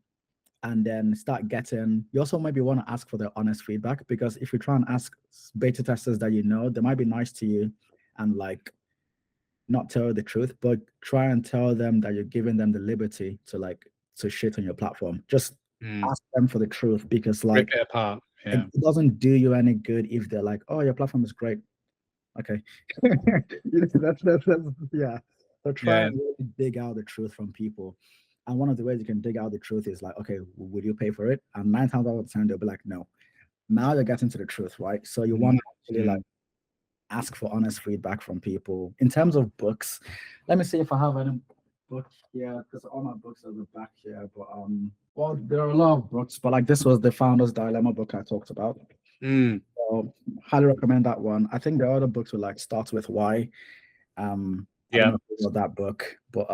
Speaker 2: and then start getting. You also maybe want to ask for their honest feedback, because if you try and ask beta testers that you know, they might be nice to you and like not tell you the truth, but try and tell them that you're giving them the liberty to shit on your platform. Just ask them for the truth, because like
Speaker 3: rip it apart.
Speaker 2: it doesn't do you any good if they're like, oh, your platform is great. Okay. that's So try and really dig out the truth from people. And one of the ways you can dig out the truth is like, okay, would you pay for it? And 9 times out of 10, they'll be like, no. Now you're getting to the truth, right? So you want to actually like ask for honest feedback from people. In terms of books, let me see if I have any books here, because all my books are the back here. But well, there are a lot of books, but like this was the Founders Dilemma book I talked about. So highly recommend that one. I think the other books will like Start With Why. I don't know if you know that book, but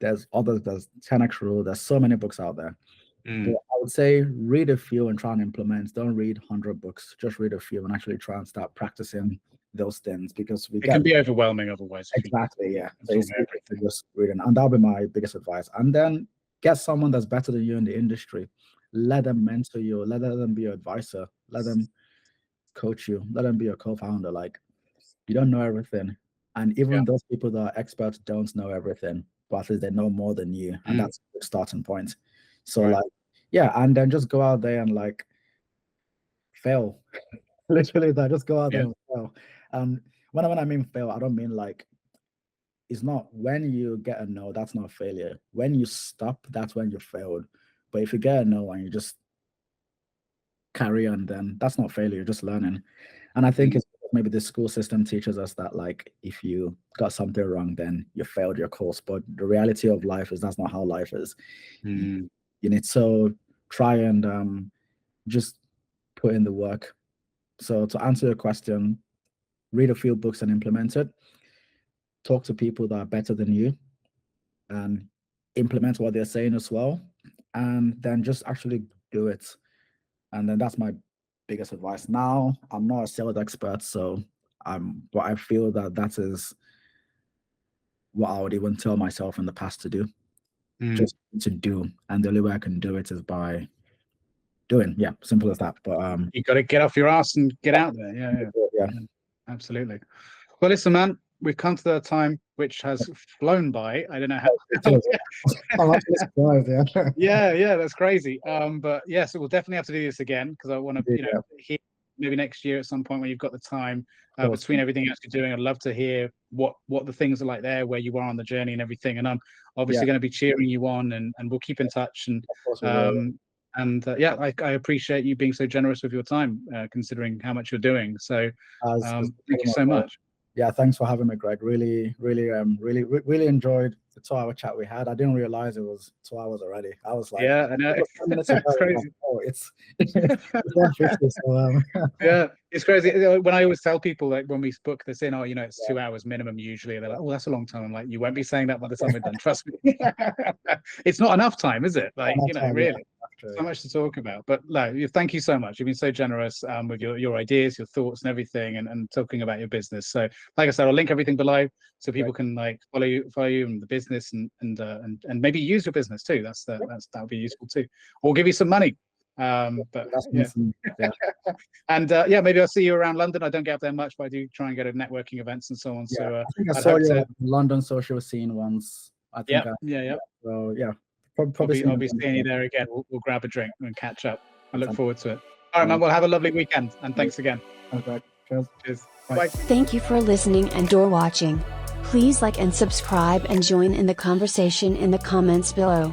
Speaker 2: there's others. There's 10x Rule. There's so many books out there. But I would say read a few and try and implement. Don't read 100 books. Just read a few and actually try and start practicing those things, because it
Speaker 3: can be overwhelming otherwise.
Speaker 2: Exactly, yeah. So it's just reading, and that'll be my biggest advice. And then get someone that's better than you in the industry. Let them mentor you. Let them be your advisor. Let them coach you. Let them be your co-founder. Like, you don't know everything, and even those people that are experts don't know everything, but at least they know more than you, and that's the starting point. So like, and then just go out there and like fail. Literally, that just go out there and fail. And when I mean fail, I don't mean like, it's not when you get a no, that's not failure. When you stop, that's when you failed. But if you get a no and you just carry on, then that's not failure, you're just learning. And I think it's maybe the school system teaches us that, like, if you got something wrong, then you failed your course. But the reality of life is that's not how life is. You need to try and just put in the work. So to answer your question, read a few books and implement it. Talk to people that are better than you and implement what they're saying as well. And then just actually do it. And then that's my biggest advice. Now, I'm not a sales expert, so but I feel that that is what I would even tell myself in the past to do. Just to do. And the only way I can do it is by doing. Yeah, simple as that. But
Speaker 3: you got to get off your ass and get out there. Yeah, absolutely. Well, listen, man, we've come to the time which has flown by. I don't know how.
Speaker 2: I'm actually surprised.
Speaker 3: Yeah, that's crazy. But yes, we'll definitely have to do this again, because I want to, hear maybe next year at some point when you've got the time, between everything else you're doing. I'd love to hear what the things are like there, where you are on the journey and everything. And I'm obviously going to be cheering you on, and we'll keep in touch. And I appreciate you being so generous with your time, considering how much you're doing. So thank you so much.
Speaker 2: Yeah, thanks for having me, Greg. Really enjoyed the 2-hour chat we had. I didn't realize it was 2 hours already. I was like,
Speaker 3: yeah, I know. It's crazy.
Speaker 2: It's 150. So,
Speaker 3: yeah, it's crazy. When I always tell people, like, when we book this in, it's 2 hours minimum usually. They're like, oh, that's a long time. I'm like, you won't be saying that by the time we're done. Trust me. It's not enough time, is it? Like, really. So much to talk about. But no, thank you so much. You've been so generous with your ideas, your thoughts, and everything, and talking about your business. So, like I said, I'll link everything below so people can like follow you and the business, and maybe use your business too. That would be useful too, or give you some money. But and maybe I'll see you around London. I don't get up there much, but I do try and go to networking events and so on. So
Speaker 2: I think I saw you at London social scene once. I think. So yeah.
Speaker 3: Probably I'll be seeing you there again. We'll grab a drink and catch up. I look forward to it. All right, man. We'll have a lovely weekend, and thanks again.
Speaker 2: Okay.
Speaker 3: Cheers.
Speaker 2: Bye.
Speaker 1: Thank you for listening and/or watching. Please like and subscribe and join in the conversation in the comments below.